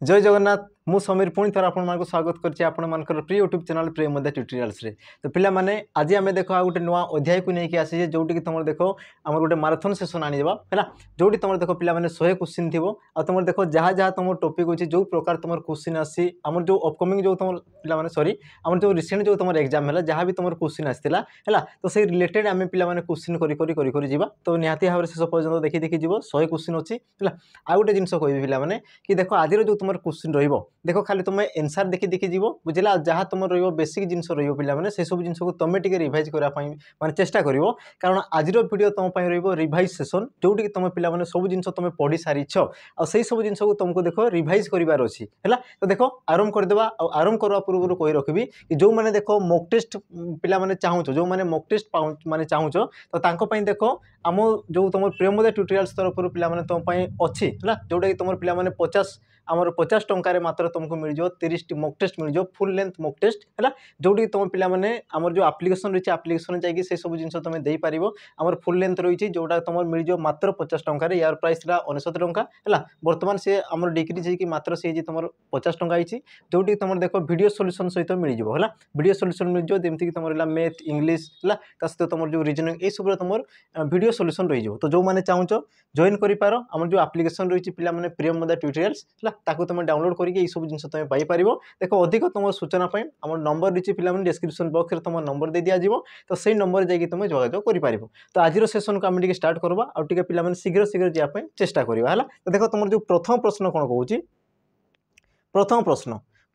जय जगन्नाथ मु समीर पुणी थर आपन स्वागत करछि आपन मानकर प्रिय यूट्यूब चैनल प्रिय मध्य ट्यूटोरियल्स रे। तो पिला माने आज आमे देखो आ गोटे नुआ अध्याय को लेके आसी जे जोटी कि तुम देखो हमर गोटे माराथन सेशन आनी जबा हैला जोटी तुम देखो पिला माने 100 क्वेश्चन थिबो आ तुम देखो जहा जहा तुम टॉपिक होछि जो प्रकार तुम क्वेश्चन आसी हमर जो अपकमिंग जो तुम पिला माने सॉरी हमर जो रिसेंट जो तुम एग्जाम हैला जहा भी तुम क्वेश्चन आस्तिला हैला तो से रिलेटेड आमे पिला माने क्वेश्चन करी जिबा तो निहाती भाबरे शेष पर्यंत देखि देखि जिवो 100 क्वेश्चन अछि हैला आ गोटे जिंस कहबी पिला माने कि देखो आज जो तुम क्वेश्चन रहिबो देखो खाली तुम एनसर देखि देखि जीव बुझला जहाँ तुम रो बेसिक जिन पे से सब जिन को तुम टे रिभाइज करने माने चेष्टा कर कारण आज वीडियो तुम रो रिभाइज सेसन जोटि कि तुम पे सब जिन तुम पढ़ी सारी आई सब जिन को तुमको देखो रिभाइज करार अच्छी है तो देखो आरंभ करदे आरंभ करवा पूर्व कही रखी कि जो मैंने देखो मॉक टेस्ट पे चाहूच जो मैंने मॉक टेस्ट माने चाहूच तो देखो आम जो तुम प्रेमोदय ट्यूटोरियल्स तरफ पे तुम अच्छी है जोटा कि तुम पे 50 आमर 50 टंकार मात्र तुमको मिल जाओ 30 मॉक टेस्ट मिल जाओ फुल लेंथ मॉक टेस्ट है जोटी तुम पे आमर जो एप्लिकेशन रही है एप्लिकेशन जाकि से सब जिन तुम दे पार आमर फुल लेंथ रही जोटा तुम मिल जाओ मात्र 50 टंकार यार प्राइस था 69 टंका है बर्तमान से आमर डिक्रीज होगी मात्र से तुम 50 टंका होती जोटी तुम देखो वीडियो सॉल्यूशन सहित मिल जाव है वीडियो सॉल्यूशन मिल जाओ जमीक तुम रहा मैथ इंग्लिश है सहित तुम जो रीजनिंग ये सब तुम वीडियो सॉल्यूशन रही तो जो मैंने चाहूच जॉइन कर आम जो एप्लिकेशन रही है प्रियम मदा ट्यूटोरियल्स ताकू तुम डाउनलोड करके सब जिन तुम पाइपर देखो अधिक तुम सूचना आम नंबर रही पे डिस्क्रिप्शन बॉक्स में तुम नंबर दे दिया तो सही नंबर जाकि तुम जोगाजोग कर तो आज सेसन को आम स्टार्ट करवा आउ टे पे शीघ्र शीघ्र जावाई चेष्टा करवा तो देखो तुम जो प्रथम प्रश्न कौन कहूँ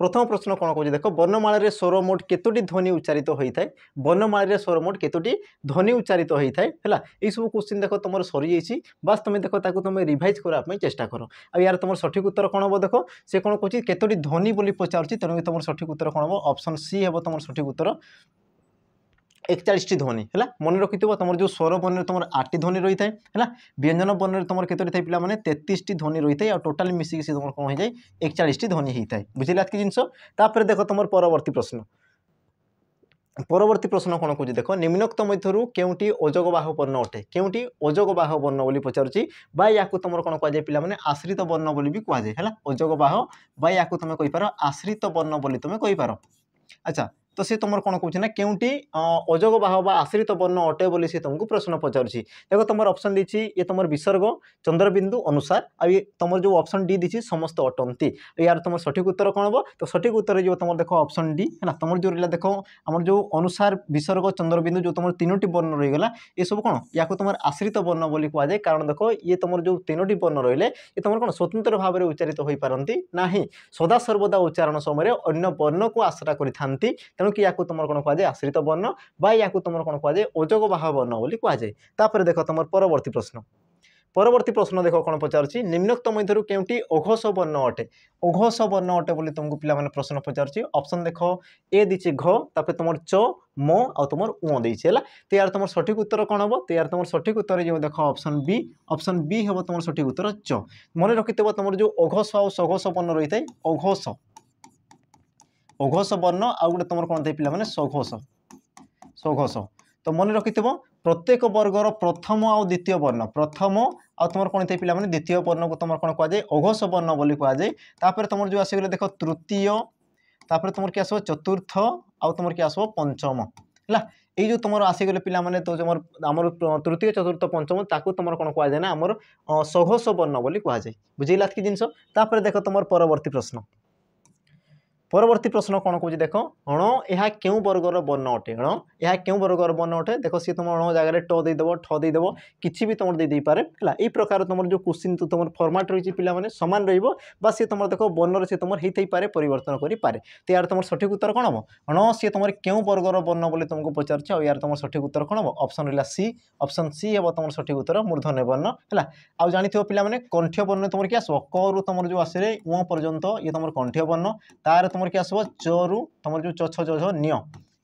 प्रथम प्रश्न कौन कहूँ देख वर्णमाल स्वर मोट केतोटी ध्वनि उच्चारित होता है वर्णमाल स्वर मोट केतोटी ध्वनि उच्चारित होता है यही सब क्वेश्चन देख तुम सरी जाइए बास तुम देखो ताको तुम रिभाइज करने चेष्टा कर आ यार तुम सठिक उत्तर कौन हम देख से कौन कहूँ केतोटी ध्वनि बोली पचार तेणु तुम सठिक उत्तर कौन हम ऑप्शन सी है तुम सठिक उत्तर 41 ध्वनि है मन रखि तुम जो स्वर वर्ण तुम 8 ध्वनि रही है व्यंजन वर्ण तुम केतोटी पे 33 ध्वनि रही है टोटाल मिसिक से तुम कौन हो जाए 41 ध्वनि होता है बुझे कि जिनस देख तुम परवर्ती प्रश्न कौन कहूँ देख निम्नोक्त मध्य केउटी अजगबाह वर्ण अटे केउटी अजगबाह वर्ण बोली पचारुची बा या तुम कौन कहुए पे आश्रित वर्ण बोली भी कहुए है अजगबाह बा या तुम कहीपर आश्रित वर्ण बोली तुम कहीपर अच्छा तो सी तुम कौन कहूँ ना केउटी अजगबाह बा आश्रित वर्ण अटे बोली सी तुमको प्रश्न पचारुची देखो तुम ऑप्शन दी ये तुम विसर्ग चंद्रबिंदु अनुसार आ तुम जो ऑप्शन डी दी समस्त अटंती यार तुम सठिक उत्तर कौन हम तो सठिक उत्तर जो तुम देखो ऑप्शन डी है तुम जो रहा देखो आम जो अनुसार विसर्ग चंद्रबिंदु जो तुम 3टी वर्ण रहीगला ये सब कौन या तुम आश्रित वर्ण बोली कहुए कारण देखो ये तुम जो 3टी वर्ण रही ये तुम कौन स्वतंत्र भाव में उच्चारित हो पारती ना सदा सर्वदा उच्चारण समय अन्य वर्ण को आश्रा करि तेणु कि तुम कौन कहुए आश्रित वर्ण बा या तुम कौन कहुए अजगबाह वर्ण बोली कहुए देख तुम परवर्ती प्रश्न देख कौन पचारुची निम्नोक्त मध्य केउटी अघोष वर्ण अटे अघोष वर्ण अटे बोली तुमको पे प्रश्न पचारुची ऑप्शन देख ए दीची घ तापर तुम च म आ तुम उ देछे तो यार तुम सठिक उत्तर कौन हम तो यार तुम सठिक उत्तर जो देख ऑप्शन बी हम तुम सठिक उत्तर च मन रखि तुम जो अघोष आ सघोष वर्ण रही है अघोष वर्ण आउ गोटे तुम कौन थे पे सघोष सघोष तो मन रखि प्रत्येक वर्गर प्रथम आउ द्वितीय वर्ण प्रथम आ तुम कौन थे पे द्वितीय वर्ण को तुम कौन कहुए अघोष वर्ण बोली कहुए तुम जो आसगले देख तृतीय तापर तुम किए आसो चतुर्थ आउ तुम किए आसो पंचम है ये जो तुम आसगले पे तो आमर तृतीय चतुर्थ पंचम ताकू तुम कौन कहुए ना आमर सघोष वर्ण बोली कहुए बुझेगा कि जिनस देख तुम परवर्ती प्रश्न कौन कहूँ देख अण यह क्यों वर्गर वर्ण अटे अण यह क्यों वर्गर वर्ण अटे देख सी तुम अण जगह ट देदेव ठ देदेव किसी भी तुम दे पारे है यही प्रकार तुम जो क्वेश्चन तो तुम फर्माट रही पे सामान रहा सी तुम देख वर्ण से तुम होते पारे परिवर्तन करें तो यार तुम सठिक उत्तर कौन हम अण सी तुम क्यों वर्गर वर्ण बोली तुमको पचार और यार तुम सठिक उत्तर कौन हम ऑप्शन रहा ऑप्शन सी है तुम सठिक उत्तर मूर्धन्य वर्ण है आउ जानी पे कंठ्य वर्ण तुम क्या आसो क रु तुम जो आसे उ पर्यंत ये तुम कंठ्य वर्ण तार तुम क्या आसो चरु तुम जो चछ जझ निय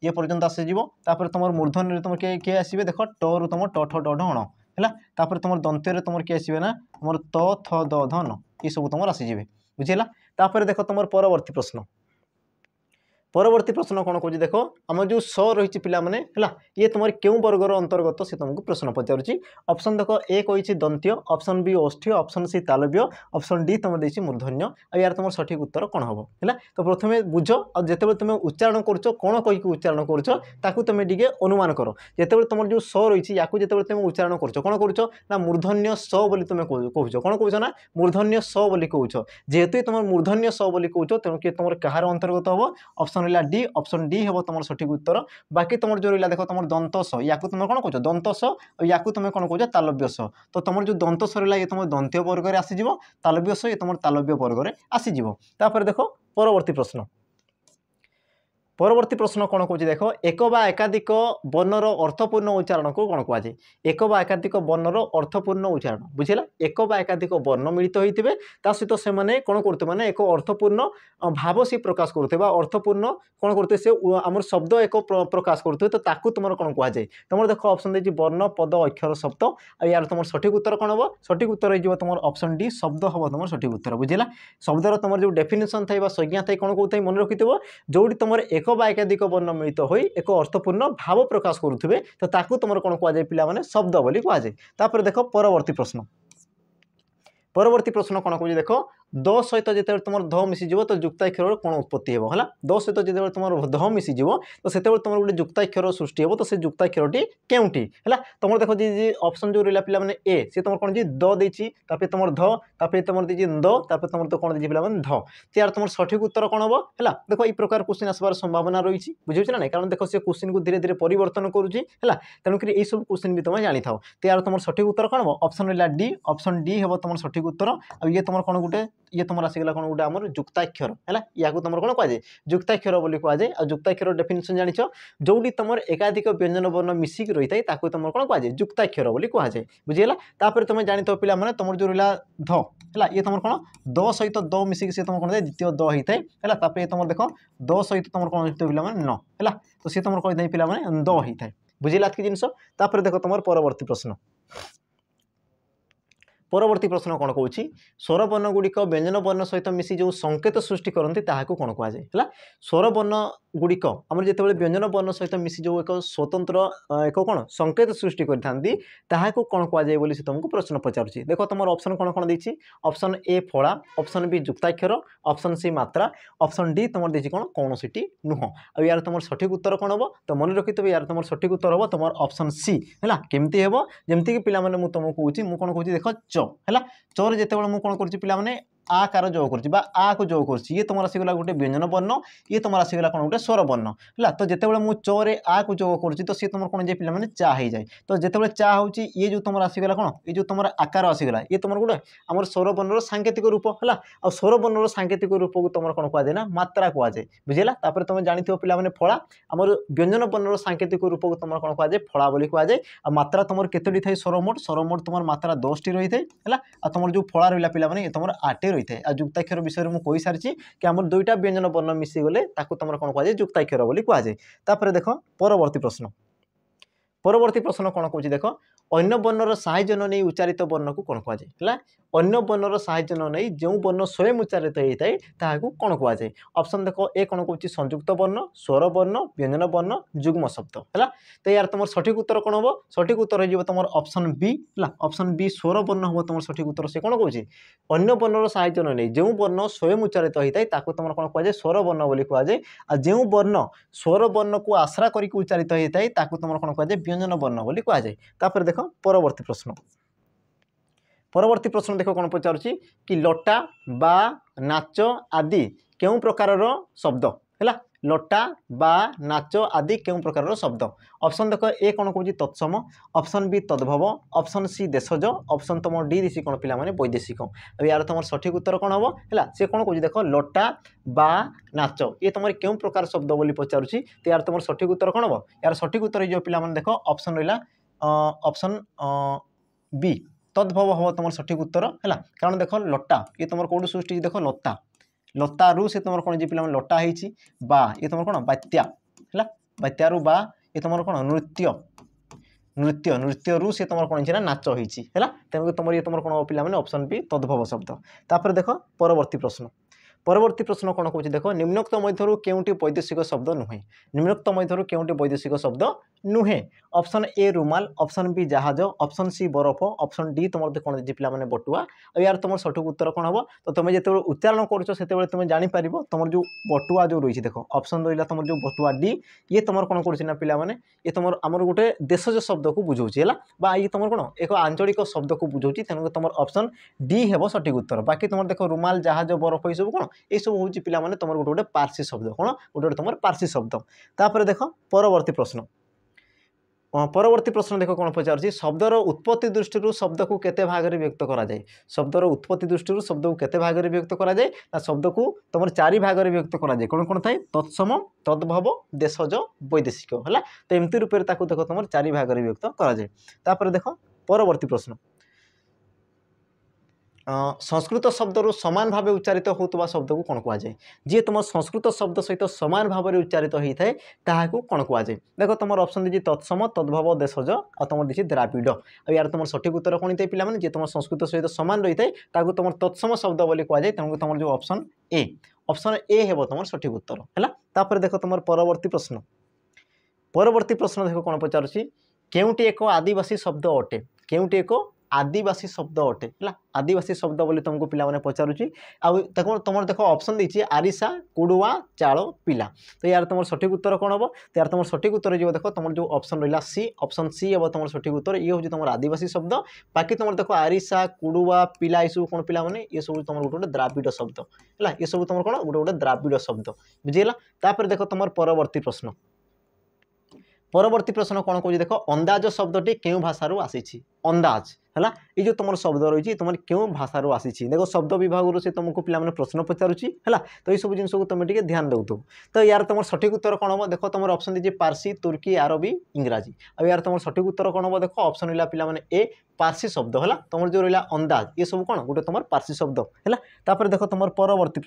ये पर्यंत आसीज तुम मूर्धन्य तुम किए आसवे देख टू तुम ट ठ ड ढ अण है तुम दंत्य तुम किए आसवे ना तुम त थ द ध न ये सब तुम आसीजे बुझेगा देख तुम परवर्ती प्रश्न परवर्ती प्रश्न कौन कौन देख आम जो स रही पिला माने है ये तुम क्यों वर्गर अंतर्गत से तुमको प्रश्न पचारुच्ची ऑप्शन देख ए कही दंत्य ऑप्शन बी ओष्ठ्य ऑप्शन सी तालव्य ऑप्शन डी तुम देसी मूर्धन्य आ यार तुम सठिक उत्तर कौन हम है तो प्रथम बुझ और जिते तुम उच्चारण कर कौन कहीकि उच्चारण कर तुम टे अनुमान कर जिते तुम जो स रही या तुम उच्चारण कर कौन कर मूर्धन्य स बोली तुम कौच कौन कौच ना मूर्धन्य स बोली कौच जेहेतु तुम मूर्धन्य स बोली कौच तेणु कि तुम कहार अंतर्गत हम ऑप्शन रहा डी ऑप्शन डी हम तुम सठिक उत्तर बाकी तुम जो रहा देख तुम दंत स या तुम कौन कौच दंत स या तुम कौन कौच तालव्य स तो तुम जो दंत स रहा ये तुम दंत्य वर्ग में आसीज तालव्य स ये तुम तालव्य वर्ग में आसीज देख परवर्ती प्रश्न परवर्ती प्रश्न कौन कौन देख एक बा एकाधिक वर्णर अर्थपूर्ण उच्चारण को कौन कहुए एक बा एकाधिक वर्णर अर्थपूर्ण उच्चारण बुझेगा एक बा एकाधिक वर्ण मिलित होते सहित से कौन करते हैं एक अर्थपूर्ण भाव सी प्रकाश करते अर्थपूर्ण कौन करते से आम शब्द एक प्रकाश करते तो ताकू तुम कौन कहुए तुम देख ऑप्शन दे वर्ण पद अक्षर शब्द आ यार तुम सठिक उत्तर कौन हम सठिक उत्तर हो तुम ऑप्शन डी शब्द हम तुम सठिक उत्तर बुझेगा शब्दर तुम जो डेफिनेशन था संज्ञा था कौन कहते मन रखि जो तुम एक बा एकाधिक वर्ण मिलित हो एक अर्थपूर्ण भाव प्रकाश करुवे तो ताकू तुम कौन कहुए पिला माने शब्द बोली कहुए देख परवर्ती प्रश्न कौन कौन देख द सहित जिते तुम ध मिसीज तो जुक्ताक्षर कौन उत्पत्ति हो है द सहित जिते तुम ध मिसीज तो से तुम गोटे जुक्ताक्षर सृष्टि हो तो से जुक्ताक्षर केउटी है तुम देख जी ऑप्शन जो रहा पिला माने ए सी तुम कौन जी द देती तुम ध तुम देती द तुम तो कौन देती पिला माने ध तो यार तुम सठिक उत्तर कौन हम है देख ये प्रकार क्वेश्चन आसबार संभावना रही बुझे ना कारण देख से क्वेश्चन को धीरे धीरे परिवर्तन करुँच है तेणुक यही सब क्वेश्चन भी तुम जानी था तो यार तुम सठिक उत्तर कौन हम ऑप्शन रहा डी ऑप्शन डी हम तुम सठिक उत्तर आ ये तुम कौन गोटे ये तुम आसीगला कौन गोटे आम जुक्ताक्षर है या तुम कौन कहुए जुक्ताक्षर बोली कहुए आ जुक्ताक्षर डेफिनेशन जानिछ जोटी तुम एकाधिक व्यंजन वर्ण मिसिक रही है ताकू तुम कौन कहुए जुक्ताक्षर बोली कहुए बुझीगला तापर तुम जानी पे मैंने तुम जो रहा ध है ये तुम कौन द सहित द मिसिक से तुम कौन द्वितीय द होता है ये तुम देख द सहित तुम कौन पे न है तो सी तुम कही पे द होता है बुझीला कि जिनस देख तुम परवर्ती प्रश्न परवर्ती प्रश्न कौन कौन स्वर वर्ण गुड़िक व्यंजन वर्ण सहित मिसी जो संकेत सृष्टि करती कौन कहुए स्वर वर्ण गुड़िक आम जो व्यंजन वर्ण सहित मिसी जो एक स्वतंत्र एक कौन संकेत सृष्टि करता कौन कहुए बोली तुमको प्रश्न पचारुच्ची देख तुम ऑप्शन कौन कौन देती ऑप्शन ए फला ऑप्शन बी जुक्ताक्षर ऑप्शन सी मात्रा ऑप्शन डी तुम देती कौन कौन सी नुह आ यार तुम सठिक उत्तर कौन हम तो मन रखिथे यार तुम सठिक उत्तर हम तुम ऑप्शन सी है केमती हम जमीक पे मुझे तुमको कौच मुझे कौन कौच देख च है चोर जिते मुझे कौन कर पिला माने आकार जो कर आ को जो कर ये तुम आसीगला गोटे व्यंजन वर्ण ये तुम आसीगला कौन गोटे स्वर वर्ण है तो जिते मुझे चोरे आ को जो कर तो सी तुम कौन पे मैंने चा हो जाए तो जिते चा हो ये जो तुम आसीगला कौन ये जो तुम आकार आसीगला ये तुम गोटे आम स्वर वर्णर सांकेतिक रूप है आ स्वर वर्णर सांकेतिक रूप को तुम कौन कहुए ना मात्रा कहुए बुझेगा तुम जानी पे मैंने फला आम व्यंजन वर्णर सांकेतिक रूप को तुम कौन कहुए फला बोली कहुए आ मात्रा तुम केतोटी थाई स्वर मोट तुम मात्रा 10 टी रही है आ तुम जो फला रहा पे मैंने तुम 8 रही है आ जुक्ताक्षर विषय में मुझे सारी कि आम दुईटा व्यंजन वर्ण मिसी गले तुम कौन कहुए जुक्ताक्षर बोली कहुए देख परवर्ती प्रश्न कौन कौन देख अन्य वर्णर साहाय्य न नहीं उच्चारित वर्ण को कौन कहुए अन्य वर्णर साहाय्य न नहीं जो वर्ण स्वयं उच्चारित होता है कौन कहुए ऑप्शन देख ए कौन कौन संयुक्त वर्ण स्वर वर्ण व्यंजन वर्ण युग्म शब्द है तो यार तुम सठिक उत्तर कौन हम सठिक उत्तर हो तुम ऑप्शन बी है ऑप्शन बी स्वर वर्ण हम तुम सठिक उत्तर से कौन कौन अन्य वर्णर साहाय्य न नहीं जो वर्ण स्वयं उच्चारित होता है तुम कौन कहुए स्वर वर्ण बोली कहुए आ जो वर्ण स्वर वर्ण को आश्रा करके उच्चारित होता है तुम कौन कहुए व्यंजन वर्ण बोली कहुए देख परवर्ती प्रश्न देख कौन पचारुच्ची कि लटा बा नाच आदि केउं प्रकार शब्द है लटा बा नाच आदि केउं प्रकार शब्द ऑप्शन देख ए कौन कौन तत्सम ऑप्शन बी तद्भव ऑप्शन सी देशज ऑप्शन तुम डी देसी कौन पिला माने वैदेशिक यार तुम सठिक उत्तर कौन हम है सी कौन कौन देख लटा बा नाच ये तुम क्यों प्रकार शब्द बोली पचारुच्ची तो यार तुम सठिक उत्तर कौन हम यार सठिक उत्तर जो पिला माने देख ऑप्शन रहा ऑप्शन बी तद्भव हम तुम सठिक उत्तर है कारण देख लटा ये तुम कौट सृष्टि देख लता लतारू से तुम कौन पे लटा होती बा ये तुम कौन बात्या है बात्यारू बा ये तुम कौन नृत्य नृत्य नृत्यरू से तुम कौन ना नाच होती है तेणुक तुम ये तुम कौन पे ऑप्शन बी तद्भव शब्द तापर देख परवर्ती प्रश्न परवर्ती प्रश्न कौन कौन देख निम्नोक्त मध्य केउंटी वैदेशिक शब्द नुहे निम्नोक्त मध्य केउंटी वैदेशिक शब्द नुहे ऑप्शन ए रुमाल ऑप्शन बी जहाज ऑप्शन सी बरफ ऑप्शन डी तुम कौन दे पे बटुआ और यार तुम सठिक उत्तर कौन हम तो तुम जो उच्चारण कर तुम जापर तुम जो बटुआ जो रही देख ऑप्शन रहा तुम जो बटुआ डी ये तुम कौन कर पे ये तुम आमर गोटे देशज शब्द को बुझाऊँगी है ये तुम कौन एक आंचलिक शब्द को बुझाऊँगी तेणु तुम ऑप्शन डी हे सठिक उत्तर बाकी तुम देख रुमाल जहाज बरफ ये सब कौन ये सब हूँ पे तुम गोटे गोटे पार्सी शब्द कौन गोटे गोटे तुम पार्सी शब्द तापर देख परवर्ती प्रश्न परवर्ती प्रश्न देख कौन पचार शब्दर उत्पत्ति दृष्टि शब्द को केते भाग में व्यक्त करा जाए शब्दर उत्पत्ति दृष्टि शब्द को केते भाग में व्यक्त करा जाए शब्द को तुम 4 भाग में व्यक्त करा जाए कौन कौन थाए तत्सम तद्भव देशज वैदेशिक है तो एमती रूप से देख तुम 4 भाग में व्यक्त करा जाए तापर देख परवर्ती प्रश्न संस्कृत शब्द सामान भाव उच्चारित होता शब्द को कौन कहुए जी तुम संस्कृत शब्द सहित सामान भाव में उच्चारित होता है ताकू कौन कहुए देख तुम ऑप्शन दीजिए तत्सम तद्भव देशज आ तुम दीजिए द्राविड और यार तुम सठिक उत्तर कौन होता है पे जी तुम संस्कृत सहित सामान रही है तुम तत्सम शब्द बोली कहुए तेणु तुम जो ऑप्शन ए हे तुम सठिक उत्तर है देख तुम परवर्ती प्रश्न देख कौन पचार केउटी एक आदिवासी शब्द अटे केउटी एक आदिवासी शब्द अटे है आदिवासी शब्द बोली तुमको पिला पचारुची तुम देख ऑप्शन देती आरिसा कुड़ुआ चाल पिला तो यार तुम सठिक उत्तर कौन हम तो यार तुम सठिक उत्तर जो देख तुम जो ऑप्शन रहा सी ऑप्शन सी हे तुम सठिक उत्तर ये हूँ तुम आदिवासी शब्द बाकी तुम देख आरिसा कुड़ुआ पिला ये सब कौन पे ये सब तुम गोटे द्राविड शब्द है ये सब तुम कौन गोटे गोटे द्राविड शब्द बुझीगला देख तुम परवर्ती प्रश्न कौन कह देख अंदाज शब्दटी क्यों भाषार आसी अंदाज है ये जो तुम शब्द रही तुम क्यों भाषार आसी देख शब्द विभाग से तुमको पे प्रश्न पचारुची है तो ये सब जिन को तुम ध्यान दौ तो यार तुम सठिक उत्तर कौन हम देख तुम ऑप्शन दीजिए पार्सी तुर्की अरबी इंग्राजी और यार तुम सठिक उत्तर कौन हम देख ऑप्शन रहा पे ए पार्सी शब्द है तुम जो रहा अंदाज ये सब कौन गोटे तुम पार्सी शब्द है देख तुम परवर्ती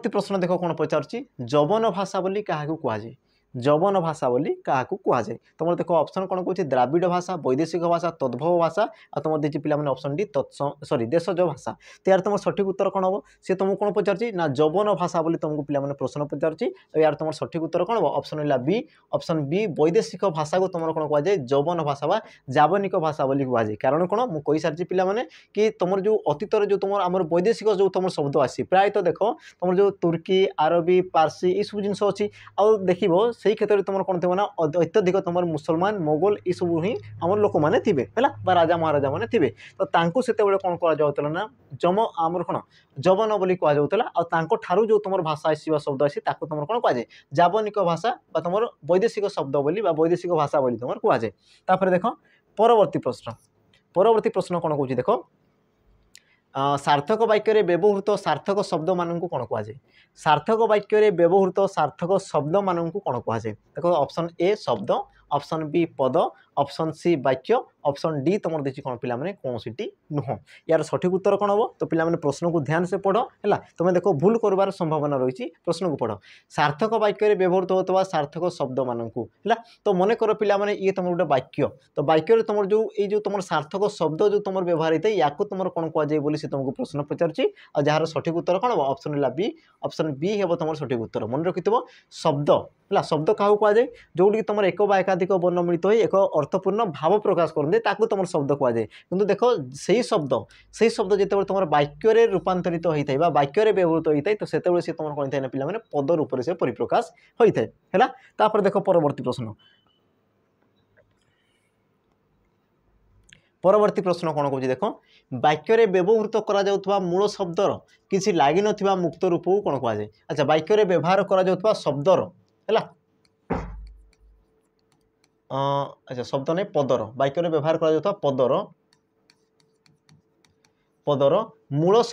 प्रश्न देख कौन पचार जवन भाषा बोली क्या कहुए जवन भाषा बोली क्या कहुए तुम देख ऑप्शन कौन कह द्राविड भाषा वैदेशिक भाषा तद्भव भाषा और तुम दीजिए पे ऑप्शन डी सॉरी देशज भाषा तो यार तुम सठिक उत्तर कौन हम सी तुमको कौन पचार ना जवन भाषा बोली तुमको पे प्रश्न पचार यार तुम सठिक उत्तर कौन हम ऑप्शन रहा बी ऑप्शन बी वैदेशिक भाषा को तुम कौन कहुए जवन भाषा व जावनिक भाषा बोली कहुए कारण कौन मुझे कही सारी पे कि तुम जो अतीतर जो तुम आम वैदेशिक जो तुम शब्द आसी प्रायतः देख तुम जो तुर्की अरबी पार्सी ये सब जिन अच्छी आउ देख से क्षेत्र में तुम कौन थे ना अत्यधिक तुम मुसलमान मोगल ये सब ही आम लोक मैंने थे है राजा महाराजा मैंने थे तो से कौन करा ना जम आमर कौन जवन बोली कहुला जो तुम भाषा आसवा शब्द आसी तुम कौन कहुए जावनिक भाषा तुम वैदेशिक शब्द बोली वैदेशिक भाषा बोली तुम कहुए देख परवर्ती प्रश्न कौन कौन देख सार्थक वाक्य व्यवहृत सार्थक शब्द मान कौन कहुए सार्थक वाक्य व्यवहृत सार्थक शब्द मान कौन कहुए देख ऑप्शन ए शब्द ऑप्शन बी पद ऑप्शन सी वाक्य ऑप्शन डी तुम देखिए कौन पे कौन सी नुह यार सठिक उत्तर कौन हम तो पे प्रश्न को ध्यान से पढ़ है तुम देख भूल कर संभावना रही प्रश्न को पढ़ सार्थक वाक्य व्यवहृत होता सार्थक शब्द मानू है तो मन कर पे ये तुम गोटे वाक्य तो वाक्य तुम जो तुम सार्थक शब्द जो तुम व्यवहार होता है या तुम कौन कहुए से तुमको प्रश्न पचार जार सठिक उत्तर कौन हम ऑप्शन बी हे तुम सठिक उत्तर मन रखि शब्द है शब्द क्या कहुए जो तुम एक एकाधिक वर्ण मिलित एक अर्थपूर्ण भाव प्रकाश करते तुम शब्द कहुए कि देख से शब्द जो तुम वाक्य रूपांतरित होता है वाक्य व्यवहृत होता है तो से तुम कौन थे पे पद रूप से परिप्रकाश होता है देख परवर्ती प्रश्न कौन कह देख वाक्य व्यवहृत करा मूल शब्दर किसी लगी ना मुक्त रूप को कौन कहुए अच्छा वाक्य व्यवहार करा शब्दर है अच्छा शब्द नहीं पदर वाक्य व्यवहार करा पदर मूल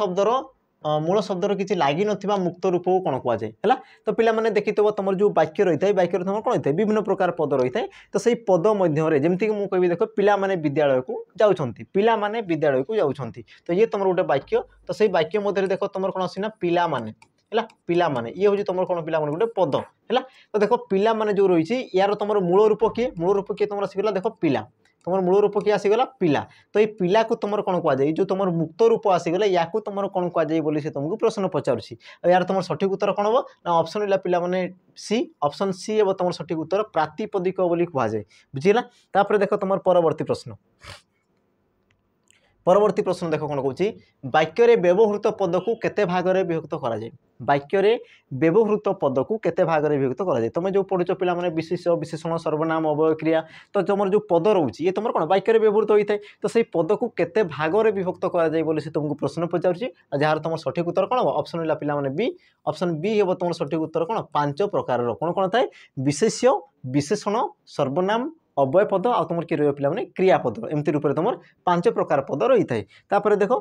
शब्दर किसी लगी ना मुक्त रूप को कौन कहुए है तो पे देखी तुम जो वाक्य रही है वाक्य तुम कौन होता है विभिन्न प्रकार पद रही है तो सही पद मध्य जमीक मुझे कह देख पे विद्यालय को जाऊँगी पे विद्यालय को जाऊँगी तो ये तुम गोटे वाक्य तो सही वाक्य मध्य देख तुम कौन आसना पिला माने है पिला माने ये हूँ तुम कौन पिला गोटे पद है तो देख पिला माने जो रही यार तुम मूल रूप किए तुम आसगला देख पिला तुम मूल रूप किए आसीगला पिला तो ये पिला को तुम कौन कहुए जो तुम मुक्त रूप आसीगला या तुम कौन कहुए से तुमको प्रश्न पचारुच्छी यार तुम सठिक उत्तर कौन हम ना ऑप्शन रहा पिला माने सी ऑप्शन सी हे तुम सठिक उत्तर प्रातिपदिक बोली कहुए बुझीला तापर देख तुम परवर्ती प्रश्न परवर्ती प्रश्न देख कौन कहूँ वाक्य व्यवहृत पद को केते भाग में विभक्त करा जाए वाक्य व्यवहृत पद को केते भाग में विभक्त करा जाए तुम जो पढ़ुच पिला माने विशेष विशेषण सर्वनाम अवय क्रिया तो तुम जो पद रोचे ये तुम कौन वाक्य व्यवहृत होता है तो से पद को केते भाग में विभक्त करा जाए बोली से तुमको प्रश्न पचारुच्छी जार तुम सठिक उत्तर कौन हम ऑप्शन रहा पिला माने बी ऑप्शन बी हे तुम सठिक उत्तर कौन 5 प्रकार कौन कौन थाए विशेष्य विशेषण सर्वनाम अव्यय पद आ तुम कि रही पे क्रियापद एमती रूप में तुम 5 प्रकार पद रही है देख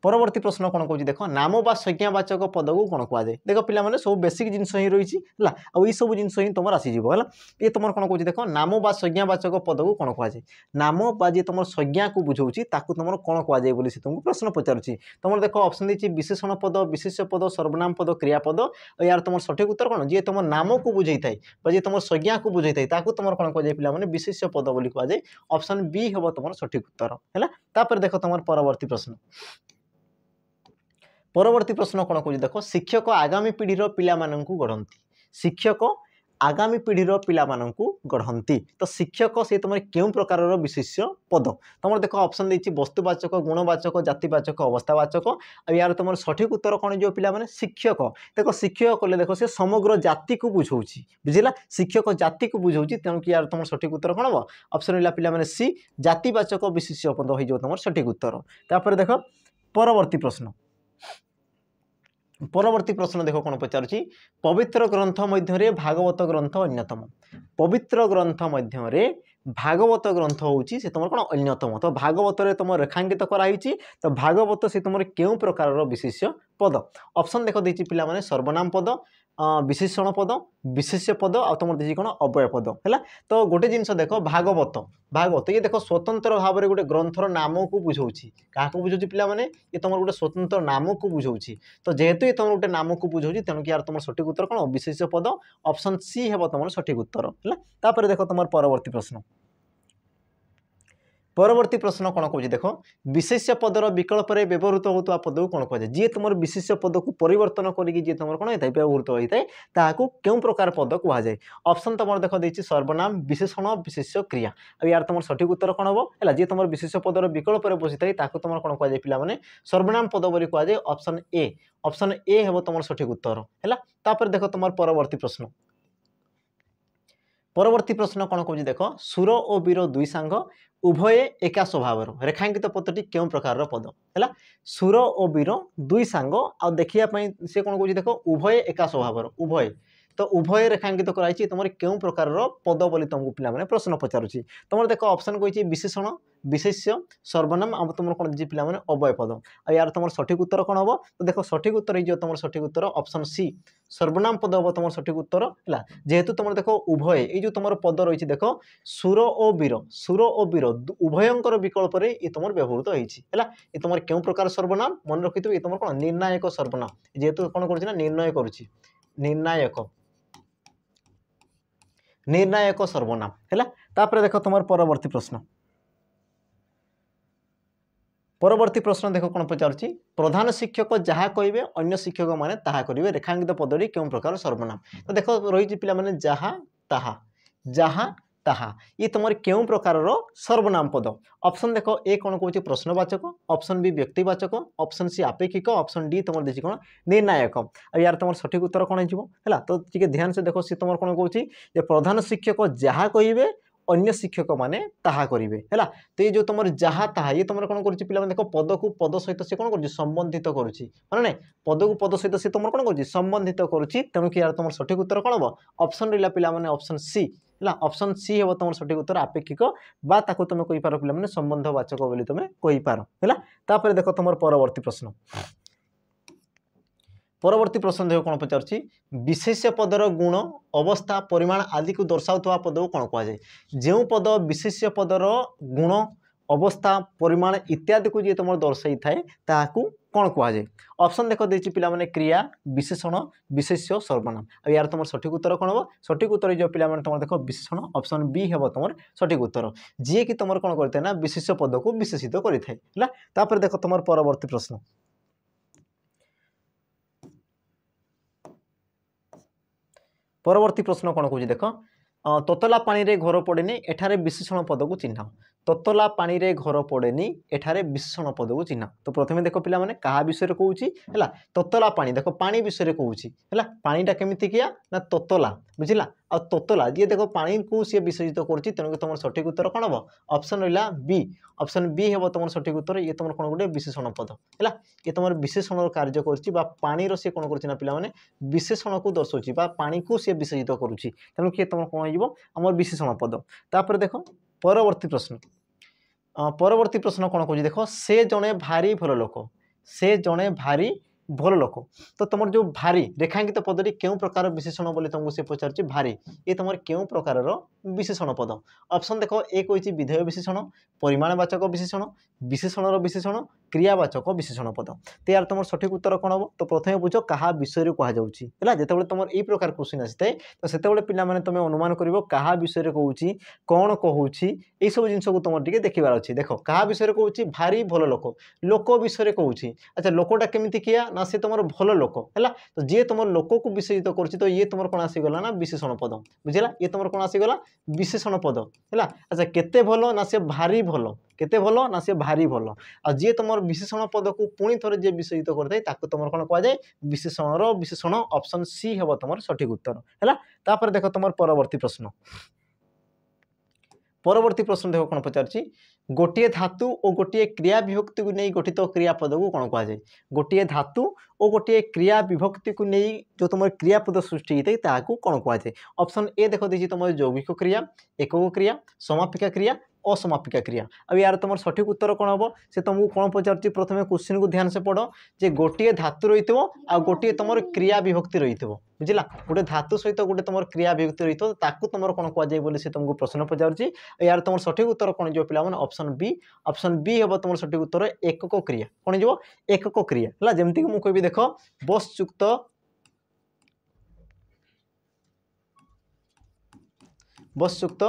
परवर्ती प्रश्न कौन कहूँ देख नाम बा संज्ञावाचक पद को कौन कहुए देख पिला माने सब बेसिक जिनस ही रही है सब जिनस ही तुम आसीज है ये तुम कौन कहूँ देख नाम बा संज्ञावाचक पद को कौन कहुए नाम बा जी तुम संज्ञा को बुझाऊँगी तुम कौन कहुए बोली से तुमको प्रश्न पचारुच्छी तुम देख ऑप्शन देती विशेषण पद विशेष पद सर्वनाम पद क्रियापद यार तुम सठिक उत्तर कौन जी तुम नाम को बुझे था जी तुम संज्ञा को बुझे था तुम कौन कहुए पिला माने विशेष पद बोली कहुए ऑप्शन बी हे तुम सठिक उत्तर है देख तुम परवर्ती प्रश्न परवर्ती प्रश्न कौन कहूँ देख शिक्षक आगामी पीढ़ीर पिला गढ़ती शिक्षक आगामी पीढ़ीर पिला गढ़ती तो शिक्षक से तुम क्यों प्रकार विशेष्य पद तुम देख ऑप्शन देती वस्तुवाचक गुणवाचक जातिवाचक अवस्थावाचक यार तुम सठिक उत्तर कौन जो पिला माने शिक्षक देख शिक्षक कले देख से समग्र जाति को बुझाऊँगी बुझला शिक्षक जाति को बुझाऊँगी तेणु कि यार तुम सठिक उत्तर कौन हम ऑप्शन रहा पिला माने सी जातिवाचक विशेष्य पद हो तुम सठिक उत्तर तापर देख परवर्ती प्रश्न परवर्ती प्रश्न देख कौन पचारुच्छी पवित्र ग्रंथ मध्य भागवत ग्रंथ अन्यतम पवित्र ग्रंथ मध्य भागवत ग्रंथ होची से तुम कौन अन्यतम तो भागवत तुम रेखांकित कराई तो भागवत से तुम क्यों प्रकार विशेष्य पद ऑप्शन देख देती पिला माने सर्वनाम पद विशेषण पद विशेष्य पद आ तुम देखिए कौन अव्यय पद है तो गोटे जिनस देख भागवत भागवत ये देख स्वतंत्र भाव में गोटे ग्रंथर नाम को बुझाऊँगी क्या बुझाऊँ पिला माने ये तुम गोटे स्वतंत्र नाम को बुझाऊँगी तो जेहेतु ये तुम गोटे नाम को बुझाऊँगी तेणु यार तुम सठिक उत्तर कौन विशेष्य पद ऑप्शन सी हे तुम सठिक उत्तर है देख तुम परवर्ती प्रश्न परवर्ती प्रश्न कौन कहूँ देख विशेष्य पदर विकल्प में व्यवहृत होता पद को कौन कहुए जी तुम विशेष्य पद को परिवर्तन करके तुम कौन होता है व्यवहृत होता है ताकू क्यों प्रकार पद कहुए ऑप्शन तुम देख देती सर्वनाम विशेषण विशेष्य क्रिया अब यार तुम सठिक उत्तर कौन हम है जी तुम विशेष्य पदर विकल्प में बसी था तुम कौन कहुए पिला माने सर्वनाम पद बोली कहुए ऑप्शन ए हे तुम सठिक उत्तर है देख तुम परवर्ती प्रश्न परवर्ती प्रश्न कौन कहूँ देख सुर और वीर दुई सांग उभय एका स्वभाव रेखांकित पदटी क्यों प्रकार पद है सुर और वीर दुई सांग आ देखापी सी कौन कहूँ देख उभय एका स्वभाव उभय तो उभय रेखांकित कराई तुम क्यों प्रकार पद बोली तुमको पिला माने प्रश्न पचारुच्छी तुम देख ऑप्शन कही विशेषण विशेष्य सर्वनाम आ तुम कौन दीजिए पिला माने अव्यय पद आ यार तुम सठिक उत्तर कौन हम तो देख सठिक उत्तर हो तुम सठिक उत्तर ऑप्शन सी सर्वनाम पद हम तुम सठिक उत्तर है जेहेतु तुम देख उभय ये जो तुम पद रही देख सुर और वीर उभयंकर विकल्प में ये तुम व्यवहृत होती है ये तुम क्यों प्रकार सर्वनाम मन रखी ये तुम कौन निर्णायक सर्वनाम जेहेतु कौन कर निर्णय करुच्ची निर्णायक सर्वनाम है देख तुम परवर्ती प्रश्न परवर्ती प्रश्न देख कौन पचारुच्छी प्रधान शिक्षक जहाँ कहे अन्य शिक्षक मैंने ताहा करेंगे रेखांकित पदटी क्यों प्रकार सर्वनाम तो देख रही पिला माने जहाँ ताहा ये तुम क्यों प्रकार सर्वनाम पद ऑप्शन देख ए कौन कहूँ प्रश्नवाचक ऑप्शन बी व्यक्तिवाचक ऑप्शन सी आपेक्षिक ऑप्शन डी तुम देखिए कौन निर्णायक अब यार तुम सठिक उत्तर कौन है तो टी ध्यान से देख सी तुम कौन कहूँ प्रधान शिक्षक जहाँ कहे अन्य शिक्षक माने ताहा करेंगे है तो ये जो तुम जहाँ ताहा ये तुम कौन कर पिला देख पद को पद सहित से कौन कर संबंधित करुच्ची माने पद को पद सहित से तुम कौन कर संबंधित करुच्ची तेणु कि यार तुम सठिक उत्तर कौन हम ऑप्शन रहा पिला माने ऑप्शन सी है ऑप्शन सी हे तुम सठिक उत्तर आपेक्षिक बा ताको तुम कहींपार पिला माने संबंधवाचक बोली तुम कहींपार है देख तुम परवर्ती प्रश्न परवर्ती प्रश्न देख कौन पचारुच्छी विशेष्य पदर गुण अवस्था परिमाण आदि को दर्शाऊा पद को कौन कहुए जो पद विशेष्य पदर गुण अवस्था परिमाण इत्यादि को जी तुम दर्शाई थाए ताकू कौन कहुए ऑप्शन देख देती पिला माने क्रिया विशेषण विशेष्य सर्वनाम आ यार तुम सठिक उत्तर कौन हम सठिक उत्तर जो पिला माने तुम देख विशेषण ऑप्शन बी हम तुम सठिक उत्तर जी कि तुम कौन करते ना विशेष पद को विशेषित करें देख तुम परवर्ती प्रश्न परवर्ती प्रश्न कौन कौन देख ततला पानी रे घर पड़ेनी एठारे विशेषण पद को चिन्ह ततला पानी रे घर पड़ेनी एठारे विशेषण पद को चिन्ह तो प्रथम देख पिला माने कहा विषय कहूँ ततला पानी देख पानी विषय कहूँ पानीटा केमिति किया ना ततला बुझला आ ततला जी देख पानी को सी विशेषित करुच्ची तेणुक तुम सठिक उत्तर कौन हम ऑप्शन रहा बी ऑप्शन बी हम तुम सठिक उत्तर ये तुम कौन गोटे विशेषण पद है ये तुम विशेषण कार्य करी सी कौन कर पिला माने विशेषण को दर्शाऊँ पानी को सी विशेषित करुच्ची तेणु किए तुम कौन हो विशेषण पद तापर देख परवर्ती प्रश्न कौन कह देख से जड़े भारी भल लोक से जड़े भारी भल लोक तो तुम जो भारी रेखांकित पदटी क्यों प्रकार विशेषण बोली तुमको से पचार भारी ये तुम क्यों प्रकार विशेषण पद ऑप्शन देख एक होती विधेय विशेषण परिमाणवाचक विशेषण विशेषण विशेषण क्रियावाचक विशेषण पद तो यार तुम सठिक उत्तर कौन हम तो प्रथम बुझ क्या विषय कहला जिते तुम यही प्रकार क्वेश्चन आसी थाए तो से पे तुम अनुमान कर क्या विषय कहूँ कौन कहूँ यही सब जिन को तुम टे देखार अच्छे देख क्या विषय कहूँ भारी भल लोक लोक विषय कहूँ अच्छा लोकटा केमिति किया ना सी तुम भल लोक है तो जी तुम लोक को विशेषित कर तो ये तुम कौन आसीगला ना विशेषण पद बुझला ये तुम कौन आसीगला विशेषण पद है अच्छा केते भल ना सी भारी भल केते भल ना सी भारी भल आ जी तुम विशेषण पद को पुणी थे जी विशेषित करते तुम कौन कहुए विशेषण ऑप्शन सी हम तुम सठिक उत्तर है देख तुम परवर्ती प्रश्न देख कौन पचार गोटे धातु और गोटे क्रिया विभक्ति को नहीं गठित क्रियापद को कौन कहुए गोटे धातु और गोटे क्रिया विभक्ति को नहीं जो तुम क्रियापद सृष्टि होता है ताकू कौन कहुए ऑप्शन ए देख दी तुम यौगिक क्रिया एकक क्रिया समापिका क्रिया असमापिका क्रिया अब यार तुम सठिक उत्तर कौन हम से तुमको कौन पचार प्रथम क्वेश्चन को ध्यान से पढ़ जे गोटे धातु रही गोटे तुम क्रिया विभक्ति रही बुझला गोटे धातु सहित गोटे तुम क्रिया विभक्ति रही तुम कौन कहुए बोली से तुमको प्रश्न पचार यार तुम सठिक उत्तर कौन जो पिला ऑप्शन बी हम तुम सठिक उत्तर एकक क्रिया कौन जो एकक क्रिया है जमती कि मुझे देख बसयुक्त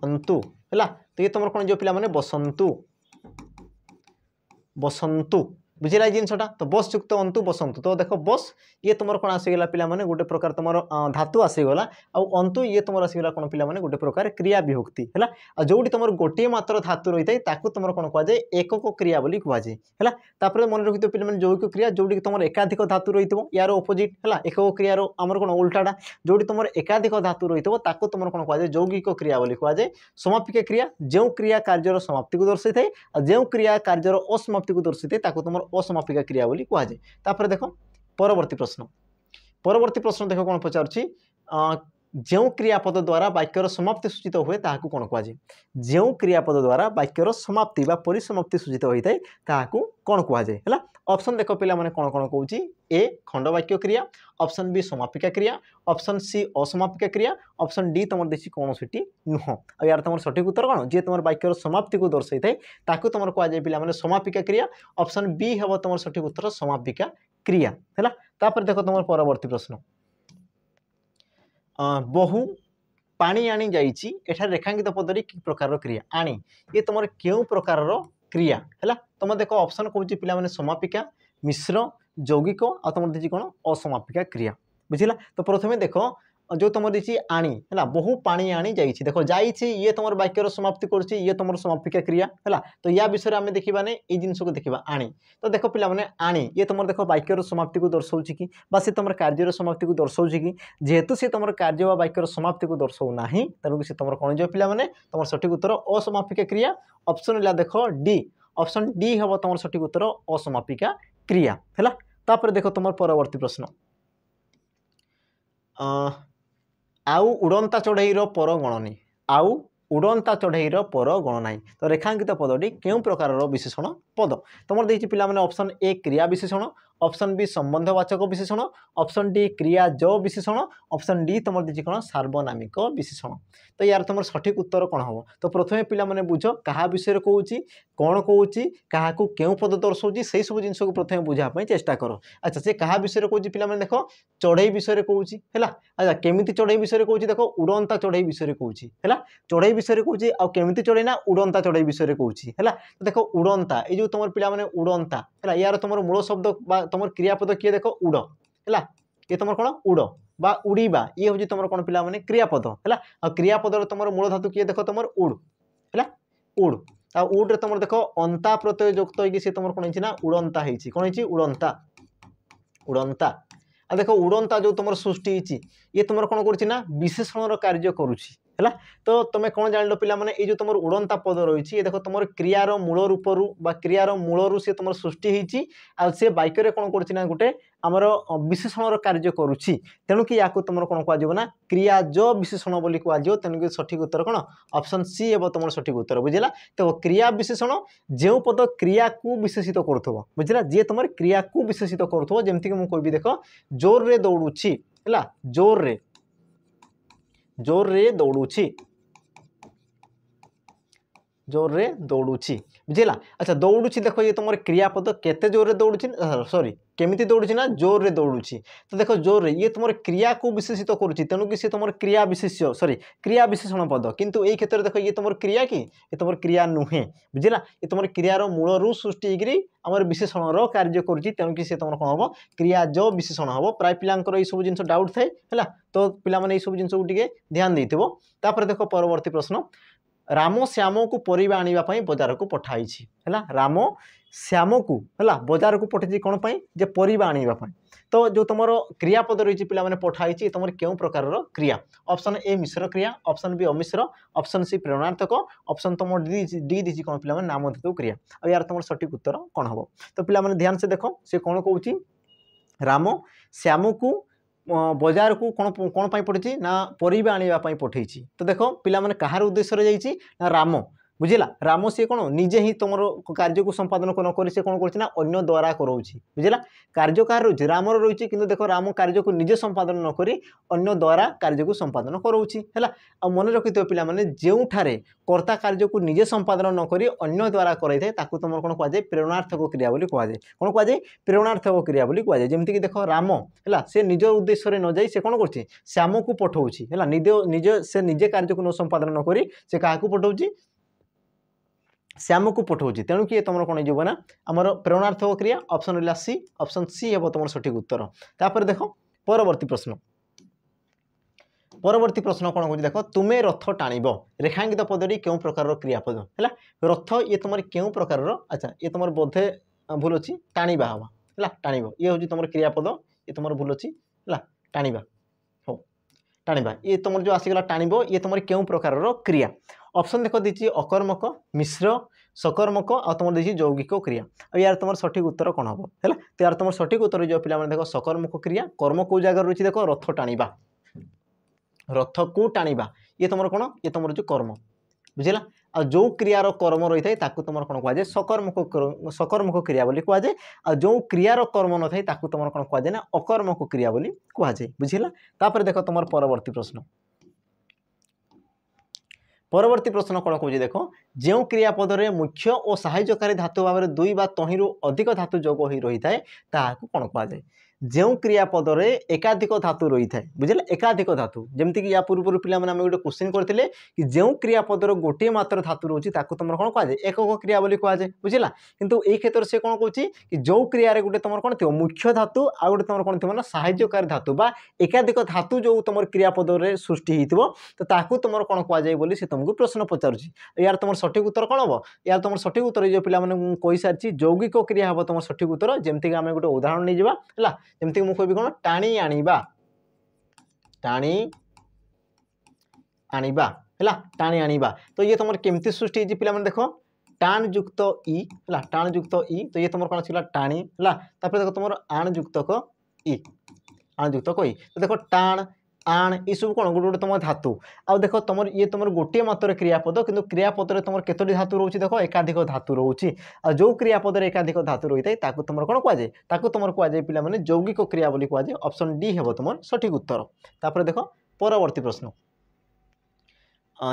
अंतु है तो ये तुम कौन जो पिला माने बसंतु बसंतु बुझेगा जिनसा तो बस युक्त अंतु बसंतु तो देख बस ये तुम कौन आसीगला पिला माने गोटे प्रकार तुम धातु आसीगला आउ अंतु ये तुम आसीगला कौन पिला माने गोटे प्रकार क्रिया विभक्ति है आ जो तुम गोटे मात्र धातु रही है तुम कौन कहुए एकक क्रिया बोली कहुए है मन रखिथ पे यौगिक क्रिया जोटी तुम एकाधिक धातु रही यार ओपोजिट है एकक क्रियार आमर कौन उल्टाटा जोटी तुम एकाधिक धातु रही तुम कौन कहुए यौगिक क्रिया बोली कहुए समापिका क्रिया जो क्रिया कार्यर समाप्ति को दर्शाई थाए जो क्रिया कार्यर असमाप्ति को दर्शाई थाए तुम असमापिका क्रिया बोली कहुए देख परवर्ती प्रश्न देख कौन पचार जो क्रियापद द्वारा वाक्यर समाप्ति सूचित हुए ताकू कौन कहुए जो क्रियापद द्वारा वाक्यर समाप्ति बा परिसमाप्ति सूचित होता है ताकू कौन कहुए है ऑप्शन देख पे मैंने कौन कौन कहूँ ए खंडवाक्य क्रिया ऑप्शन बी समापिका क्रिया ऑप्शन सी असमापिका क्रिया ऑप्शन डी तुम देखिए कौन सी नुह आ यार तुम सठिक उत्तर कौन जी तुम वाक्यर समाप्ति को दर्शाई थाए तुम कहुए पे समापिका क्रिया ऑप्शन बी हम तुम सठिक उत्तर समापिका क्रिया है देख तुम परवर्ती प्रश्न बहु पानी आनी जाइए एठार रेखांकित पदरी कि प्रकार क्रिया आनी ये तुम क्यों प्रकार क्रिया है तुम देख ऑप्शन कहूँ पे समापिका मिश्र यौगिक आ तुम देखिए कौन असमापिका क्रिया बुझला तो प्रथम देख जो तुम देखिए आनी है बहु पानी आनी जाइए देख जाइए ये तुम वाक्यर समाप्ति कर ये तुम समापिका क्रिया है तो या विषय आम देखा ये जिन को देखा आनी तो देख पे आनी ये तुम देख वाक्यर समाप्ति को दर्शाऊँ कि सी तुम कार्यर समाप्ति को दर्शाऊँ कि जेहेतु सी तुम कार्य व वाक्यर समाप्ति को दर्शाऊ ना तेणुक सी तुम कौन जो पे तुम सठिक उत्तर असमापिका क्रिया ऑप्शन है देख डी ऑप्शन डी हम तुम सठिक उत्तर असमापिका क्रिया है देख तुम परवर्ती प्रश्न आउ उड़ंता चढ़ई पर गणनी आउ उड़ंता चढ़ई पर गणना तो रेखांकित पदटी क्यों प्रकार विशेषण पद तुम देखिए पे ऑप्शन ए क्रिया विशेषण ऑप्शन बी संबंधवाचक विशेषण, ऑप्शन डी क्रियाज विशेषण, ऑप्शन डी तुम दी कौन सार्वनामिक विशेषण। तो यार तुम सठिक उत्तर कौन हम? तो प्रथम पिला माने बुझ क्या विषय कहूँ कौन कहूँ क्या क्यों पद दर्शाऊँ से सब जिन को प्रथम बुझापी चेष्टा कर। अच्छा से क्या विषय कहूँ पे देख चढ़ई विषय कहूँ है। अच्छा केमी चढ़ई विषय कहूँ देख उड़ंता चढ़ई विषय कहूँ है। चढ़ई विषय कहूँ आमती चढ़ई ना उड़ंता चढ़ई विषय कहूँ है। देख उड़ंता ये जो तुम पे उड़ंता है यार तुम मूल शब्द तुम क्रियापद किए देख उड़ है ये तुम कौन उड़ बा उड़ीबा ये हूँ तुम कौन पिला माने क्रियापद है। आ क्रियापद तुम मूल धातु किए देख तुम उड़ है उड़ आ उड्रे तुम देख अंता प्रत्यय युक्त होगी तुम कौन ना उड़ंता कौन उड़ंता उड़ंता आ देख उड़ंता जो तुम सृष्टि ये तुम कौन कर विशेषण कार्य करुच्ची है। तो तुम कौन जान पे ये जो तुम उड़ंता पद रही है देख तुम क्रियार मूल रूपरू बा क्रियार मूलरू सी तुम सृष्टि से वाक्य कौन कर गोटे आमर विशेषण कार्य करुच्ची तेणुक या तुम कौन कहना क्रियाज विशेषण बोली कह तेणुक सठिक उत्तर कौन ऑप्शन सी हे तुम सठिक उत्तर बुझला। तो क्रिया विशेषण जो पद क्रिया को विशेषित करुव बुझला जी तुम क्रिया को विशेषित करुव जमीक मुझे देख जोर रे दौड़ुची है जोर रे दौड़ुची जोर रे दौड़ुची बुझेगा। अच्छा दौड़ुची देख ये तुम क्रियापद केते जोर रे दौड़ुची सॉरी केमिति दौड़ुची ना जोर रे दौड़ुची। तो देख जोर रे ये तुम क्रिया को विशेषित करुच्ची तेणुक सी तुम क्रिया विशेष्य सॉरी क्रिया विशेषण पद किंतु यही क्षेत्र में देख ये तुम क्रिया कि ये तुम क्रिया नुहे बुझेगा ये तुम क्रियार मूलरू सृष्टि होकर विशेषण कार्य करुच्ची तेणुक सी तुम कौन हम क्रियाज विशेषण हम प्राय पिलांकर ये सब जिन डाउट थाए है। तो पिलाने सब जिन को ध्यान देते देख परवर्ती प्रश्न राम श्याम को परिबा आने बजार को पठाई है। राम श्याम को है बजार को पठाई कौन जे परिबा आने तो जो तुम क्रियापद रही पे पठाई तुम क्यों प्रकार क्रिया ऑप्शन ए मिश्र क्रिया ऑप्शन बी अमिश्र ऑप्शन सी प्रेरणार्थक ऑप्शन तुम डी दी कौन पे नाम धातु क्रिया और यार तुम सठिक उत्तर कौन हम? तो पे ध्यान से देख से कौन कहूँ राम श्याम को बजार को कौन कौन पठाई ना परिबा आने पठे। तो देख पे कहार उद्देश्य जाइए ना राम बुझेगा राम सी कौन निजे ही तुम कार्य को संपादन न कर कौन करना अन्य द्वारा कराऊँगी बुझेगा कार्य कहार रही रामर रही कि देख राम कार्य को निजे संपादन नक अन्य द्वारा कार्य को संपादन कराऊँगी है। आ मन रखि पे जो कर्ता कार्य को निजे संपादन नक अन्य द्वारा कराई तुम कौन कहुए प्रेरणार्थक क्रिया बोली कहुए कौन कहुए प्रेरणार्थक क्रिया बोली कहुए जमीक देख राम है से निज उद्देश्य न जाई से कौन कर श्याम को पठाऊँगी है निज से निजे कार्य को न संपादन नक से क्या पठाऊँगी श्याम को पठाऊँगी तेणुक ये तुम कौन होना आमर प्रेरणार्थक क्रिया ऑप्शन रहा सी ऑप्शन सी हे तुम सठिक उत्तर। तापर देख परवर्ती प्रश्न कौन कह देख तुम्हें रथ टाणब रेखांकित पदटी क्यों प्रकार क्रियापद है रथ ये तुम क्यों प्रकार अच्छा ये तुम बोधे भूल अच्छी टाणा हम है टाणब ये हूँ तुम क्रियापद ये तुम भूल अच्छी है टाणा हो टाणा ये तुम जो आसीगला टाणब ये तुम क्यों प्रकार क्रिया ऑप्शन देख दी अकर्मक मिश्र सकर्मक आ तुम दी यौगिक क्रिया और यार तुम सठिक उत्तर कौन हम है। तो यार तुम सठिक उत्तर जो पे देख सकर्मक क्रिया कर्म कौ जगह रही देख रथ टाणा रथ को टाणा ये तुम कौन ये तुम जो कर्म बुझेगा आ जो क्रियार कर्म रही है तुम कौन कहुए सकर्मक क्रिया बोली कहुए आ जो क्रियार कर्म न था तुम कौन कहुए ना अकर्मक क्रिया बोली कहुए बुझेगा। तापर देख तुम परवर्ती प्रश्न कौन कौन देख जो क्रियापद में मुख्य और सहायकारी धातु भाव में दुई बा तहिंरु अधिक धातु जोग हो रही है ताकू कौन कहुए जो क्रियापद में एकाधिक धातु रही है बुझे एकाधिक धातु जमीक या पूर्व पे गोटे क्वेश्चन करते कि जो क्रियापद गोटे मात्र धातु रोचे तुम कौन कहुए एकक क्रिया बोली कहुए बुझेगा किंतु ये क्षेत्र से कौन कहूँ कि जो क्रिया गोटे तुम कौन थो मुख्य धातु आ गए तुम कौन थो ना सहायकारी धातु बा एकाधिक धातु जो तुम क्रियापद में सृष्टि हो तो तुम कौन कहुए बोली से तुमको प्रश्न पचारुची यार तुम सठिक उत्तर कौन हम यार तुम सठिक उत्तर जो पे कही सारी यौगिक क्रिया हम तुम सठिक उत्तर जमीक आम गोटे उदाहरण नहीं जावा है जमीक मुझे कह कौन टाणी आनिबा टाणी आनिबा है टाणी आनिबा तो ये तुम केमती सृष्टि पे देख टाण युक्त ई है टाण युक्त ई तो ये तुम कौन आसला टाणी है देख तुम आण युक्तक ई आण युक्तक ई तो देख टाण आण ये सब कौन गोटे गोटे तुम धातु आउ देख तुम ये तुम गोटे मात्र क्रियापद किंतु क्रियापद तुम केतोटी धातु रोचे देख एकाधिक धातु रोचे आ जो क्रियापद एकाधिक धातु रही है तुम कौन कहुए तुम कहुए पे यौगिक क्रिया बोली कहुए ऑप्शन डी है तुम सठिक उत्तर। तापर देख परवर्ती प्रश्न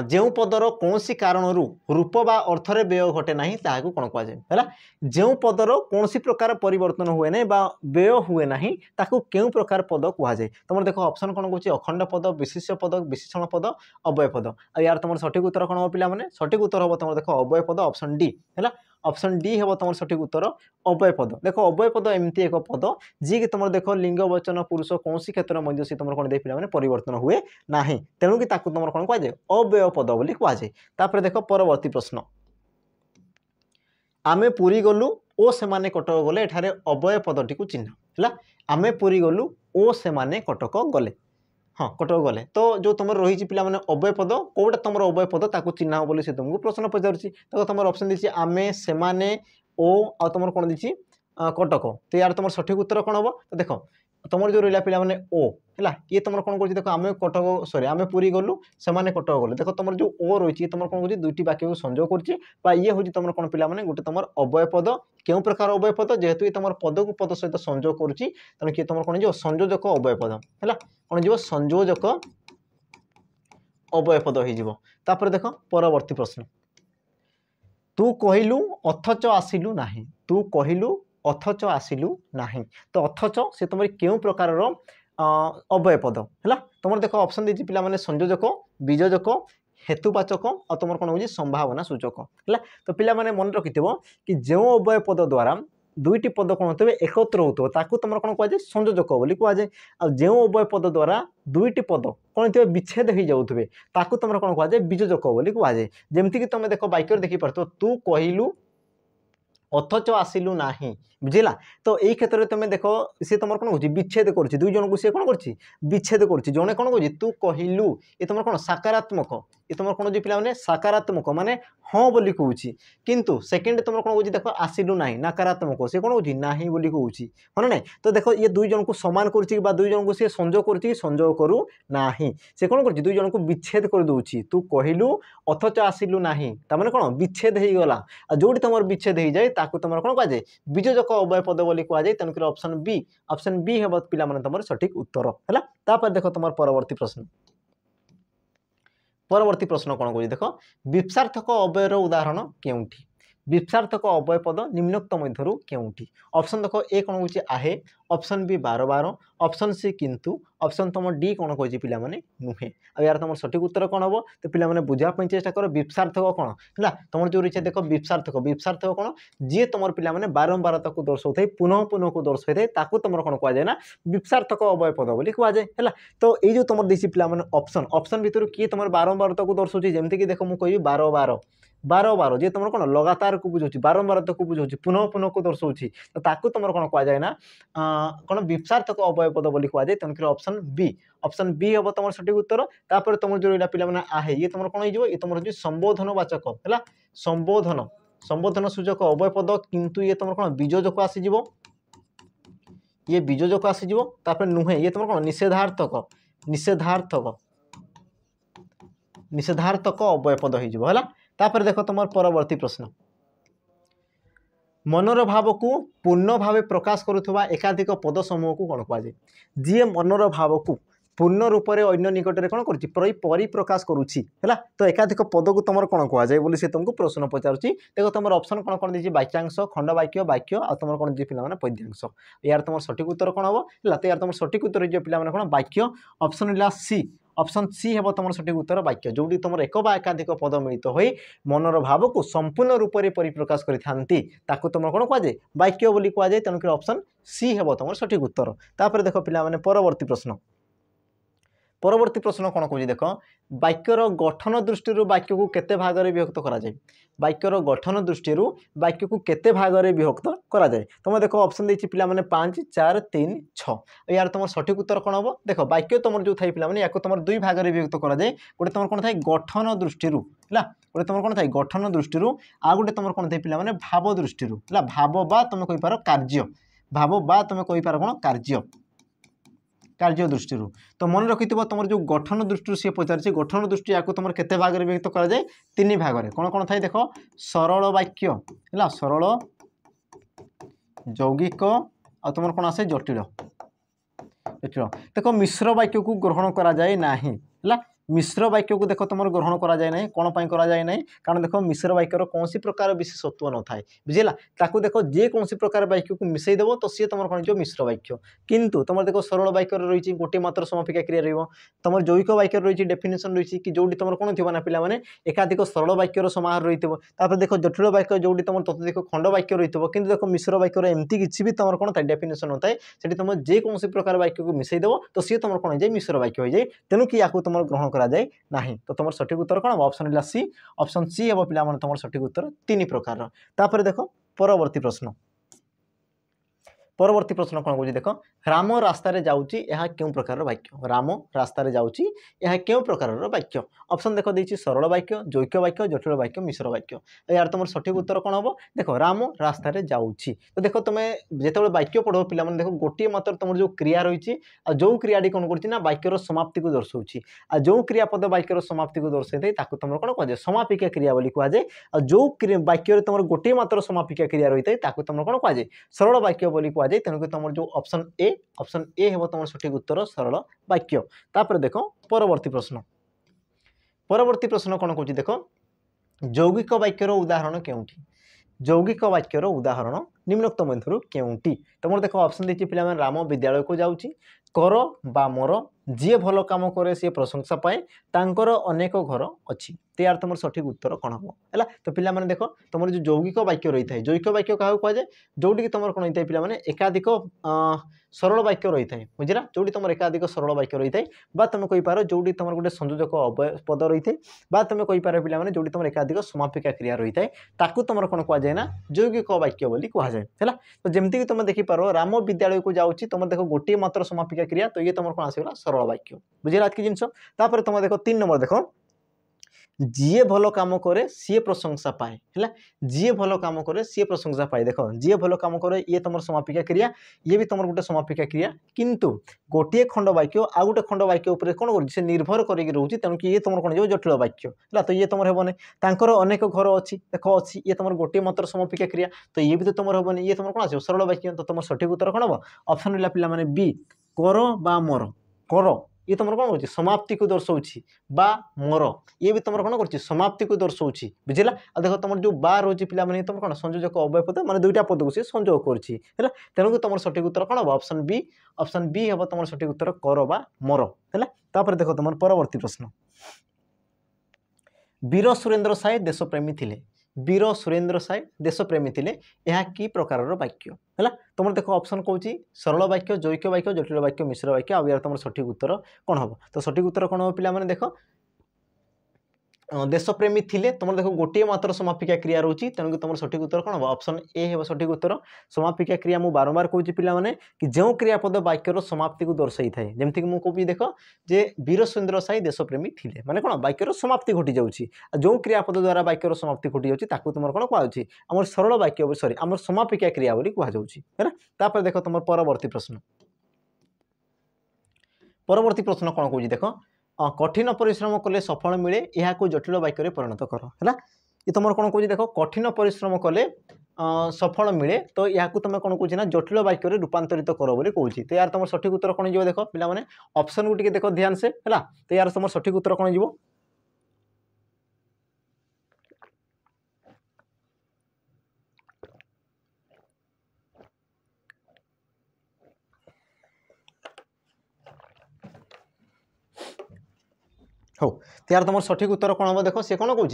जो पदर कौन कारण रूप बा अर्थरे व्यय घटे ना ताकू कौन कहुए जो पदर कौन प्रकार परिवर्तन हुए ना बा व्यय हुए ना ताकू क्यों प्रकार पद कहुए तुम देख ऑप्शन कौन कौन अखंड पद विशेष्य पद विशेषण पद अव्यय पद आ यार तुम सठिक उत्तर कौन हम पे सठिक उत्तर हम तुम देख अव्यय पद ऑप्शन डी है ऑप्शन डी है तुम सठिक उत्तर अव्यय पद। देख अव्यय पद एमती एक पद जी कि तुम देख लिंग वचन पुरुष कौन क्षेत्र में सी तुम कौन पे परिवर्तन हुए ना तेणु कि तुम कौन कहुए अव्यय पद बोली कहुए। तापर देख परवर्ती प्रश्न आमे पुरी गलु ओ सेमाने कटक गले एठारे अव्यय पदटी को चिन्ह है आमे पुरी गलु ओ सेमाने कटक गले हाँ कटक गले तो जो तुम रही पे अव्यय पद कौटा तुम अव्यय पद ताकू चिन्ह बोली से तुमको प्रश्न पचारुची देखो तुम ऑप्शन दी आमे सेमाने ओ आ तुम कौन दी कटक तो यार तुम सठिक उत्तर कौन हम तो देख तुम जो रहा पे ओ है ये तुम कौन कर देख आम कटक सॉरी आम पुरी गलु से कटक गले देख तुम जो ओ रही तुम कौन कर दुईटी वाक्य को संजोग कर ये हूँ तुम कौन पे गोटे तुम अव्यय पद क्यों प्रकार अव्यय पद जेहेतु ये तुम पद को पद सहित संजोग करुच्ची तेणु किए तुम कौन संयोजक अव्यय पद है कौन जी संयोजक अव्यय पद हो देख परवर्ती प्रश्न तू कहलु अथच आसिलु नाही तू कहलु अथच आसिलु नाही तो अथच से तुम क्यों प्रकार अव्यय पद है तुम देख ऑप्शन दी पे संयोजक बीजोजक हेतुवाचक और तुम कौन हो संभावना सूचक है तो पे मन रखि कि जो अव्यय पद द्वारा दुईटी पद कौन होते एकत्र होता तुम कौन कहुए संयोजक बोली कहुए आ जो अव्यय पद द्वारा दुईटी पद कौन थे विच्छेद हो जाऊे तुम कौन कहुए बीजोजक बोली कहुए जमती तुम देख वाक्य देखिपार तू कहलु अथच आसिलु नाही बुझेगा तो यही क्षेत्र में तुम देख सी तुम कौन कह विच्छेद कर दुई जन को सी कौन कर विच्छेद कर जड़े कौन कह तू कहलु ये तुम कौन सकारात्मक ये तुम कौन पे सकारात्मक माने हाँ बोली कहूँ किंतु सेकेंड तुम कौन कह देख आसिलु ना नकारात्मक सी कौन कह ना बोली कहूँ हाँ ना तो देख ये दुई जन को सामान कर दुई जन को सी संजोग कर संजोग करू ना से कौन कर दुई जन को विच्छेद कर दूची तू कहलु अथच आसिलु ना तार कौन विच्छेद हो गला जोटी तुम विच्छेद हो जाए तुम कौन कहुए बीजोजक अव्यय पद बोली कहुए तेणुक ऑप्शन बी हे पे तुम सठिक उत्तर है। तापर देख तुम परवर्ती प्रश्न कौन कह देख विप्सार्थक अव्ययर उदाहरण केउठी विप्सार्थक अव्यय पद निम्नोक्त मध्यरु केउठी ऑप्शन देख ए कौन कह आहे ऑप्शन बी बार बार ऑप्शन सी किंतु ऑप्शन तुम डी कौन कह पे नुहे आ यार तुम सठिक उत्तर कौन हम तो पे बुझापी चेष्टा कर विप्सार्थक कौन है तुम जो रही देख विप्सार्थक कौन जी तुम पे बारंबारता को दर्शाई पुनः पुनः को दर्शाई तुम कौन कहुए ना विप्सार्थक अव्यय पद बोली कहुए है तो ये जो तुम देसी पे ऑप्शन भितर किए तुम बारंबारता को दर्शाऊँ जमीक देख मुझे कह बार बार बार बार जी तुम कौन लगातार को बुझाऊँ बारंबारता को बुझाऊँ पुनः पुनः को दर्शाऊँ तो तुम कौन कहुए ना कौन विप्सार्थक अव्यय पद बोली कहुए तेणुक ऑप्शन बी हम तुम सठिक उत्तर। तापर तुम जो रहा पे आहे ये तुम कौन हो तुम संबोधनवाचक है संबोधन सूचक अव्यय पद किंतु ये तुम कौन बीजोजक आसीज ये बीजोजक आसीज नुहे ये तुम कौन निषेधार्थक अव्यय पद हो तापर देख तुम परवर्ती प्रश्न मनर भाव को पूर्ण भाव प्रकाश करुवा एकाधिक पद समूह को कौन कहुए जी मनर भाव को पूर्ण रूप से अन्य निकट में कौन कर परिप्रकाश करुच्ची है तो एकाधिक पद को तुम कौन कहुए बोली से तुमको प्रश्न पचारुच्ची देख तुम ऑप्शन कौन कौन दी वाक्यांश खंड वाक्य वाक्य आ तुम कौन दी पे पद्यांश यार तुम सठिक उत्तर कौन हम है यार तुम सठिक उत्तर जो पे कौन वाक्य ऑप्शन सी है तुम सठिक उत्तर वाक्य जोटी तुम एक बा एकाधिक पद मिलित हो मनर भाव को संपूर्ण रूप से परिप्रकाश करती तुम कौन कहुए वाक्य बोली कहुए तेणुक ऑप्शन सी है तुम सठिक उत्तर। तापर देख पे परवर्ती प्रश्न कौन कह देख वाक्यर गठन दृष्टि वाक्य को केते भाग में विभक्त करा जाए वाक्यर गठन दृष्टि वाक्य को केते भाग में विभक्त करा जाए तुम देख ऑप्शन देती पे 5 4 3 6 यार तुम सठिक उत्तर कौन हम देख वाक्य तुम जो थी पे या तुम दुई भाग में विभक्त करा जाए गोटे तुम कौन था गठन दृष्टि है गोटे तुम कौन था गठन दृष्टि आ गोटे तुम कौन थी पे भाव दृष्टि भाव बा तुम कहींपार कार्य भाव बा तुम कहींपार कौन कार्य कार्य दृष्टि तो मन रखि तुम जो गठन दृष्टि सी पचार गठन दृष्टि या तुम केते भाग में विभक्त कराए 3 भाग में कौन कौन थाए देख सरल वाक्य है सरल यौगिक आ तुम कौन आसे जटिल जटिल देख मिश्र वाक्य को ग्रहण करा जाए नाही है मिश्र वाक्य को देख तुम ग्रहण करा जाए ना कौन पाई करा जाए ना कारण देख मिश्र वाक्यर कौन प्रकार विशेषत्व न थाए बुझेगा ताकू देख जे कौन प्रकार वाक्य को मिसई देव तो सी तुम कौन मिश्र वाक्य किंतु तुम देख सरल वाक्य रही गोटे मात्र समापिका क्रिया रही जैविक वाक्य रही डेफिनेशन रही कि जोटी तुम कौन थी ना पे एकाधिक सरल वाक्यर समाहार रही देख जटिल वाक्य जोटी तुम तत्दिक खंड वाक्य रही कि देख मिश्र वाक्यर एमती किसी भी तुम कौन था डेफिनेशन न थाए से तुम जेकोसी प्रकार वाक्य को मिसई देव तो सी तुम कौन हो मिश्र वाक्य हो जाए तेणु कि या तुम ग्रहण करा जाए नहीं तो तुम सठिक उत्तर कौन ऑप्शन सी ऑप्शन सी हम पिला तुम सठिक उत्तर 3 प्रकार तापर देख परवर्ती प्रश्न परवर्ती प्रश्न कौन कह देख राम रास्तार जाऊँगी यह क्यों प्रकार वाक्य राम रास्तार जाऊँगी यह क्यों प्रकार वाक्य ऑप्शन देख देती सरल वाक्य जैविक वाक्य जटिल वाक्य मिश्र वाक्य यार तुम सठिक उत्तर कौन हम देख राम रास्तार जाऊँगी तो देख तुम जो वाक्य पढ़ो पिला देख गोटे मात्र तुम जो क्रिया रही जो क्रियाटी कौन करना वाक्यर समाप्ति को दर्शाऊँगी आ जो क्रियापद वाक्यर समाप्ति को दर्शाई तुम कौन कह समापिका क्रिया बोली कहुए आ जो वाक्य तुम गोटे मात्र समापिका क्रिया रही है तुम कौन कहुए सरल वाक्य बोली कहुए तेणुक तुम जो ऑप्शन ए हम तुम सठिक उत्तर सरल वाक्य तापर देख परवर्ती प्रश्न कौन कौन देख यौगिक वाक्यर उदाहरण केउंटी यौगिक वाक्यर उदाहरण निम्नोक्त मध्य केउंटी तुम देख ऑप्शन देती पे राम विद्यालय को जाऊँगी कर बा मोर जी भल कम करे सी प्रशंसा पाए तांकर अनेक घर अच्छी तो यार तुम सठिक उत्तर कौन हम है तो पिला माने देख तुम जो यौगिक वाक्य रही है यौगिक वाक्य क्या कहुए जोटी तुम कौन होता है पिला एकाधिक सरल वाक्य रही है बुझला जोटी तुम एकाधिक सरल वाक्य रही है तुम कहींपार जोटी तुम गोटे संयोजक अव्यय पद रही है तुम कहींपार पिला जोटी तुम एकाधिक समापिका क्रिया रही है ताकू तुम कौन कहुए ना यौगिक वाक्य बोली कहुए है तो जमती तुम देखिपार राम विद्यालय को जाऊँगी तुम देख गोटे मात्र समापिका क्रिया तो ये तुम कौन आसगला सरल वाक्य बुझेगा कि जिनस तुम देख 3 नंबर देख जी भल कम करे सी प्रशंसा पाए है जी भल कम करे सी प्रशंसा पाए देख जी भल कम करे ये तुम समापिका क्रिया ये भी तुम गोटे समापिका क्रिया किंतु गोटे खंड वाक्य आ गोटे खंड वाक्य उपर कौन कर निर्भर करके रोचे तेणुक ये तुम कौन जटिल वाक्य है तो ये तुम हेबनी तांकर अनेक घर अच्छी देख अच्छी ये तुम गोटे मात्र समापिका क्रिया तो ये भी तो तुम हेबनी ये तुम कौन आस सरल वाक्य तो तुम सठिक उत्तर कौन हम ऑप्शन रहा पिला बी कर बा मोर कर ये तुम कौन कर समाप्ति को दर्शाऊँगी बा मोर ये भी तुम कौन कर समाप्ति को दर्शाऊँगी बुझेगा आ देख तुम जो बा रोचे पिला तुम कौन संयोजक अव्यय पद मैंने दुईटा पद को सी संयोग कर तेणुक तुम सठिक उत्तर कौन हम ऑप्शन बी हम तुम सठिक उत्तर कर बा मोर है तापर देख तुम परवर्ती प्रश्न वीर सुरेंद्र साय देशप्रेमी थिले वीर सुरेंद्र साय देशप्रेमी थिले यह कि प्रकार वाक्य है तुम देख ऑप्शन कौन सरल वाक्य जैविक वाक्य जटिल वाक्य मिश्र वाक्य आ यार तुम सठिक उत्तर कौन हम तो सठिक उत्तर कौन हम पिला देख देशप्रेमी थिले तुम देख गोटे मात्र समापिका क्रिया रोची तेणुक तुम सठिक उत्तर कौन हम ऑप्शन ए है सठिक उत्तर समापिका क्रिया मुझे बारंबार कहूँ पिला कि जो क्रियापद वाक्यर समाप्ति को दर्शाई थाए जमीक मुझे कहूँ देख जे वीर सुरेंद्र साई देशप्रेमी थिले माने कौन वाक्यर समाप्ति घटी जाऊँगी जो क्रियापद द्वारा वाक्यर समाप्ति घटी जाऊँगी तुम कौन कहुच्छी आम सरल वाक्य सॉरी आम समापिका क्रिया बोली कहुच्छी देख तुम परवर्ती प्रश्न कौन कौन देख कठिन परिश्रम कले सफल मिले यह जटिल वाक्य परिणत कर है ये तुम कौन कह देख कठिन परिश्रम कले सफल मिले तो या तुम कौन कह जटिल वाक्य रूपांतरित कर बोली कहूँ तो यार तुम सठिक उत्तर कौन जी देख पे ऑप्शन को देख ध्यान से है तो यार तुम सठिक उत्तर कौन जी हो तो यार तुम सठिक उत्तर कौन हम देख सी कौन कौन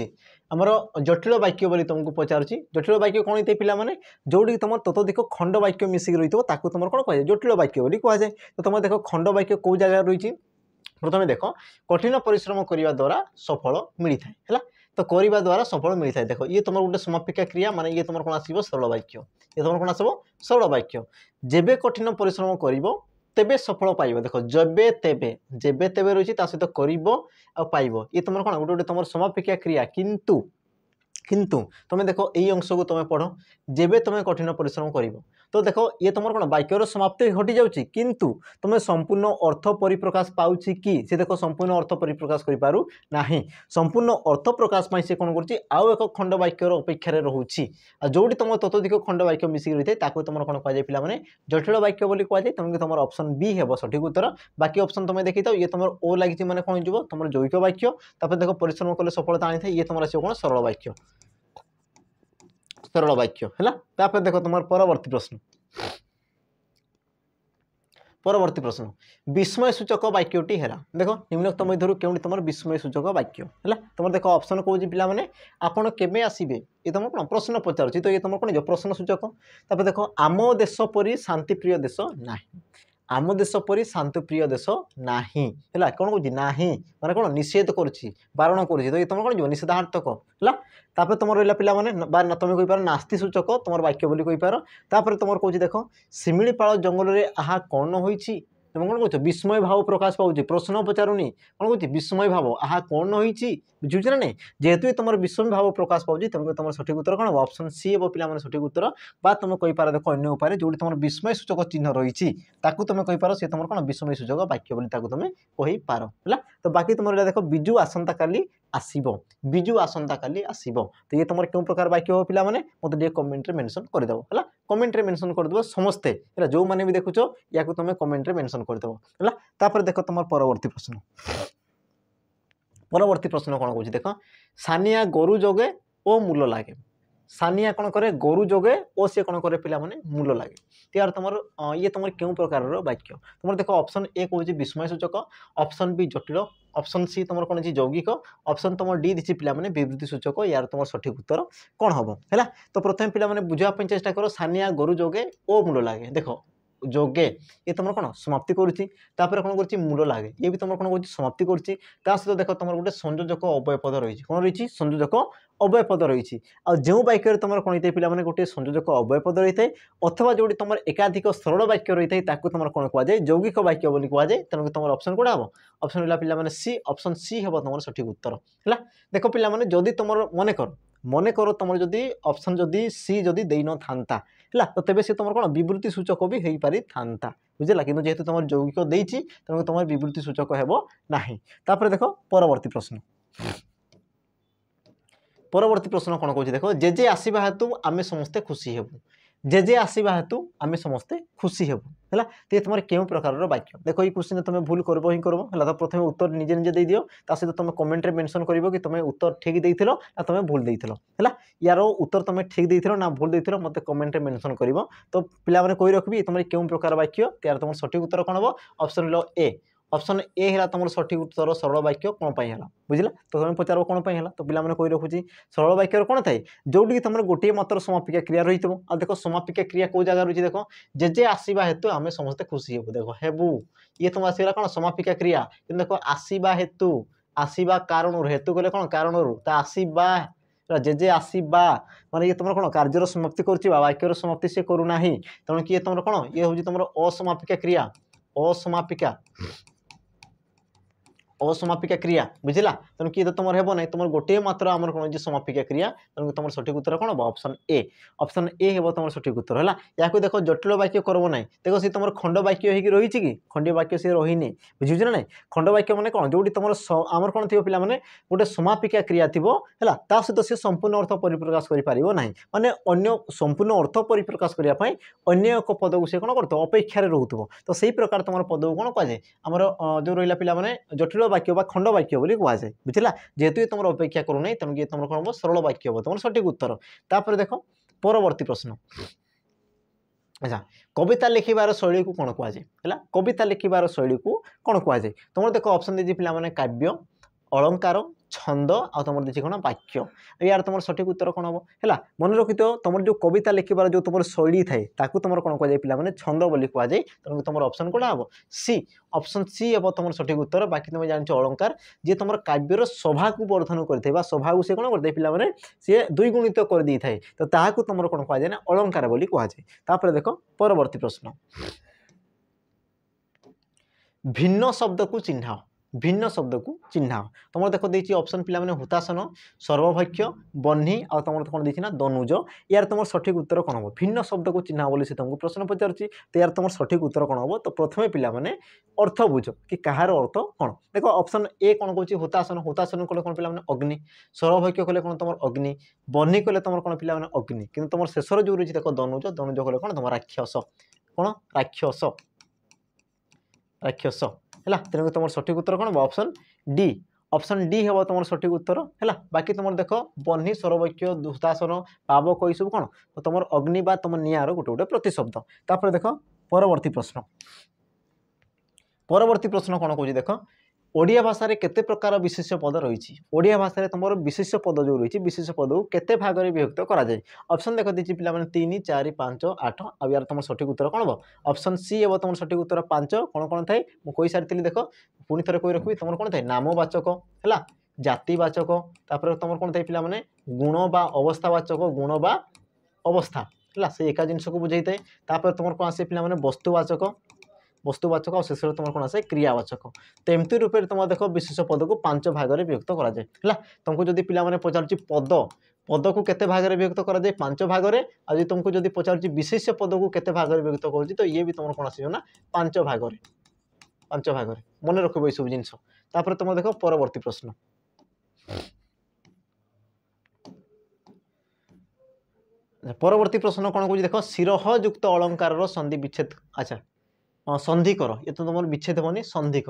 आमर जटिल वाक्य बोली तुमको पचारुची जटिल वाक्य कौन होते पिला माने जोड़ी तुम ततोधिक खंड वाक्य मिसिक रही तुम कौन कह जटिल वाक्य बोली कहुए तो तुम देख खंड वाक्य कौ जगह रही प्रथम देख कठिन परिश्रम करने द्वारा सफल मिलता है तो करने द्वारा सफल मिलता है देख ये तुम गोटे समापिका क्रिया माने ये तुम कौन आसो सरल वाक्य ये तुम कौन आसो सरल वाक्य जेबे कठिन परिश्रम कर तेबे सफल पाइब देख जबे तेबे जेबे तेबे रही सहित कर ये तुम कौन गोटे गोटे तुम समापिका क्रिया किंतु तुम देख यही अंश को तुम पढ़ जेबे तुम कठिन परिश्रम कर तो देख ये तुम कौन वाक्यर समाप्ति घटी जाऊँगी किंतु तुम संपूर्ण अर्थ परिप्रकाश पाऊँ कि सी देख संपूर्ण अर्थ परिप्रकाश करूँ ना संपूर्ण अर्थ प्रकाश से कौन कर एक खंड वाक्यर अपेक्षार रोचे जो तुम ततोधिक खंड वाक्य मिसिक रही है तुम कौन कहुए पे जटिल वाक्य बोली कहुए तेणुक तुम ऑप्शन बी है सठिक उत्तर बाकी ऑप्शन तुम देखी ये तुम ओ लगी मैंने कौन हो तुम जैविक वाक्य देख परिश्रम कले सफलता आनी था ये तुम आस कौन सरल वाक्य है देख तुम परवर्ती प्रश्न विस्मय सूचक वाक्यटी है देख निम्नोक्त मध्य क्यों तुम विस्मय सूचक वाक्य है तुम देख ऑप्शन कौन पिला माने आपण केबे आसीबे ये तुम कौन प्रश्न पचार तो ये तुम कौन प्रश्न सूचक देख आम देश परी शांतिप्रिय देश ना आम देश परी शांतिप्रिय देश ना है कौन कौन ना माने कौन निषेध करुच्ची बारण कर तो ये तुम कौन जो निषेधार्थक है तापर तुम रहा पिला माने तुम कहींपार नास्ति सूचक तुम वाक्य बोली कहींपार तापर तुम कौन देख शिमिलीपाल जंगल में आहा कौन होइछि तुम कौन कह विस्मय भाव प्रकाश पाऊँ प्रश्न पचारूनी कौन कह विस्मय भाव आहा कौन होइछि बुझुच ना नहीं जेहेतु तुम विस्मय भाव प्रकाश पाऊँ तेणुक तुम सठिक उत्तर कौन ऑप्शन सी हे पे सठिक उत्तर बा तुम कहींपार देख अन्य उपाय जो तुम विस्मय सूचक चिन्ह रही तुम कहींपार सी तुम कौन विस्मय सूचक वाक्य बोली तुम कहींपार है तो बाकी तुम देख बिजु आसंता काली आसीबो बिजु आसंता काली आसीबो तो ये तुम क्यों प्रकार वाक्य हो पिला माने मते जे कमेंट रे मेंशन कर देबो हला कमेंट रे मेंशन कर देबो समस्ते हला जो माने भी देखुचो या को तुम कमेंट रे मेंशन कर देबो हला तापर देखो तुम परवर्ती प्रश्न कोन कहूची देखो सानिया गोरु जोगे ओ मूल लागे सानिया कौन करे गोरु जोगे ओ सी कौन करे पिला माने मूल लागे त्यार तुम ये तुम क्यों प्रकार वाक्य तुम देखो ऑप्शन ए कौन विस्मय सूचक ऑप्शन बी जटिल ऑप्शन सी तुम कौन यौगिक ऑप्शन तुम डी दी पिला माने विवृत्ति सूचक यार तुम सठिक उत्तर कौन हम है तो प्रथम पिला माने बुझापी चेष्टा कर सानिया गोरु जोगे ओ मूल लागे देख जोगे ये तुम कौन समाप्ति करुच्ची कौन कर मूल लागे ये भी तुम कौन कर समाप्ति करुच्ची सहित देख तुम गोटे संयोजक अव्यय पद रही कौन रही संयोजक अव्यय पद रही जो वाक्य तुम कौन होता है पिला गोटे संयोजक अव्यय पद रही है अथवा जो तुम एकाधिक सरल वाक्य रही है तुम कौन कहुए यौगिक वाक्य बोली कहुए तेणुक तुम ऑप्शन कौन हम ऑप्शन है पिला सी ऑप्शन सी हे तुम सठिक उत्तर है देख पिला जदि तुम मन कर तुम जदि ऑप्शन जदि सी जदि दे न था है तो तेज सी तुम कौन विवृत्ति सूचक भी हो पारि था बुझला कि जेहेतु तुम यौगिक देती तेणु तुम विवृत्ति सूचक हेबो नाही तापर देखो परवर्ती प्रश्न कौन कहूँ देख जेजे आसवा हेतु आम समस्ते खुशी हेबु जेजे आसवा हेतु आम समस्ते खुशी हेबु है तो तुम क्यों प्रकार वाक्य देख ये क्वेश्चन तुम भूल करब ही करब है तो प्रथम उत्तर निजे निजे दे दियो सहित तुम कमेंट रे मेंशन कर कि तुम उत्तर ठीक देथिलो ना तुम भूल देथिलो है यार उत्तर तुम ठीक देथिलो ना भूल देथिलो मते कमेंट रे मेंशन करिवो तो पिला माने कोई रखबी तुम क्यों प्रकार वाक्य यार तुम सठिक उत्तर कौन हम option low A option A है तुम सठिक उत्तर सरल वाक्य कौन है बुझला तो तुम पचार कौन है तो पिला कोई रखुची सरल वाक्य कौन थाए जोटी तुम गोटे मात्र समापिका क्रिया रही आ देख समापिका क्रिया कौ जगह रही देख जेजे आसवा हेतु आम समस्ते खुशी हेबु देख हेबु ये तुम आसगला कौन समापिका क्रिया कि देख आसवा हेतु आसवा कारण हेतु कले कौन कारण आसवा जेजे आसवा माने ये तुम कौन कार्यर समाप्ति कर वाक्यर समाप्ति से करूना तेणु किए तुम कौन ये हूँ तुम असमापिका क्रिया असमापिका क्रिया बुझला तेणु किए तो तुम हेब ना तुम गोटे मात्र आम कौन समापिका क्रिया तेणु तुम सठिक उत्तर कौन हम ऑप्शन ए हे तुम सठिक उत्तर है या देख जटिल वाक्य करब ना देख सी तुम खंड वाक्य हो रही कि खंडीय वाक्य सी रही बुझुच ना नहीं खंड वाक्य मैंने कौन जो तुम आमर कौन थी पे गोटे समापिका क्रिया थी है सहित सी संपूर्ण अर्थ परिप्रकाश करना माने अन्य संपूर्ण अर्थ परिप्रकाश करने अन्य एक पद को सी कौन कर अपेक्षार रोथो तो सही प्रकार तुम पद को कौन कहुए आमर जो रहा पे जटिल वाक्य खंड वाक्य बोली कहुए बुझला जेहेतु ये तुम अपेक्षा करूना तेणु ये तुम कौन हम सरल वाक्य हम तुम सठिक उत्तर तापर देख परवर्ती प्रश्न अच्छा कविता लिखिबार शैली को कौन कहुए है कविता लिखिबार शैली को कौन कहुए तुम देख ऑप्शन दीजिए पे काव्य अलंकार छंद आ तुम देखिए कौन वाक्य यार तुम सठिक उत्तर कौन हम है मन रखी तो तुम जो कविता लिखिबार जो तुम शैली थाए तुम कौन कहुए पे छंद बोली कहुए तेणु तुम ऑप्शन कौन हम सी ऑप्शन सी हे तुम सठिक उत्तर बाकी तुम जान अलंकार जी तुम काव्यर सभा को वर्धन करते सभा को सी कौन करते पे सी द्विगुणित कर दी थाए तो ताकू तुम कौन कहुए ना अलंकार बोली कहुए देख परवर्ती प्रश्न भिन्न शब्द को चिन्ह भिन्न शब्द को चिन्ह तुम देख देखिए ऑप्शन पिला माने हुतासन सर्वभक्ष्य बह्नी आ तुम कौन देखी ना दनुज यार तुम सठिक उत्तर कौन हम भिन्न शब्द को चिन्ह बोली से तुमको प्रश्न पचारुच्ची तो यार तुम सठिक उत्तर कौन हम तो प्रथम पिला माने अर्थ बुझ कि कहार अर्थ कौन देख ऑप्शन ए कौन कौन हुतासन हुतासन कले कौन पिला माने अग्नि सर्वभक्ष्य कले कौन तुम अग्नि बह्नी कले तुम कौन पिला माने अग्नि किंतु तुम शेषर जो रही देख दनुज दनुज कले कौन तुम राक्षस कौन राक्षस राक्षस है तेणुक तुम सठिक उत्तर कौन ऑप्शन डी हम तुम सठिक उत्तर है बाकी तुम देख बह्नी सर्वभक्ष्य हुतासन पावक ये सब कौन तो तुम अग्नि बा तुम निआर गोटे गोटे प्रतिशब्द तापर देख परवर्ती प्रश्न कौन कौन देख ओडिया भाषा रे केते प्रकार विशेष्य पद रही ओडिया भाषा रे तुम विशेष्य पद जो रही विशेष्य पद को केते भाग में विभक्त करा जाए ऑप्शन देख दीजिए पिला माने 3 4 5 8 आ यार तुम सठिक उत्तर कौन हम ऑप्शन सी हम तुम सठिक उत्तर 5 कौन कौन थाए मु कहि सारी देख पुणी थे कही रखी तुम कौन थाए नामवाचक है जातिवाचक तापर तुम कौन थाए पिला माने गुण बा अवस्थावाचक गुण बा अवस्था है से एका जिनस को बुझे थाए तुम कौन आसे पिला माने वस्तुवाचक और शेष तुम कौन आसे क्रियावाचक तो एमती रूप में तुम देख विशेष पद को 5 भाग में विभक्त करा जाए है तुमको जब पिला माने पचारुची पद पद को केते भाग में विभक्त करा जाए 5 भाग में आज तुमको जब पचारुची विशेष पद को केते भाग में विभक्त कर तो ये भी तुम कौन आस 5 भाग में मन रख ये सब जिनस तुम देख परवर्ती प्रश्न कौन कह देख शिरह युक्त अलंकार संधि विच्छेद अच्छा संधि कर ये तो तुम विच्छेद हेनी संधि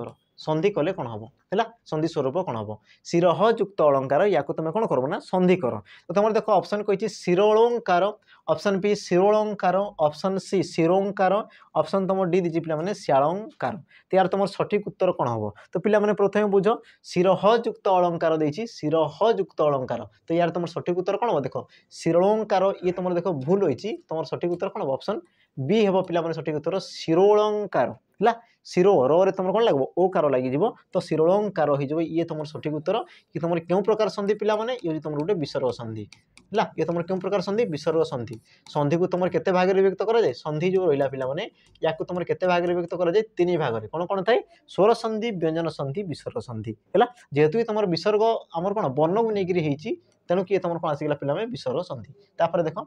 कले कौन हम है संधि स्वरूप कौन हम शिरह युक्त अलंकार या तुम कौन कर ना संधि कर तो तुम देख ऑप्शन कही शिरोलंकार ऑप्शन बी शिरोलंकार ऑप्शन सी शिरोंकार ऑप्शन तुम डी दीजिए पिला माने श्यालंकार तो यार तुम सठिक उत्तर कौन हम तो पिला माने प्रथम बुझ शिरह युक्त अलंकार देछि शिरह युक्त अलंकार तो यार तुम सठिक उत्तर कौन हम देख शिरोलंकार ये तुम देख भूल होइछि तुम सठिक उत्तर कौन हम ऑप्शन बी हम पिला माने सठिक उत्तर शिरोलंकार है शिरो रे तुम कौन लगे ओकार लगे तो शिरोलंकार हो ये तुम सठिक उत्तर कि तुम क्यों प्रकार संधि पिला माने ये तुम गोटे विसर्ग संधि है ये तुम क्यों प्रकार संधि विसर्ग संधि संधि को तुम केते भाग में विभक्त करा जाए संधि जो रहा पिला माने या तुम केते भाग में विभक्त करा जाए 3 भाग में कौन कौन थाए स्वर संधि व्यंजन संधि विसर्ग संधि है जेहेतु तुम विसर्ग आमर कौन वर्ण को लेकिन तेणु किए तुम कौन आसगला पिला माने विसर्ग संधि तापर देख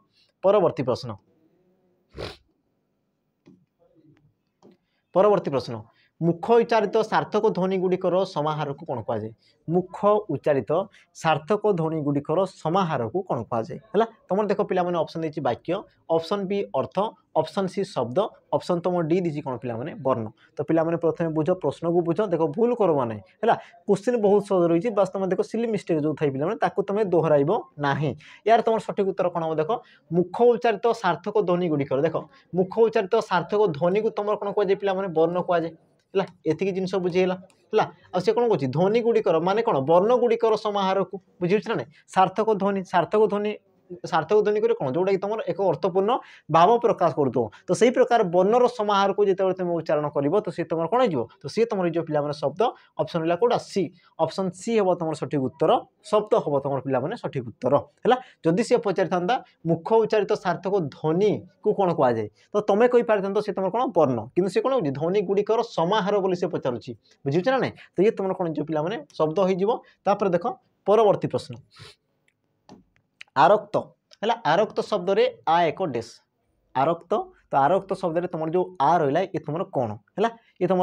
परवर्ती प्रश्न मुख उच्चारित सार्थक ध्वनि गुड़िकर समाहार को कौन कहुए मुख उच्चारित सार्थक ध्वनि गुड़िकर समाहार को कौन कहुए है तुम देख पिला माने ऑप्शन देछि वाक्य ऑप्शन बी अर्थ ऑप्शन सी शब्द ऑप्शन तुम डी दीजिए कौन पिला माने वर्ण तो पिला माने प्रथम बुझ प्रश्न को बुझ देख भूल करवा ना है क्वेश्चन बहुत सहज रही बस तुम देख सिली मिस्टेक जो थी पिला तुम दोहराइब ना यार तुम सठिक उत्तर कौन हम देख मुख उच्चारित सार्थक ध्वनि गुड़िकर देख मुख उच्चारित सार्थक ध्वनि को तुम कौन कहुए पिला माने वर्ण कहुए है एतिक जिनस बुझेगा है सी कौन कह ध्वनि गुड़िकर माने कौन वर्ण गुड़िकर समाहार को बुझे ना सार्थक ध्वनि सार्थक ध्वनि कर कौन जोटा कि तुम एक अर्थपूर्ण भाव प्रकाश कर तो सही प्रकार वर्णर समाहार को जिते तुम उच्चारण कर तो सी तुम कौन हो तो सी तुम जो पिला शब्द ऑप्शन रहा कौटा सी ऑप्शन सी हम तुम सठिक उत्तर शब्द हम तुम पिला सठिक उत्तर है जदि सी पचारि था मुख उच्चारित सार्थक ध्वनि को कौन कहुए तो तुम्हें कही पारि सी तुम कौन वर्ण कि सी कौन हो ध्वनि गुड़िकर समाहार बोली से पचारुची बुझे ना ना तो ये तुम कौन जो पिला शब्द हो देख परवर्ती प्रश्न आरक्त है आरक्त शब्द रे आ एक डेस आरक्त तो आरक्त शब्द रे तुम जो आ रहा ये तुम कौन है ये तुम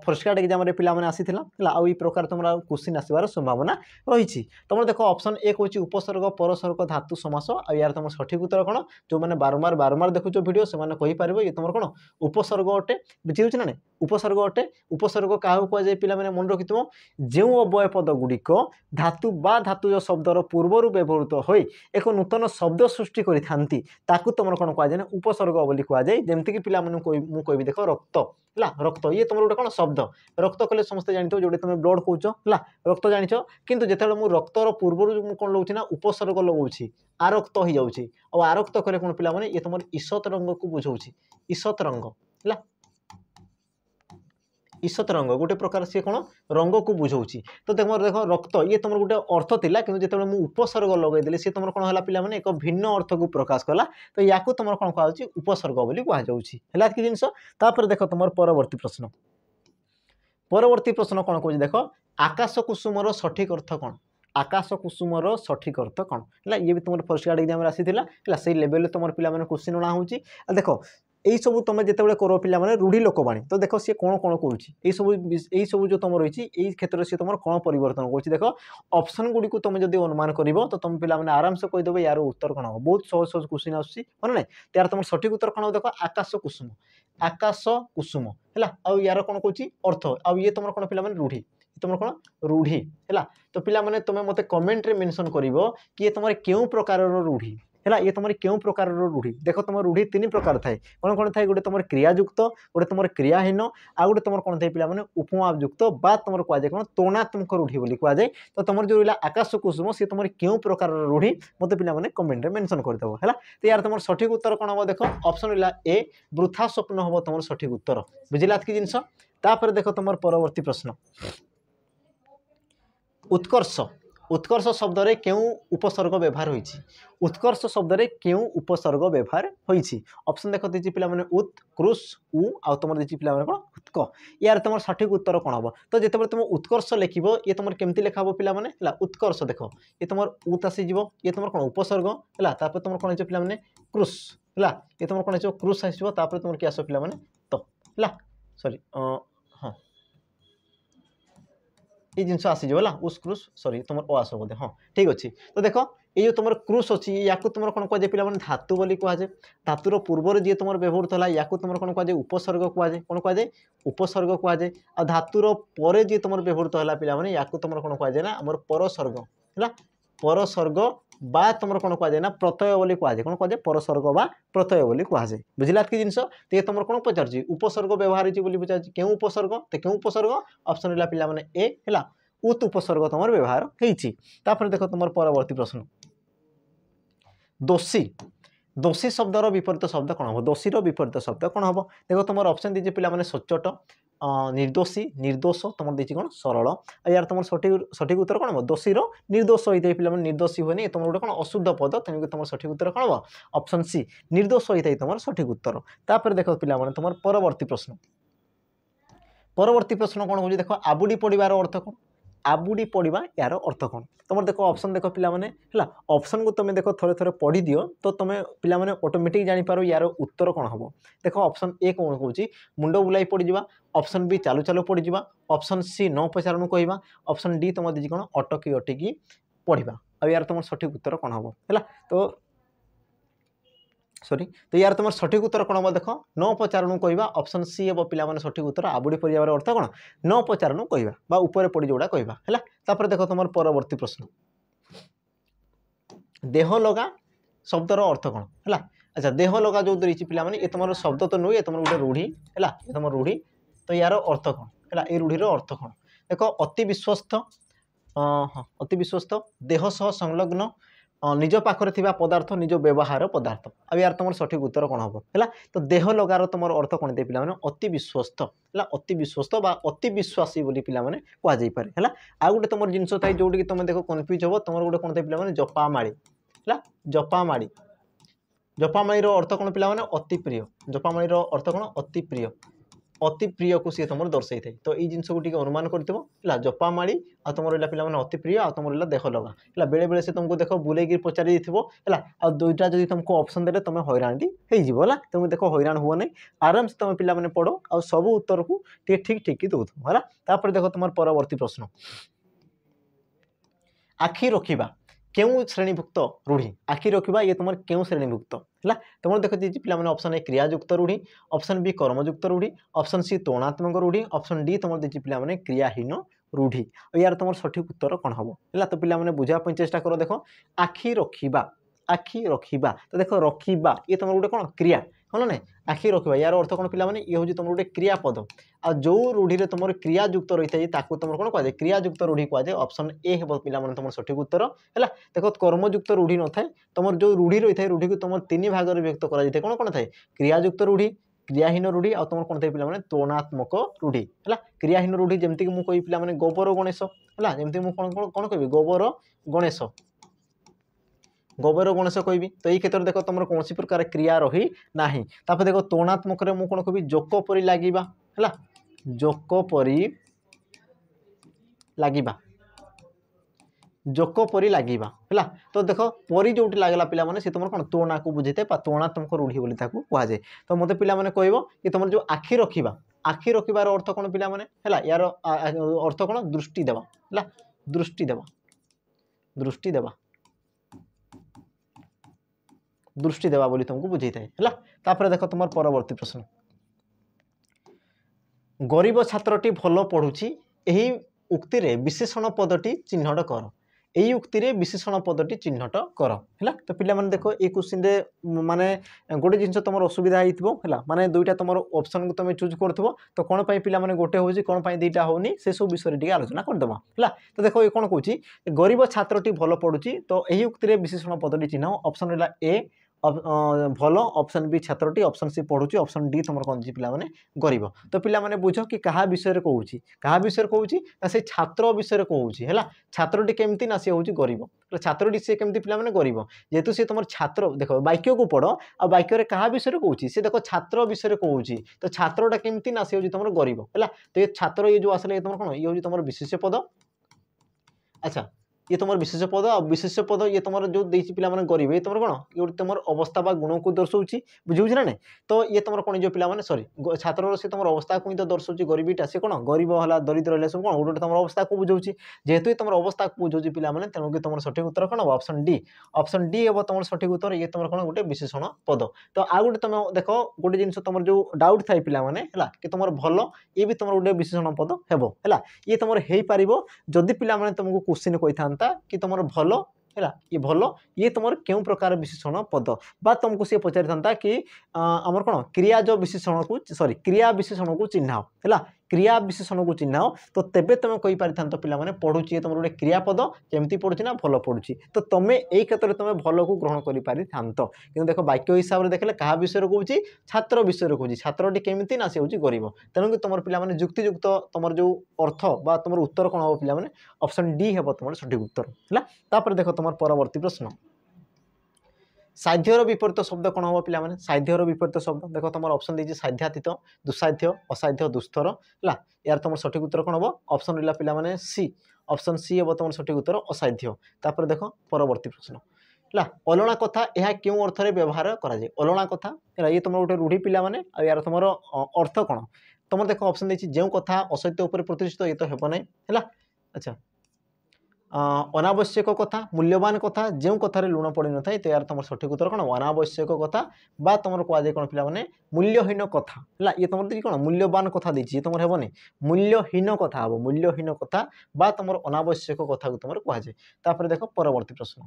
फर्स्ट कार्ड एग्जाम पे पे आसीला आउ ये प्रकार तुम क्वेश्चन आसबार संभावना रही तुम देख ऑप्शन एक हूँ उपसर्ग परसर्ग धातु समास आ यार तुम सठिक उत्तर कौन जो मैंने बारंबार देखुच भिडियो से कहीपर ये तुम कौन उपसर्ग अटे बुझे ना उपसर्ग अटे उपसर्ग क्या कहुए पिला मन रखि जो अव्यय पद गुड़िक धातु बा धातुज शब्दर पूर्वर व्यवहृत हो एक नूतन शब्द सृष्टि करती तुम कौन कहुए उपसर्ग बोली कहुए जमीक पिला मुझे कहि देख रक्त है रक्त ये तुम गोटे कौन शब्द रक्त कले समस्त जानी जो तुम ब्लड कौच है रक्त जाच कितु जो मुझे रक्तर पूर्वर कौन लगे ना उपसर्ग लगाऊँ आरक्त हो जाऊँगी और आरक्त कले कौन पिला ये तुम ईषत रंग को बुझाऊँ ईषत रंग है ईषत रंग गोटे प्रकार सी कौन रंग को बुझाऊँ तो देख रक्त ये तुम गोटे अर्थ था कि जो मुझे उपसर्ग लगेदेली सी तुम कौन है पिला एक भिन्न अर्थ को प्रकाश कला तो या तुम कौन कहुच्छी उपसर्ग बोली कहुच्छी है कि जिनस देख तुम परवर्ती प्रश्न परवर्ती प्रश्न कौन कौन देख आकाश कुसुमर सठिक अर्थ कौन आकाश कुसुमर सठिक अर्थ कौन है ये भी तुम फर्स्ट गार्ड एग्जाम आसाला से लेवल तुम पे क्वेश्चन अणा हो देख यही सब तुम जिते कर पे रूढ़ी लोकवाणी तो देख सी कौन कौन करुँच सब जो तुम रही है क्षेत्र से तुम कौन परिवर्तन कर देख ऑप्शन गुड़ी तुम जब अनुमान कर तो तुम पे आराम से कहीदेव यार उत्तर कौन हम बहुत सहज सहज क्वेश्चन आसूँ ना यार तुम सठिक उत्तर कौन देख आकाश कुसुम है यार कौन कौन अर्थ आउ ये तुम कौन पे रूढ़ी तुम कौन रूढ़ी है तो पिला माने तुम मत कमेंट रे मेंशन करिवो कि ये तुम क्यों प्रकार रूढ़ी है ये तुम क्यों प्रकार रूढ़ी देख तुम रूढ़ी तीन प्रकार थाए कौन कौन थाए गोटे तुम क्रियायुक्त गोटे तुम क्रियाहीन आ गोटे तुम कौन थाए पिला माने उपमायुक्त बा तुम कह कौन तुलनात्मक रूढ़ी बोली कहुए तो तुम जो रहा आकाश कुसुम सी तुम क्यों प्रकार रूढ़ी मत पे कमेंट रे मेंशन करदेव है तो यार तुम सठिक उत्तर कौन हम देख ऑप्शन रहा ए वृथा स्वप्न हम तुम सठिक उत्तर बुझिला कि जिनस तापर देख तुम परवर्ती प्रश्न उत्कर्ष उत्कर्ष शब्द रे क्यों उपसर्ग व्यवहार होइछि उत्कर्ष शब्द रे क्यों उपसर्ग व्यवहार होइछि ऑप्शन देख दीजिए पिला माने उत क्रुश उ आ तुम दीजिए पिला माने कोन उत्क यार तुम सठिक उत्तर कोन हबो तो जेते तुम उत्कर्ष लिखिबो ये तुम केमती लिखा हबो पिला माने हला उत्कर्ष देख ये तुम उत आसी जीवो ये तुम कोन उपसर्ग हला तापर तुम कोन पिला माने क्रुश हला ये तुम कोन क्रुश आसीबो तापर तुम कि आसो पिला माने तो हला सॉरी हां ये जिनस आसीज उस क्रुश सॉरी तुम ओ आस बोधे हाँ ठीक अच्छे तो देख ये जो तुम क्रुश अच्छी या तुम कौन कहुए पे धातु बोली कहुए धातुर पूर्व जी तुम व्यवहृत है या तुम कौन कहुए उपसर्ग कहुए कौन कहुए उपसर्ग कहुए आ धातुर पर जी तुम व्यवहृत है पे या तुम कौन कहुए ना आम परसर्ग है परसर्ग बा तुम कौन कहुए ना प्रत्यय बोली कहुए कौन कहुए परसर्ग बा प्रत्यय बोली कहुए बुझिला कि जिनस तो ये तुम कौन पचार उपसर्ग व्यवहार होती पचार क्यों उपसर्ग तो क्यों उपसर्ग ऑप्शन रहा पिला माने ए है उत उपसर्ग तुम व्यवहार होती देख तुम परवर्ती प्रश्न दोषी दोषी शब्दर विपरीत शब्द कौन हम दोषीर विपरीत शब्द कौन हम देख तुम ऑप्शन दीजिए पिला माने सचोट निर्दोषी निर्दोष तुम देखिए कौन सरल यार तुम सठिक उत्तर कौन हम दोषीर निर्दोष होता है पे निर्दोषी हुए तुम गोटे कौन अशुद्ध पद तेणुक तुम सठिक उत्तर कौन हम ऑप्शन सी निर्दोष होता है तुम सठिक उत्तर तापर देख पे तुम परवर्ती प्रश्न कौन हो देख आबुड़ी पड़ार अर्थ कौन आबुड़ी पड़ा यार अर्थ कौन तुम देख ऑप्शन देख पे ऑप्शन को तुम देख थोड़े थोड़े पढ़ी दियो तो तुम पे ऑटोमेटिक जापर यार उत्तर कौन हम देख ऑप्शन ए कौन कौन मुंड बुलाई पड़ा ऑप्शन बी चालू चालू पड़ा ऑप्शन सी न पचारणु कहवा ऑप्शन डी तुम दीजिए कौन अटकी अटकी पढ़ा आ यार तुम सठिक उत्तर कौन हम है तो सॉरी तो यार तुम सठिक उत्तर कौन हम देख न पचारणु कहवा ऑप्शन सी हे पे सठिक उत्तर आबुड़ी पड़ार अर्थ कौन न पचारणु कहवा ऊपर पड़ी जोड़ा कहवा है देख तुम परवर्ती प्रश्न देह लगा शब्दर अर्थ कौन है अच्छा देह लगा जो रही पे ये तुम शब्द तो नुहे तुम गोटे रूढ़ी है तुम रूढ़ी तो यार अर्थ कौन है ये रूढ़ीर अर्थ कौन देख अति विश्वस्त हाँ अति विश्वस्त देह सह संलग्न निज पाखरे थिबा पदार्थ निज व्यवहार पदार्थ अब यार तुम सठिक उत्तर कौन हम है तो देह लगार तुम अर्थ कौन दे पे अति विश्वस्त है अति विश्वस्त बा अति विश्वासी बोली पे कहुपे है आ गोटे तुम जिनस थाए जो तुम देख कन्फ्यूज हम तुम गोटे कौन थे पे जपामाड़ी है जपामाड़ी जपामाड़ी अर्थ कौन पे अति प्रिय जपामाड़ी अर्थ कौन अति प्रिय को सी तुम दर्शाई थे तो ये जिन को अनुमान कर जपामाड़ी आ तुम रहा पे अति प्रिय आ तुम रहा देह लगा है बेले बेले से तुमको देख बुलेगी पचारि है आ दुईटा जब तुमको ऑप्शन देते तुम हैरान है तुम देख हैरान हुआ नहीं आराम से तुम पे पढ़ो आ सब उत्तर को ठीक ठीक दौ है देख तुम परवर्ती प्रश्न आखि रखा क्यों श्रेणीभुक्त रूढ़ी आखि रखा ये तुम क्यों श्रेणीभुक्त है तुम देख दीजिए पे ऑप्शन ए क्रियायुक्त रूढ़ी ऑप्शन बी कर्मयुक्त रूढ़ी ऑप्शन सी तुलनात्मक रूढ़ी ऑप्शन डी तुम दीजिए पे क्रियाहीन रूढ़ी यार तुम सठिक उत्तर कौन हम है तो पे बुझापी चेष्टा कर देख आखि रखा तो देख रखा ये तुम गोटे कौन क्रिया हाँ ना आखि रखा यार अर्थ कौन पे ये हूँ तुम गोटे क्रियापद आ जो रूढ़ी तुम क्रियायुक्त रही है तुम कौन कहुए क्रियायुक्त रूढ़ी कहुए ऑप्शन ए हे पे तुम सठिक उत्तर है देख कर्मयुक्त रूढ़ी न था तुम जो रूढ़ी रही है रूढ़ी को तुम तीन भाग में व्यक्त कर कौन कौन थाए क्रियायुक्त रूढ़ी क्रियाहीन रूढ़ी आ तुम कौन थे पे तुलनात्मक रूढ़ी है क्रियाहीन रूढ़ी जमीक मुझे पे गोबर गणेश है जमी कौन कौन कह गोबर गणेश कहबी तो ये क्षेत्र में देख तुम कौन प्रकार क्रिया रही ना देख तुलनात्मक मुझे कौन कह जोक परी लगे है जोक परी लागिबा जोक परी लागिबा है। तो देख परी जो लगला पे सी तुम कौन तोणा को बुझे तोणा तुमको रूढ़ी बोली कहुए। तो मत पे कह कि तुम जो आखि रखा आखि रखार अर्थ कौन पे यार अर्थ कौन दृष्टि देवा है। दृष्टि देवा दृष्टि देवा दृष्टि देवा बोली तुमको बुझे है। देख तुम परवर्ती प्रश्न गरीब छात्रटी भल पढ़ुची एही उक्ति रे विशेषण पदटी चिन्हट कर यही उक्ति रे विशेषण पदटी चिन्हट कर है। तो पिला माने देखो ये क्वेश्चन रे माने गोटे जिनस तुम असुविधा होता माने दुईटा तुम ऑप्शन को तुम चूज कर तो कौन पाई पिला माने गोटे होची कौन पाई दुईटा होनी से सब विषय टी आलोचना करदेवा है। तो देखो ये कौन कहूँ गरीब छात्रटी भल पढ़ुची तो यही उक्ति रे विशेषण पदटी चिन्ह ऑप्शन रहा ए भल ऑप्शन बी छात्रटी ऑप्शन सी पढ़ुची ऑप्शन डी तुम कौन पिला माने गरीब। तो पिला माने बुझ कि क्या विषय कहूँ क्या विषय कहूँ से छात्र विषय कहूँ है। छात्रटी केमती ना सी हूँ गरीब छात्रटी सी केमती पिला माने गरीब जेहेतु सी तुम छात्र देख वाक्य को पढ़ आ वाक्य क्या विषय कहूँ सी देख छात्र विषय कहूँ तो छात्रटा केमती ना सी हूँ तुम गरीब है। तो ये छात्र ये जो आसला ये तुम कौन ये हूँ तुम विशेष पद। अच्छा ये तुम विशेष पद आ विशेष पद ये तुम जो देती पिला माने गरीब ये तुम कौन ये तुम अवस्था बा गुण को दर्शाऊँ बुझे ना नहीं। तो ये तुम कौन जो पिला माने सॉरी छात्र से तुम अवस्था को तो दर्शाऊँ गरीबीटा से कौन गरीब है दरिद्र है सब कौन गोटे तुम अवस्था को बुझाऊँ जेहेतु तुम अवस्था को बुझाऊँ पिला माने तेणुक तुम सठिक उत्तर कौन ऑप्शन डी हे तुम सठिक उत्तर ये तुम कौन गोटे विशेषण पद। तो आ गए तुम देख गोटे जिन तुम जो डाउट थाए पिला माने कि तुम भल ये भी तुम गोटे विशेषण पद है। ये तुम हो पार जदि पिला माने तुमको क्वेश्चन कही था कि तुम भल है ये भल ये तुम क्यों प्रकार विशेषण पद बा तुमको सी पचारि था कि आमर कौन क्रियाज विशेषण को सॉरी क्रिया विशेषण को चिन्हाओ है क्रिया विशेषण को चिन्हाओ तो तेबे तुम कही पारि था पिला माने पढ़ुची तुम गोटे क्रियापद केमती पढ़ुची ना भल पढ़ुची तो तुम यही क्षेत्र में तुम भल को ग्रहण कर पारि था। कि देख वाक्य हिसाब से देखले क्या विषय कहूँ छात्र विषय कहूँ छात्रटी केमती ना सी हूँ गरीब तेणुक तुम पिला माने युक्तियुक्त तुम जो अर्थ बा तुम उत्तर कौन हम पिला माने ऑप्शन डी हे तुम सठिक उत्तर है। देख तुम परवर्ती प्रश्न साध्यर विपरीत शब्द कौन हम पिला माने साध्यर विपरीत शब्द देख तुम ऑप्शन देती साध्यातीत दुसाध्य असाध्य दुस्तर है यार तुम सठिक उत्तर कौन हम ऑप्शन रहा पिला माने सी ऑप्शन सी हे तुम सठिक उत्तर असाध्य। तापर देख परवर्ती प्रश्न है अलणा कथा यह क्यों अर्थ में व्यवहार कराए अलणा कथा ये तुम गोटे रूढ़ी पिला माने यार तुम अर्थ कौन तुम देख ऑप्शन देती जो कथा असत्य उपर प्रतिष्ठित ये तो हेब ना है। अच्छा अनावश्यक कथा मूल्यवान कथा जो कथार लुण पड़ न था तो यार तुम सठिक उत्तर कौन अनावश्यक कथा बा तुम कहुए कौन पिला माने मूल्यहीन कथा है ये तुम देखिए कौन मूल्यवान कथा देती तुम हेबनी मूल्यहीन कथा हम मूल्यहीन कथा बा तुम अनावश्यक कथा को तुम कहुए। तापर देख परवर्ती प्रश्न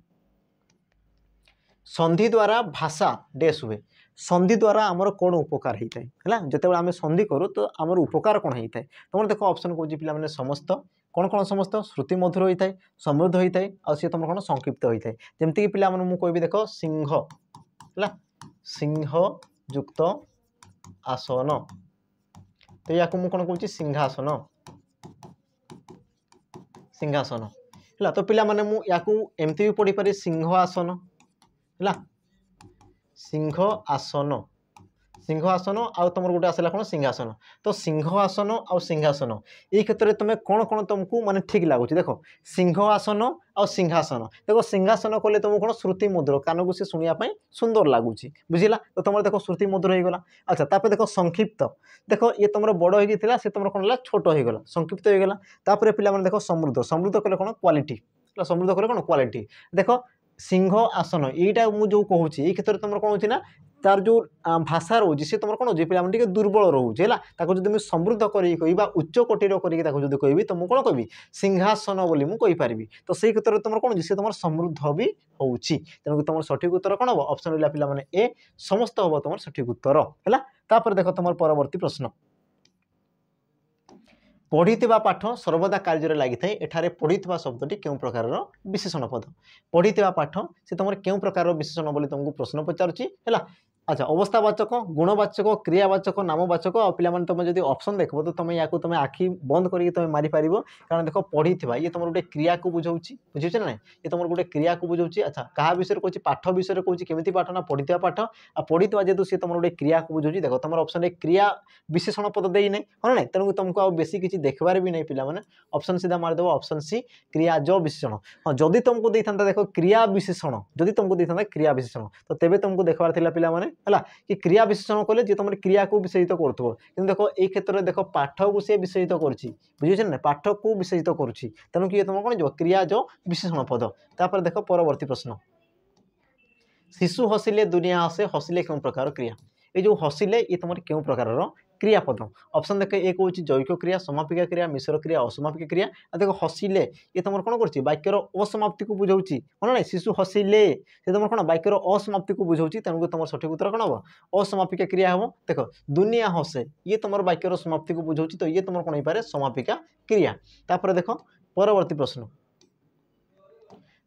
संधि द्वारा भाषा डेस हुए संधि द्वारा आमर कौन उपकार होता है जिते आम संधि करूँ तो आमर उपकार कौन होता है तुम देख ऑप्शन कौन पिला माने समस्त कौन कौन समस्त श्रुति मधुर होता है समृद्ध होता है आ सी तुम कौन संक्षिप्त होता है जमती पिला मुझे कह देख सिंह है सिंह युक्त आसन तो या मुझे कौन कहूँ सिंहासन सिंहासन है। तो पिला माने मु या एमती भी पढ़ी पारे सिंह आसन है सिंह आसन सिंहासन आउ तुम गोटे आसला कौन सिंहासन तो सिंहासन आउ सिंहासन ये क्षेत्र में तुम्हें कौन कौन तुमको माने ठीक लगुच देख सिंहासन आउ सिंहासन देख सिंहासन कले तुमको कौन श्रुति मधुर कान को सी शुणापी सुंदर लगुच बुझला तो तुम देख श्रुति मधुर होगा। अच्छा तापर देख संक्षिप्त देख ये तुम बड़ होगा से तुम कौन छोट होगा संक्षिप्त होगा। तापर पिला देख समृद्ध समृद्ध कले कौन क्वालिटी समृद्ध कले कौन क्वालिटी देख सिंह आसन यहीटा मुझे कहूँ ये क्षेत्र में तुम कौन होना तार जो भाषा रोचे सी तुम कौन हो पे दुर्बल रोचे है जब समृद्ध कर उच्च कोटीर कर कहि तो मुझे कौन कहि सिंहासन बोली मुझे कहीपरि तो से क्षेत्र में तुम कौन सी तुम समृद्ध भी हो तेणुक तुम सठिक उत्तर कौन हम ऑप्शन रहा पिला माने ए समस्त हम तुम सठिक उत्तर है। देख तुम परवर्ती प्रश्न पढ़ी पाठ सर्वदा कार्य लगी था एठारे पढ़ी शब्दटी क्यों प्रकार विशेषण पद पढ़ी पाठ से तुम क्यों प्रकार विशेषण बोली तुमको प्रश्न पचारुची है अच्छा अवस्थावाचक गुणवाचक क्रियावाचक नामवाचक आ पे तुम जब ऑप्शन देख तो तुम या तुम आखि बंद करके तुम मारिपार कारण देख पढ़ी ये तुम गोटे क्रिया को बुझाऊँ बुझे ना ये तुम गोटे क्रिया को बुझाऊँ अच्छा क्या विषय कहूँ पाठ विषय कहूँ केमी पाठ ना पढ़ी पाठ आ पढ़ी जेहतु सी तुम गोटे क्रिया को बुझाऊँ देख तुम ऑप्शन क्रिया विशेषण पद दे ना हाँ ना तेणु तुमको आ बेसी किसी देखबार भी नहीं पिला ऑप्शन सीधा मारिदेव ऑप्शन सी क्रियाज विशेषण हाँ जदि तुमको देता देख क्रिया विशेषण जदि तुमको देता क्रिया विशेषण तो तेज तुमको देखबार पिला है कि क्रिया विशेषण कले जी तुम क्रिया को विशेषित करुव कि देख ये क्षेत्र में देख पाठ को सी विशेषित करुचे ना पाठ को विशेषित करुच्ची तेणु कि तुम कौन क्रियाज विशेषण पद तापर देख परवर्ती प्रश्न शिशु हसिले दुनिया हसे हसिले क्यों प्रकार क्रिया ये जो हसिले ये तुम क्यों प्रकार क्रियापद ऑप्शन देख एक हूँ जैविक क्रिया समापिका क्रिया मिश्र क्रिया असमापिका क्रिया देख हसिले ये तुम कौन कर वाक्यर असमाप्ति को बुझाऊँ हाँ ना शिशु हसिले तुम कौन वाक्यर असमाप्ति को बुझाऊँ तेणुक तुम सठिक उत्तर कौन हम असमापिका क्रिया हम देख दुनिया हसे ये तुम वाक्यर समाप्ति को बुझाऊँ तो ये तुम कौन हो पाए समापिका क्रिया तापर देख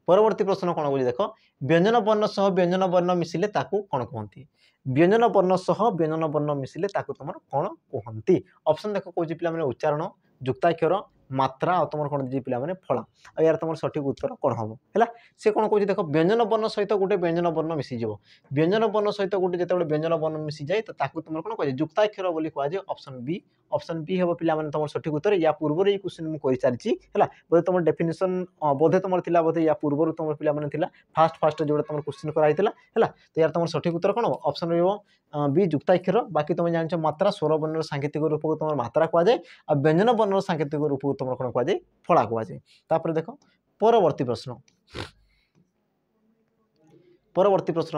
परवर्ती प्रश्न कौन बोली देख व्यंजन वर्ण सह व्यंजन वर्ण मिसिले ताकू कौन कहते व्यंजन वर्ण सह व्यंजन वर्ण मिसिले ताकू तुम कौन कहते ऑप्शन देख कौन पे उच्चारण जुक्ताक्षर मात्रा और तुम कौन पे फला आ यार तुम सठिक उत्तर कौन हम है सी कौन कौन देख व्यंजन वर्ण सहित गोटे व्यंजन वर्ण मिसीज व्यंजन वर्ण सहित गोटे जो व्यंजन वर्ण मिसी जाए तो तुम कौन कह जुक्ताक्षर बोली कहुए ऑप्शन बी हम पे तुम सठिक उत्तर या पूर्व ये क्वेश्चन मुझे सारी है बोधे तुम डेफिनेशन बोधे तुम बोधे या पूर्व तुम पे फास्ट जो तुम क्वेश्चन कराई है तो यार तुम सठिक उत्तर कौन हम ऑप्शन रही बी जुक्ताक्षर बाकी तुम जान मात्रा स्वर वर्ण सांकेतिक रूप को तुम मात्रा कहुए आ व्यंजन वर्ण सांकेतिक रूप को तुम कौन कहुए फला कहुए तापर देख परवर्ती प्रश्न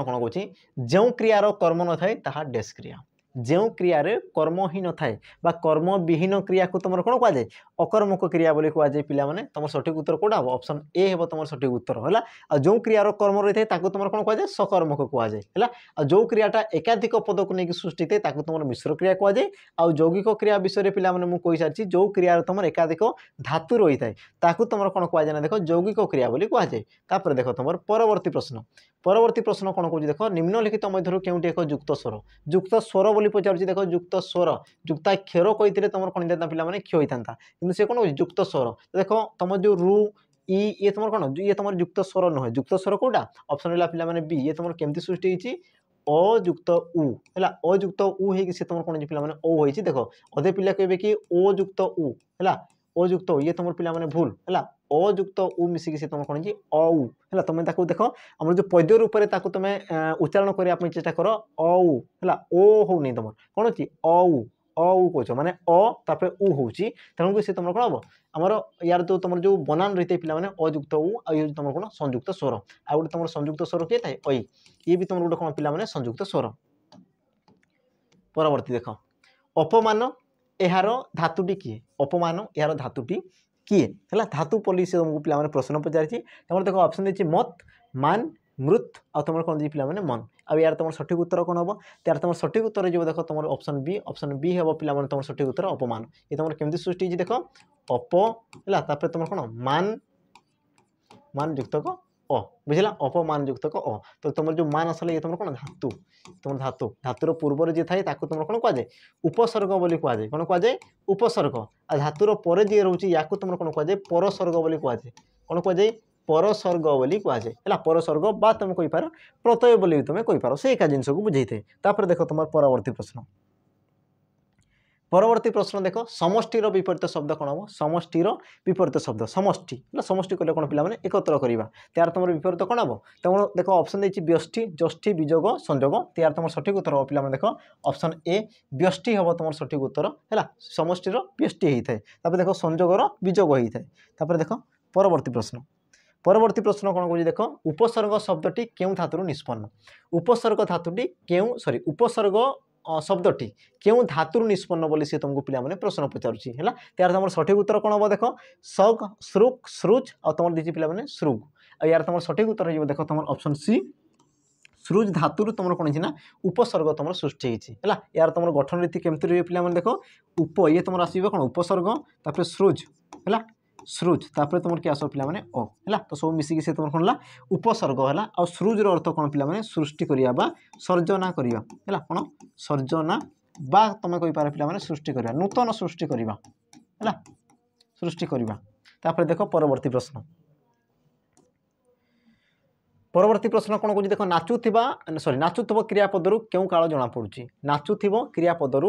कौन कौन जो क्रियार कर्म न थाए ताहा डैश क्रिया जो क्रिया कर्म ही न थाए कर्म विहीन क्रिया को तुम कौन कहुए अकर्मक क्रिया बोली कहुए पे तुम सठिक उत्तर कौटा हम ऑप्शन ए हम तुम सठिक उत्तर है जो क्रियार कर्म रही है तुम कौन कहुए सकर्मक कहुए है जो क्रियाटा एकाधिक पद को लेकिन सृष्टि थे तुम मिश्र क्रिया कहुए आ यौगिक क्रिया विषय पे मुझे सारी जो क्रिया तुम एकाधिक धातु रही है तुम कौन कहुए ना देख यौगिक क्रिया बोली कहुए तापर देख तुम परवर्ती प्रश्न कौन कौन देख निम्नलिखित मध्य केउटी एक युक्त स्वर बोली पचार देख युक्त स्वर जुक्ताक्षर कही तुम कौन था पे क्ष होता कि सी कौन युक्त स्वर देख तुम जो रु ई ये तुम कौन ये तुम युक्त स्वर नुहे युक्त स्वर कौटा ऑप्शन रहा पे बी ये तुम केमती सृष्टि अयुक्त उ है अयुक्त उ हो तुम कौन पे ओ होती देख अधे पिला कहे कि अयुक्त उ है अयुक्त ये तुम पे भूल है अयुक्त उ मिसिकी तुम कौन औ है तुम देख आम जो पद्य रूप में तुम उच्चारण करने चेष्टा कर औ है ओ होनी तुम कौन अच्छी औ कौच माने अ तापर उ हूँ तेणुक सी तुम कौन हम आमर यार जो तुम जो बनान रही है पे अयुक्त उ आ तुम कौन संयुक्त स्वर आ गए तुम संयुक्त स्वर किए थाए ऐ ये भी तुम गोटे कौन पे संयुक्त स्वर परवर्ती देख अपमान यार धातुटी किए अपमान यार धातुटी किए है धातु पॉलिसी तुमको पे प्रश्न पचारि देख ऑप्शन देती मत मान मृत आ तुम कौन पे मन आ यार तुम सठिक उत्तर कौन हम यार तुम सठिक उत्तर जो देख तुम ऑप्शन बी हम पे तुम सठिक उत्तर अपमान ये तुम केमती सृष्टि देख अप है तुम कौन मान युक्तक अ बुझला अपमान युक्तक अ तो तुम जो मान आसला ये तुम कौन धातु तुम धातुर पूर्व जी थाए तुम कौन कहुए उपसर्ग बोली कहुए कौन कहुए उपसर्ग आ धातुर पर जी रोचे या तुम कौन कहुए परसर्ग बोली कहुए कौन कहुए परसर्ग बोली कहुए है परसर्ग बा तुम कहींपार प्रत्यय बोली भी तुम कहींपार से एका जिनस को बुझे थे देख तुम परवर्ती प्रश्न देख समष्टिर विपरीत शब्द कौन हम समष्टिर विपरीत शब्द समष्टि समष्टि कले कौन पे एकत्र करवा त्यार तुम विपरीत कौन हम तुम देख ऑप्शन देती व्यष्टि जष्टि विजोग संजोग त्यार तुम सठिक उत्तर हम पे देख ऑप्शन ए व्यष्टि हम तुम सठिक उत्तर है समष्टिर व्यष्टि होता है देख संजोगर विजोग होता है देख परवर्ती प्रश्न कौन कह देख उपसर्ग शब्दटी क्यों धातु निष्पन्न उपसर्ग धातुटी क्यों सॉरी उपसर्ग शब्दटी क्यों धातु निष्पन्न बोली सी तुमको पे प्रश्न पचारुची है त्यार तुम सठिक उत्तर कौन हम देख सग श्रुक श्रुज और तुम दीजिए पे श्रुग आ यार तुम सठिक उत्तर हो देख तुम ऑप्शन सी श्रुज धातु तुम कौन ना उपसर्ग तुम सृष्टि है यार तुम गठन रीति केमती रही पे देख उप ये तुम आसो कौन उपसर्ग तापर श्रुज है सृज तापर तुम किए आस पे ओ है तो सब मिसिकी से तुम कौन उपसर्ग है आ सृजर अर्थ कौन पे सृष्टि करवा सर्जना करवा है कौन सर्जना बा तुम कहींपार पे सृष्टि करवा नूतन सृष्टि करवा है सृष्टि करवा तापर देख परवर्ती प्रश्न परवर्ती प्रश्न कौन कौन देख नाचुवा सॉरी नाचुव क्रियापदर क्यों काल जना पड़ी नाचुव क्रियापदर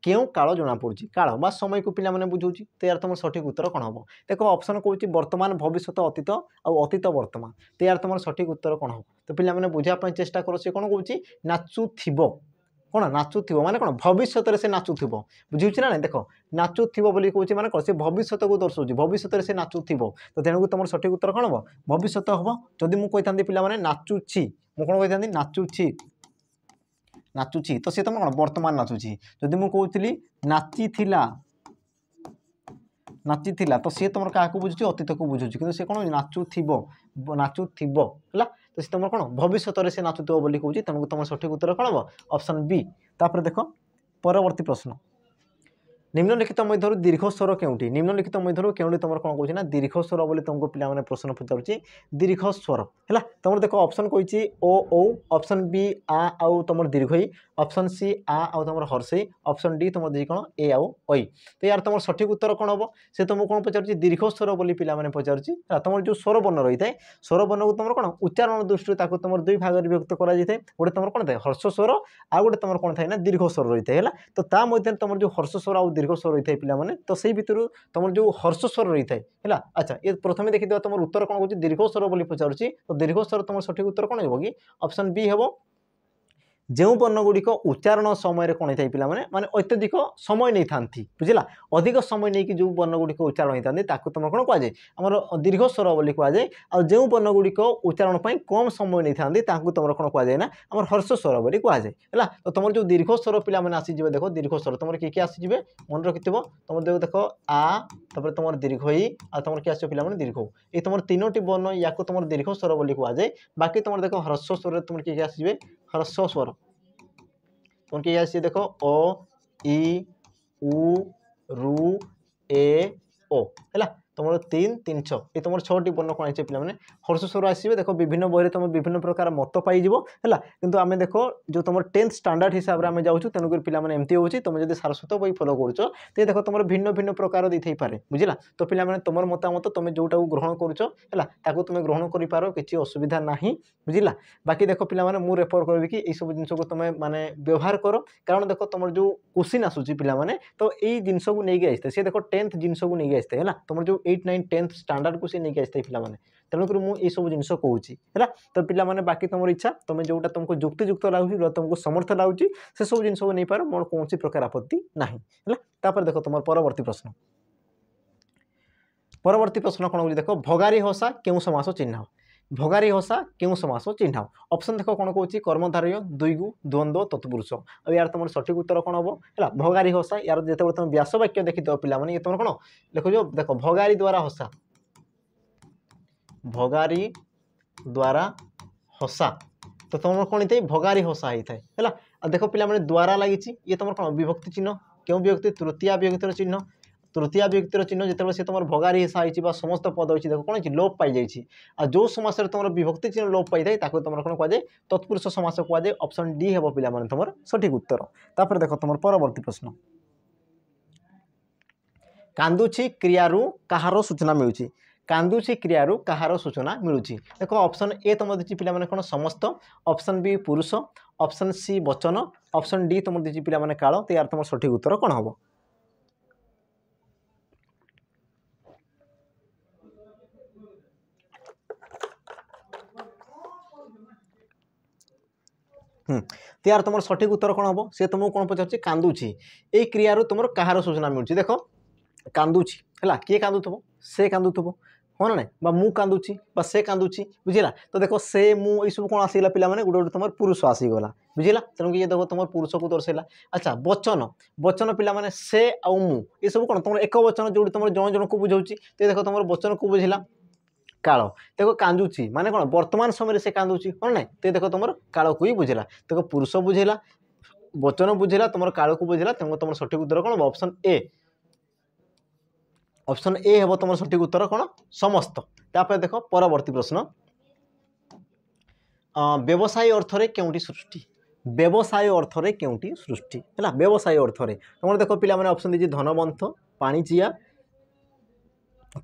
क्यों काल जना पड़ी काल बा समय को पिला बुझाऊँगी तो यार तुम सठिक उत्तर कौन हम देख ऑप्शन कौन वर्तमान भविष्य अतीत और अतीत वर्तमान तो यार तुम सठिक उत्तर कौन हम तो पिला बुझापी चेष्टा कर सी कौन कौन नाचुव कौन नाचुव माने कौन भविष्य से नाचुव बुझे ना देख नाचुव बोली कौन माने कौन से भविष्य को दर्शाऊँ भविष्य से नाचुव तो तेणुक तुम सठिक उत्तर कौन हम भविष्य हम जदि मुझे कही पे नाचुची मुझे कौन कही नाचुची नाचुची तो सी तुम कौन वर्तमान नाचुची जदि मुझे कहती नाची तो सी तुम क्या बुझुची अतीत को बुझुची कि सी कौन नाचुव है तो सी तुम कौन भविष्य से नाचुव बोली कौन तेणुक तुम सठिक उत्तर कौन हम ऑप्शन बी तापर देख परवर्ती प्रश्न निम्नलिखित मध्य दीर्घ स्वर केउटी निम्नलिखित मध्य केउटी तुम कौन कौन दीर्घ स्वर बोली तुमको पिला प्रश्न पचार दीर्घ स्वर है तुम देख ऑप्शन कही ओ ऑप्शन बी आउ तुम दीर्घई ऑप्शन सी आउ तुम हर्षई ऑप्शन डी तुम दी कौन ए आउ ओई तो यार तुम सठिक उत्तर कौन हम से तुमको कौन पचार दीर्घ स्वर बोली पिला पचार तुम जो स्वर वर्ण रही है स्वर वर्ण को तुम कौन उच्चारण दृष्टि तुम दुई भाग विभक्त कर गोटे तुम कौन था हर्ष स्वर आ गए तुम कौन था दीर्घ स्वर रही है तो ता मध्य तुम जो हर्ष स्वर आ दीर्घ स्वर रही है पिलाने तो से भितर तुम जो हर्ष स्वर रही है अच्छा ये प्रथम देखिए तुम उत्तर कौन कौन दीर्घ स्वर बोली पचार तो दीर्घ स्वर तुम सठिक उत्तर कौन हो कि ऑप्शन बी हम जो वर्णगुड़िक उच्चारण समय कौन होता है पिला माने अत्यधिक समय नहीं था बुझला अधिक समय नहीं कि जो वर्णगुड़िक उच्चारण होता है तुम कौन कहुए आमर दीर्घ स्वर बोली कहुए आ जो वर्णगुड़िक उच्चारण कम समय नहीं था तुम कौन कहुए ना आम हर्ष स्वर बोली कहुए है तो तुम जो दीर्घ स्वर पिला आसीजे देख दीर्घ स्वर तुम किए आसीजे मन रखि तुम देख आ तुम दीर्घई आ तुम किए आस पे दीर्घ ये तुम तीनोटी वर्ण या तुम दीर्घ स्वर बोली कहुए बाकी तुम देख ह्रस्व स्वर तुम किए आसीजे ह्रस्व स्वर तुम किए आसी देख ओ ई उ रु ए ओ है तुम 3 3 6 ये तुम 6टी वर्ण कौन है पे हर्ष स्वर आसवे देख विभिन्न बही तुम विभिन्न प्रकार मत पाइज है किंतु आम देख जो तुम 10th स्टैंडर्ड हिसाब से आम जाऊँ तेणुक पे एमती हो तुम जब सारस्वत बही फॉलो कर देख तुम भिन्न भिन्न प्रकार देते पारे बुझला तो पे तुम मतामत तुम जोटा ग्रहण कर तुम ग्रहण कर किसी असुविधा ना बुझला बाकी देख पे मुझे रेफर करी कि सब जिन को तुम माने व्यवहार कर कारण देख तुम जो क्वेश्चन आसूसी पे तो यही जिनस को लेकिन आसते सी देख 10th जिनस को लेकिन आसते है तुम जो 8 9 10th स्टैंडर्ड को सी नहीं आसते पे तेणुक मुझे सब जिन कहूँ है तो पे बाकी तुम इच्छा तुम जोटा तुमको युक्तियुक्त लगुच तुमको समर्थ लगुच से सब जिन नहीं पार मोर कौन प्रकार आपत्ति ना है देख तुम परवर्ती प्रश्न कौन हो देख भगारी हसा क्यों समास चिन्ह भगारी हसा क्यों समास चिन्ह ऑप्शन देख कौन कौन कर्मधारय दुईगु द्वंद्व तत्पुरुष और यार तुम सठिक उत्तर कौन हम है भगारी हसा यार जो तुम व्यास वाक्य देखी पे ये तुम कौन देख जो देख भगारी द्वारा हसा भगारी द्वारा हसा तो तुम कौन होता है भगारी हसा होता है देख पे द्वारा लगी ये तुम कौन विभक्ति चिन्ह क्यों विभक्ति तृतीय विभक्तिर चिन्ह तृतीय विभक्तिर चिन्ह जो से तुम भगारी हिस्सा हो समस्त पद अच्छी देख कौन लोप पाई जाइए जो समास तुम विभक्ति चिन्ह लोप पाई था तुम कौन कहुए तत्पुरुष समास कहुए ऑप्शन डी हे पे तुम सठिक उत्तर तापर देख तुम परवर्ती प्रश्न कांदुची क्रियारू कहार सूचना मिलूची कांदुची क्रियारू कहार सूचना मिलूची देख ऑप्शन ए तुम दी पे कौन समस्त ऑप्शन बी पुरुष ऑप्शन सी वचन ऑप्शन डी तुम दी पे काल तो यार तुम सठिक उत्तर कौन हम तो यार तुम सठिक उत्तर कौन हम से तुमको कौन पचार कांदुची ये क्रियारू तुम कहार सूचना मिलूची देख कांदुची है किए कांदुव से कांदुव हाँ ना ना मु कांदुची से कांदुची बुझला तो देख से मु सब कौन आसगला पे गोटे गोटे तुम पुरुष आसीगला बुझला तेणुक ये देख तुम पुरुष को दर्शाइला अच्छा वचन वचन पे से आउ मु ये सब कौन तुम एक वचन जो तुम जन जन को बुझाऊँगी तो देख तुम वचन को बुझला काल देख कांदुची माने कौन वर्तमान समय से कांदुची हाँ ना तो देख तुम काल को ही बुझेला देख पुरुष बुझेला वचन बुझेला तुम काल को बुझेला तेणुक तुम सठिक उत्तर कौन ऑप्शन ए ऑप्शन ए हेबो तुम सठिक उत्तर कौन समस्त। तापर देख परवर्ती प्रश्न व्यवसाय अर्थरे केउटी सृष्टि व्यवसाय अर्थरे केउटी सृष्टि है व्यवसाय अर्थरे तुम देख पिला माने ऑप्शन दीजिए धनवंत पाणिचिया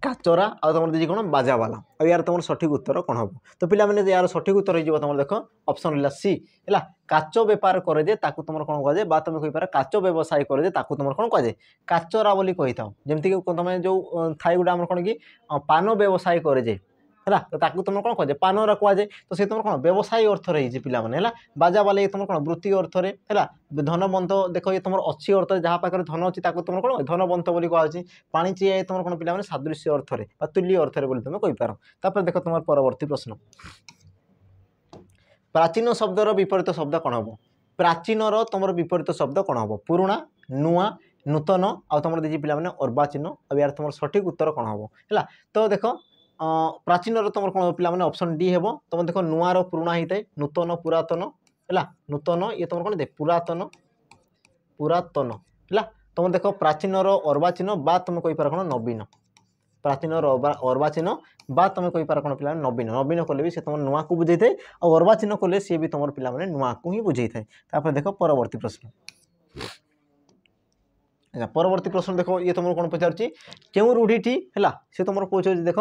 काचरा आ तुम दीजिए कौन बाजावाला और यार तुम सठिक उत्तर कौन हम तो पिला माने यार सठिक उत्तर हो तुम देख ऑप्शन रहा सी है काच बेपार करे जे ताकू तुम कौन कह जाए तुम कहीपर काच व्यवसाय करे जे ताकू तुम कौन कह जाए काचरा बोली कही था जमती तुम जो थाई गोटे आम कौन कि पान व्यवसाय करे जे है तो ताकू तुम कौन कह पानरा कहुए तो सी तुम कौन व्यवसाय अर्थ रही पिला माने है बाजा वाले तुम कौन वृत्ति अर्थरे है धनवंत देख ये तुम अच्छी अर्थ जहाँ पाखे धन अच्छी तुम कौन धनवंत बोली कहुच्छी पाणिचिया तुम कौन पिला सादृश्य अर्थरे तुल्य अर्थरे बोली तुम कहीपर। तापर देख तुम परवर्ती प्रश्न प्राचीन शब्दर विपरीत शब्द कौन हम प्राचीनर तुम विपरीत शब्द कौन हम पुराणा नुआ नूतन आ तुम दीजिए पिला अर्वाचीन अब यार तुम सठिक उत्तर कौन हम है तो देख प्राचीनर तुम कौन पिला ऑप्शन डी हेबो तुम देख नुआर पुराणा होता है नूतन पुरातन है नूतन ये तुम कौन दे पुरातन पुरातन है तुम देख प्राचीनर अर्वाचीन बा तुम कहीपर कौन नवीन प्राचीन अर्वाचीन बा तुम कहीपर कौन पिला नवीन नवीन कले भी से तुम नुआ को बुझे थाए और अर्वाचीन कले सी भी तुम पिला नुआ को ही बुझे थाए। देख परवर्ती प्रश्न परवर्ती प्रश्न देख ये तुम कौन पचार क्यों रूढ़ीटी है सी तुम पूछे देख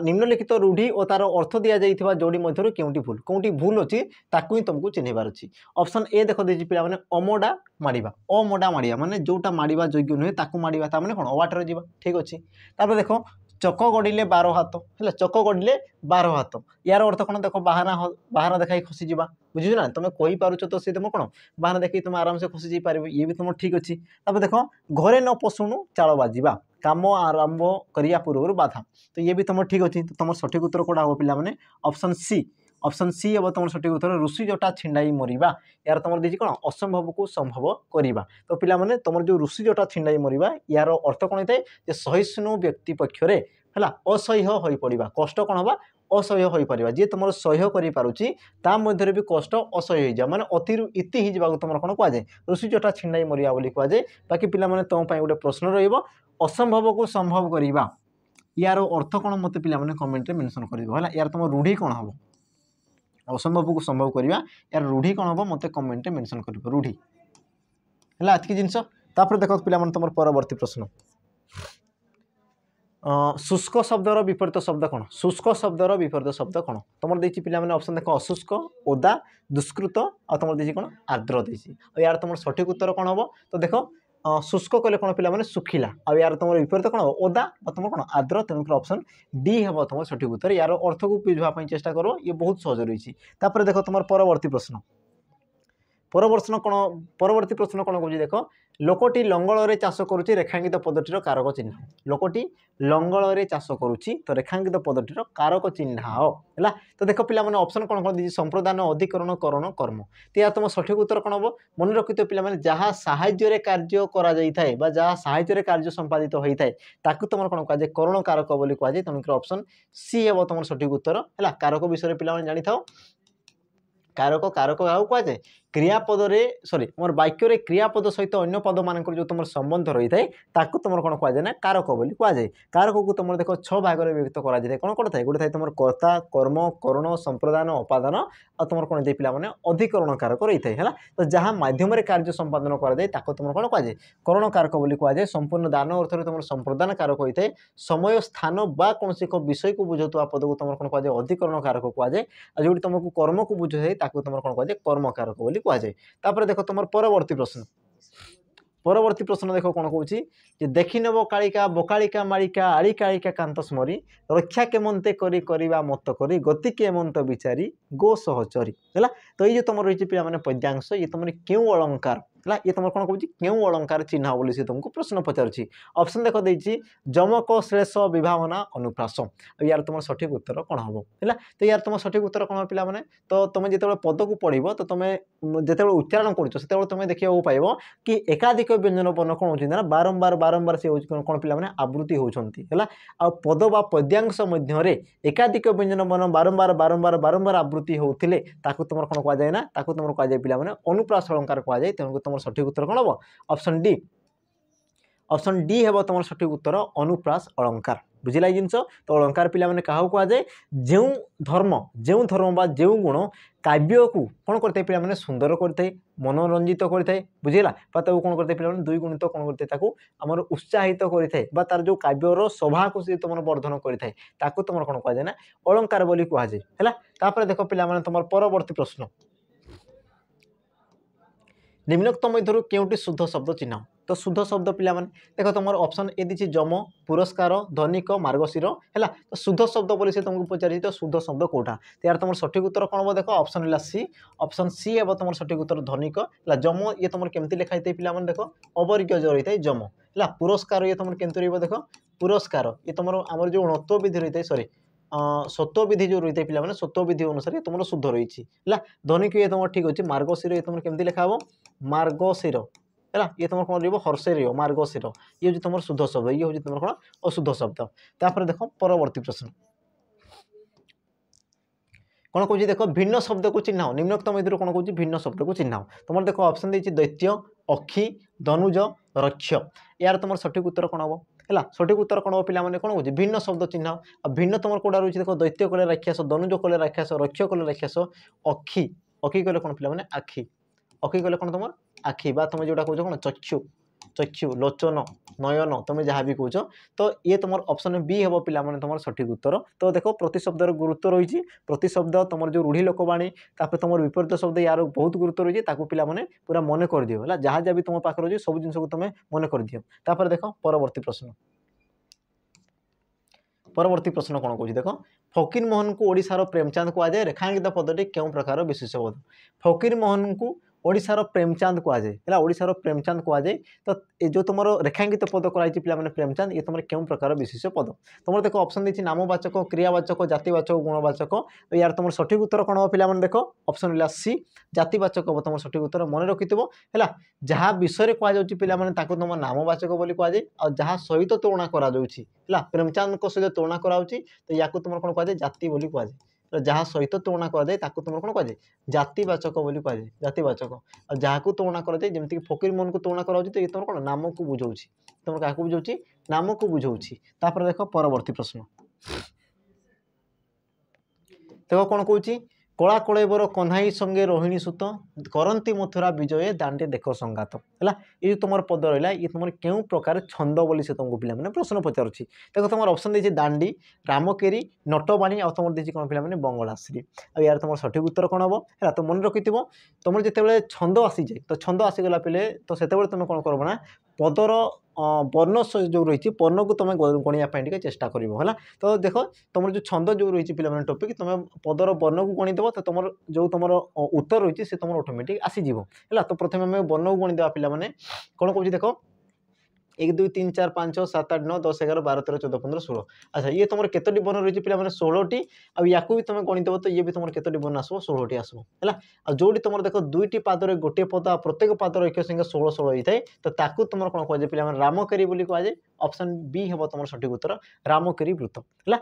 निम्नलिखित रूढ़ी और तार अर्थ दि जाइए जोड़ी मध्य कौटी भूल अच्छी ताकू ही तुमको चिन्हबार अच्छी। ऑप्शन ए देख दीजिए पिला माने अमडा माड़िबा अमडा माड़िया माने जोटा माड़िबा योग्य नुहे ताकू माड़िबा ता माने कौन अवाटर जीवा ठीक अच्छे। तापर देख चक गड़िले 12 हाथ है चक गड़िले 12 हाथ यार अर्थ कौन देख बाहाना देखा खसी जा बुझे ना तुम कही पार तो सी तुम कौन बाहाना देखी तुम आराम से खसी पार ये भी तुम ठीक अच्छी। तापर देख घरे न पशुणु चाल बाजिबा काम आरंभ करिया पूर्व बाधा तो ये भी तुम ठीक अच्छी। तो तुम सठिक उत्तर कौटा हम पिला माने ऑप्शन सी हम तुम सठिक उत्तर ऋषि जटा छिंडाई मरिबा यार तुम दीजिए कौन असंभव को संभव करवा तो पिला माने तुम जो ऋषि जटा छिंडाई मरिबा यार अर्थ कौन होता है सहिष्णु व्यक्ति पक्षरे है असह्य हो पड़ा कष्ट कौन होगा असह्य हो पार जी तुम सह्य कर भी कष्ट असह्य हो माने अतिरु इति ही जावा तुम कौन कहुए ऋषि जटा छिंडाई मरिया बोली कहुए। बाकी पिला माने तुम गोटे प्रश्न रहिबो असंभव को संभव करवा यार अर्थ कौन मत पिला माने कमेंट रे मेंशन कर यार तुम रूढ़ी कौन हम असंभव को संभव करवा यार रूढ़ी कौन हम मत कमेंट रे मेंशन कर रूढ़ी है एतकी जिनस। तापर देख पिला माने तुम परवर्ती प्रश्न शुष्क शब्दर विपरीत शब्द कौन शुष्क शब्दर विपरीत शब्द कौन तुम देखिए पिला माने ऑप्शन देख अशुष्क ओदा दुष्कृत आ तुम देखिए कौन आर्द्र देखिए यार तुम सठिक उत्तर कौन हम तो देख शुष्क कले कौन पिला माने सुखिला आ यार तुम विपरीत कौन ओदा तुम कौन आर्द्र तेणुक ऑप्शन डी हम तुम सठिक उत्तर यार अर्थ को बुझापी चेष्टा करो ये बहुत सहज रही। तापर देख तुम परवर्ती प्रश्न परवर्ती प्रश्न कौन कौन देख लोकटी लंगल चाष करुच्ची रेखांकित पदटीर कारक चिन्ह लोकटी लंगल चाष करुच्ची तो रेखांकित पदटीर कारक चिन्ह है तो देख पिला माने ऑप्शन कौन कौन दी संप्रदान अधिकरण करण कर्म तो यार तुम सठिक उत्तर कौन हम मन रखिथ पिला माने जहाँ साहाय्य कार्य करा जाइथाय बा जहाँ साहाय्य कार्य संपादित होता है ताकू तुम कौन कहुए करण कारक बोली कहुए तेणुक ऑप्शन सी हे तुम सठिक उत्तर है कारक विषय पिला माने जानि थाओ कारक कारक कहुए क्रियापद सॉरी मोर वाक्य क्रियापद सहित अन्य पद मान जो तुम संबंध रही है ताकू तुम कौन कहुए ना कारक बोली कहुए कारक को तुम देख 6 भाग में व्यक्त कर कौन कौन था गोटे था तुम कर्ता कर्म करण संप्रदान उपादान और तुम कौन पिला माने अधिकरण कारक रही है तो जहाँ माध्यम कार्य संपादन कराए तुम कौन कहुए करण कारक बोली कहुए संपूर्ण दान अर्थ में तुम संप्रदान कारक होता है समय स्थान बा कौन एक विषय को बुझुवा पद को तुम कौन कहुए अधिकरण कारक कहुए जो तुमको कर्म को बुझे तुम कौन कहुए कर्म कारक बोली कहुए। तापर देख तुम परवर्ती प्रश्न देख कौन कौन देखी नब कालिका बोकालिका मालिका आड़ी कालिका कांत स्मरी रक्षा केमंते करी करिबा मत करी गति केमंत विचारी गो सहचरी है तो ये तुम रही पे मैंने पद्यांश ये तुम क्यों अलंकार है ये तुम कौन कौन क्यों अलंकार चिन्ह बोली से तुमको प्रश्न पचारुची। ऑप्शन देख देती जमक श्लेष विभावना अनुप्रास यार तुम सठिक उत्तर कौन हम है तो यार तुम सठिक उत्तर कौन पिला माने तो तुम जो पद को पढ़व तो तुम जो उच्चारण कर तुम देखा पाइब कि एकाधिक व्यंजन वर्ण कौन होना बारंबार बारंबार से कौन पिला माने आवृत्ति होती है आ पद बा पद्यांश मध्य एकाधिक व्यंजन वर्ण बारंबार बारंबार बारंबार आवृत्ति होते तुम कौन कहुए ना तुम कहुए पिला माने अनुप्रास अलंकार कहुए तेणुक तुम सठिक उत्तर कौन हम ऑप्शन डी ऑप्शन डी हेबो तुम सठिक उत्तर अनुप्रास अलंकार बुझिला जिनस तो अलंकार पिला माने काहा को आजे जो धर्म बा जो गुण काव्य को कौन करते पिला माने सुंदर करते मनोरंजित करते बुझिला बा ताको कौन करते पिला माने दुई गुणित कौन करते ताको हमर उत्साहित करते बा तार जो काव्यर शोभा को से तुम वर्धन करते ताको तुम कौन कह जाए ना अलंकार बोली कह जाए हैला तापर देखो पिला माने तुम परवर्ती प्रश्न निम्नोक्त मध्य केउटी शुद्ध शब्द चिन्ह तो शुद्ध शब्द पिला माने देखो तुम ऑप्शन ए दी जम पुरस्कार धनिक मार्गशीर है तो शुद्ध शब्द बोली से तुमको पचारि तो शुद्ध शब्द कौटा तो यार तुम सठिक उत्तर कौन देखो ऑप्शन सी हे तुम सठिक उत्तर धनिक है जम ये तुम केमती लिखाई थे पिला माने देखो अवर्ग्य जो रही है जम है पुरस्कार ये तुम केमती रही देखो पुरस्कार ये तुम आम जो णत्व विधि रही है सॉरी सत्व विधि जो रही है पिला सत्व विधि अनुसार तुम शुद्ध रही है धनिक ये तुम ठीक अच्छे मार्गशीर ये तुम केमती लिखा हम मार्गशीर है ये तुम कौन रही हर्षेर मार्गशीर ये हूँ तुम शुद्ध शब्द ये हूँ तुम कौन अशुद्ध शब्द तापर देख परवर्ती प्रश्न कौन कौन देख भिन्न शब्द को चिन्ह निम्नोक्त मध्य कौन कौन भिन्न शब्द को चिन्ह तुम देख ऑप्शन देती दैत्य अक्षी धनुज रक्ष यार तुम सठिक उत्तर कौन हम है सठिक उत्तर कौन पिला माने कौन कौन भिन्न शब्द चिन्ह आ भिन्न तुम कौटा रही देख दैत्य कले राक्षस धनुज कले राक्षस रक्ष कले राक्षस अक्षी अक्षी कले कौन पिला माने आखि अक्षी कले कौन तुम आखि बा तुम जोटा कौच कौन चक्षु चक्षु लोचन नयन तुम जहाँ भी कौच तो ये तुम ऑप्शन बी हे पिला माने तुम सठिक उत्तर तो देखो प्रति शब्दर गुरुत्व रही प्रति शब्द तुम जो रूढ़ी लोकवाणी तापर तुम विपरीत शब्द यार बहुत गुरुत्व रही पूरा माने पूरा मन कर दियो है जहाँ जहाँ भी तुम पाखे रही सब जिन को तुम मन कर दियो तापर देख परवर्ती प्रश्न परवर्ती प्रश्न कौन कौन देख फकीर मोहन को ओडिशार प्रेमचांद कहुए रेखांकित पदटी क्यों प्रकार विशेष पद फकीर मोहन को ओडिशार प्रेमचांद कहुए है ओडिशार प्रेमचांद कहुए तो ये जो तुम रेखांकित पद कराई पिला माने प्रेमचांद ये तुम क्यों प्रकार विशेष पद तुम देखो ऑप्शन देती नामवाचक क्रियावाचक जातिवाचक गुणवाचक तो यार तुम सठिक उत्तर कौन हम पिला देख ऑप्शन है सी जातिवाचक हम तुम सठिक उत्तर मन रखिथ है जहाँ विषय कहुच्छी पिला माने तुम नामवाचक बोली कहुए और जहाँ सहित तुलना करा प्रेमचांद सहित तुलना कराऊँगी तो या तुम कौन कहुए जाति बोली कहुए तो जहाँ सहित तुलना कराए तुम कौन कहुए जातिवाचक बोली कहुए जातिवाचक और जहाँ को तुलना कराए जमीक फकीर मोहन को तुलना कराऊँ तो ये तुम कौन नाम को बुझाऊँ तुम क्या बुझाऊँ नाम को बुझाऊँ तापर देख परवर्ती प्रश्न देख कौन कौच कला कलेबर कन्हाई संगे रोहिणी सुत करती मथुरा विजय दांडे देख संगात है ये तुम पद रहा ये तुम क्यों प्रकार छंद बोली से तुमको पिला माने प्रश्न पचारुच्छी देखो तुम ऑप्शन देती दांडी रामकेरी नटवाणी आ तुम देती कौन पिला माने बंगलाश्री आ यार तुम सठिक उत्तर कौन हम है तो मन रखि तुम जिते छंद आसी जाए तो छंद आसीगला पे तो से तुम कौन कर ना पदर वर्ण जो रही वर्ण को तुम गणिया चेष्टा कर तो देख तुम जो छंद जो रही पे टॉपिक तुम पदर वर्ण को गणिदेव तो तुम जो तुम उत्तर रही है तुम ऑटोमेटिक आसीज है तो प्रथम आम वर्ण को गणिदेवा पे कौन कौन देख 1 2 3 4 5 6 7 8 9 10 11 12 13 14 15 16 अच्छा ये तुम केतोटी बन रही पे 16टी या भी तुम गणिदेव तो ये भी तुम केतोटी बन आसो 16टी आसो है जो तुम देख दुईटी पादर गोटे पद प्रत्येक पादर एक संख्या 16 16 होता है तो ताकू तुम कौन कहुए पे रामकेरी बोली कहुए ऑप्शन बी हे तुम सठिक उत्तर रामकेरी वृत्त है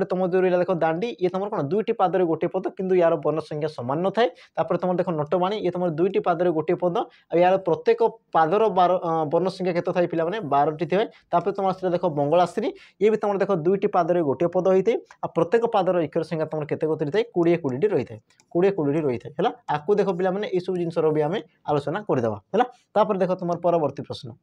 तुम जो रहा देख दांडी ये तुम कौन दुईटी पादर गोटे पद किंतु यार वर्ण संख्या सामान न थाए तुम देख नटवाणी ये तुम दुईटी पादर गोटे पद और यार प्रत्येक पादर वर्ण संख्या केत थाए पे 12टी थे तुम आस देख बंगलाश्री ये भी तुम देख दुईटी पादर गोटे पद होता है आ प्रत्येक पादर इक्षर संख्या तुम केते गति थाए 20 20टी रही है 20 20टी रही है आपको देख पे ये सब जिनसर भी आम आलोचना करदेवा है देख तुम परवर्ती प्रश्न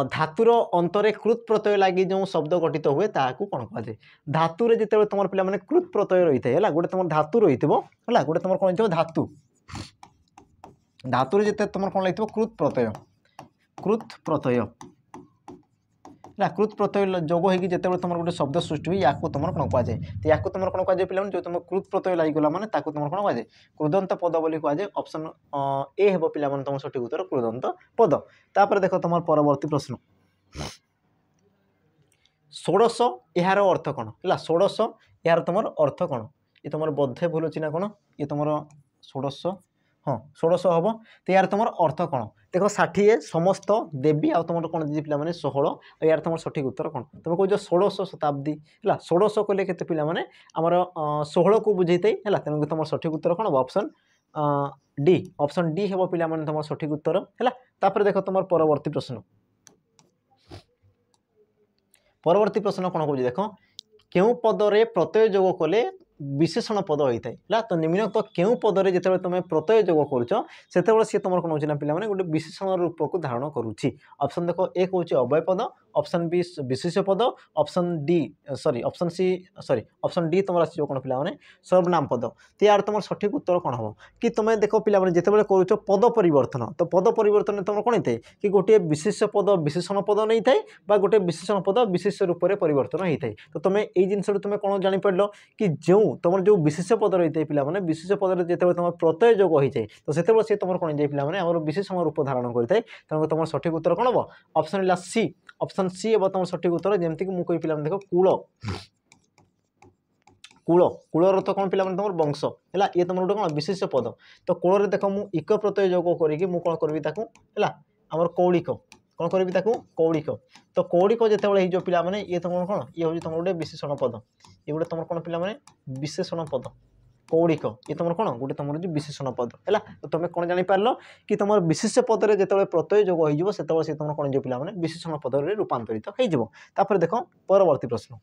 धातुर अंतरे कृत प्रत्यय लगी जो शब्द गठित हुए ताकू कौन कहुए धातुरे जिते तुम पे कृत प्रत्यय रही है गोटे तुम धातु रही है गोटे तुम कौन धातु धातुरे जिते तुम कौन लगे कृत प्रत्यय कृत प्रत्यय जोग होगी जिते तुम गोटे शब्द सृष्टि हुई या तुम कौन कहुए तो या तुम कौन कहुए पे जो तुम कृत प्रत्यय लगिगला मैंने तुम कौन कहुए कृदंत पद बोली कहुए ऑप्शन ए हे पे तुम सठिक उत्तर कृदंत पद तापर देख तुम परवर्ती प्रश्न 16 यार अर्थ कौन है 16 यार तुम अर्थ कौन ये तुम बोधे भूल अच्छी ना कौन ये तुम 16 हाँ 16 हम तो यार तुम अर्थ कौन देख 60 समस्त देवी आ तुम कौन दीजिए पे 16 यार तुम सठिक उत्तर कौन तुम कह 16 शताब्दी है 16 कले के पे आमर 16 को बुझे है तेणुक तुम सठिक उत्तर कौन ऑप्शन डी ऑप्शन डी हेबो पिला माने तुम सठिक उत्तर हैला। तापर देख तुम परवर्ती प्रश्न कौन कहूँ देख केउ पदरे प्रत्यय जोग कले विशेषण पद होता है तो निम्नलिखित केउ पदरे जिते तुम प्रत्यय जोग करुच से सी तुम कौन होना पे गोटे विशेषण रूप को धारण करुच्ची। ऑप्शन देख ए कौन अव्यय पद, ऑप्शन बी विशेष पद, option D sorry option C sorry option D तुम आस कौन पे सर्वनाम पद। तो यार तुम सठिक उत्तर कौन हम कि तुम देख पे जिते करुच पद परिवर्तन तो पद परिवर्तन तुम कौन होता है कि गोटे विशेष पद विशेषण पद नहीं था गोटे विशेषण पद विशेष रूप से परिवर्तन होता है। तो तुम यही जिन तुम कौन जापर कि जो तुम जो विशेष पद रही है पे विशेष पद जिते तुम प्रत्यय जोग हो जाए तो से सी तुम कौन जाए पे विशेषण रूप धारण करता है। तेणु तुम सठिक उत्तर कौन हम ऑप्शन है सी ऑप्शन सी हम तुम सठिक उत्तर जमीक मुझे पे देख कूल कूल कूलर तो कौन पे तुम वंश है ये तुम गोटे कौन विशेष पद तो कूल देख मुझ इक प्रत्यय जोग करी कौन करी आमर कौड़िक कौन करी कौड़िक तो कौड़िक जिते जो पिला माने ये तुम कौन ये हूँ तुम गोटे विशेषण पद ये गोटे तुम कौन पिला माने विशेषण पद कौड़िक ये तुम कौन गोटे तुम विशेषण पद है तो तुम कौन जापर कि तुम विशेष पदर जो प्रत्यय जोग हो तुम कौन जो पिला माने विशेषण पदर रूपांतरित हो देख परवर्ती प्रश्न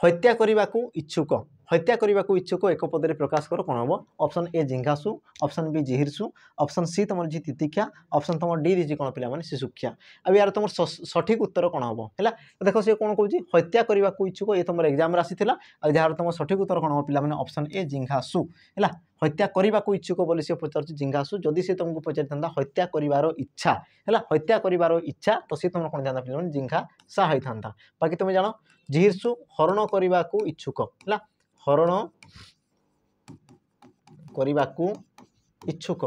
हत्या करने को इच्छुक हत्या करने को इच्छुक एक पदरे प्रकाश कर कौन हम ऑप्शन ए जिंघासु, ऑप्शन बी जिहिर्सु, ऑप्शन सी तुम जी तितिक्षा, ऑप्शन तुम डी दीजिए कौन पे शिशुक्षा। अब यार तुम सठिक उत्तर कौन हम है देख सी कौन कौन हत्या करने को इच्छुक ये तुम एग्जाम आसी जार तुम सठिक उत्तर कौन हम पे ऑप्शन ए जिंघासु है हत्या करने को इच्छुक बोली सी पचार जिंघासु जदि सी तुमको पचारि हत्या कर इच्छा है हत्या कर इच्छा तो सी तुम कौन था पे जिंघासा होता था। बाकी तुम जान जिहिर्सु हरण करने को इच्छुक है हरण करने को इच्छुक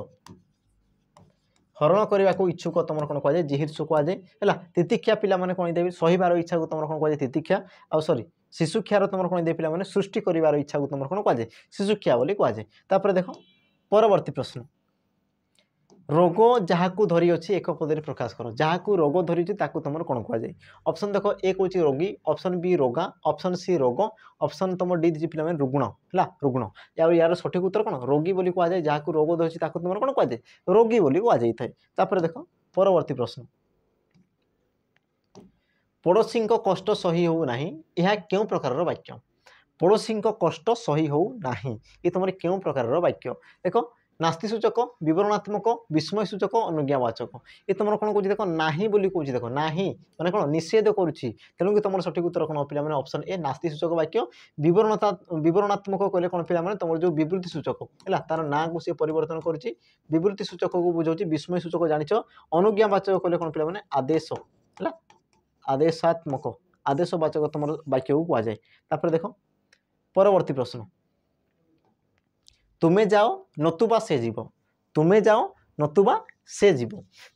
हरण करने को इच्छुक तुम कौन कह जिहिर्सु कहुए है तितिक्षा पिला माने कौन देवी सहीबार इच्छा को तुम कौन कह तितिक्षा आ सॉरी शिशुक्षार तुम कौन दे पे सृष्टि कर इच्छा को तुम कौन कहुए शिशुक्षा बोली कहुए। देख परवर्ती प्रश्न रोग जहाँ को धरी अच्छी एक पदरे प्रकाश कर जहाँ को रोग धरी तुम कौन कहुए। ऑप्शन देख ए कौन रोगी, ऑप्शन बी रोगा, ऑप्शन सी रोग, ऑप्शन तुम डी दीजिए पे रुग्ण है रुग्ण यार सठिक उत्तर कौन रोगी बोली कहुए जहाँ को रोग धरी तुम कौन कहुए रोगी बोली कहुए। देख परवर्ती प्रश्न पड़ोशी कष्ट सही हो नहीं यह क्यों प्रकार वाक्य पड़ोशी कष्ट सही हो नहीं ये तुम क्यों प्रकार वाक्य। देख नास्ति सूचक विवरणात्मक विस्मय सूचक अनुज्ञावाचक ये तुम कौन कौन देख ना बोली कौन देख ना मैंने कौन निषेध करुच्ची तेणुक तुम सठिक उत्तर कौन पे ऑप्शन ए नास्ति सूचक वाक्य विवरणात्मक कहले कौन पे तुम जो विवृत्ति सूचक है तार ना को सी परिवर्तन करुच्ची विवृत्ति सूचक को बुझाऊँ विस्मय सूचक जानिच अनुज्ञावाचक कहले कौन पे आदेश है आदेशात्मक आदेशवाचक तुम वाक्य को कहुए। देख परवर्ती प्रश्न तुम्हें जाओ नतुबा से जीव तुम्हें जाओ नतुबा से जीव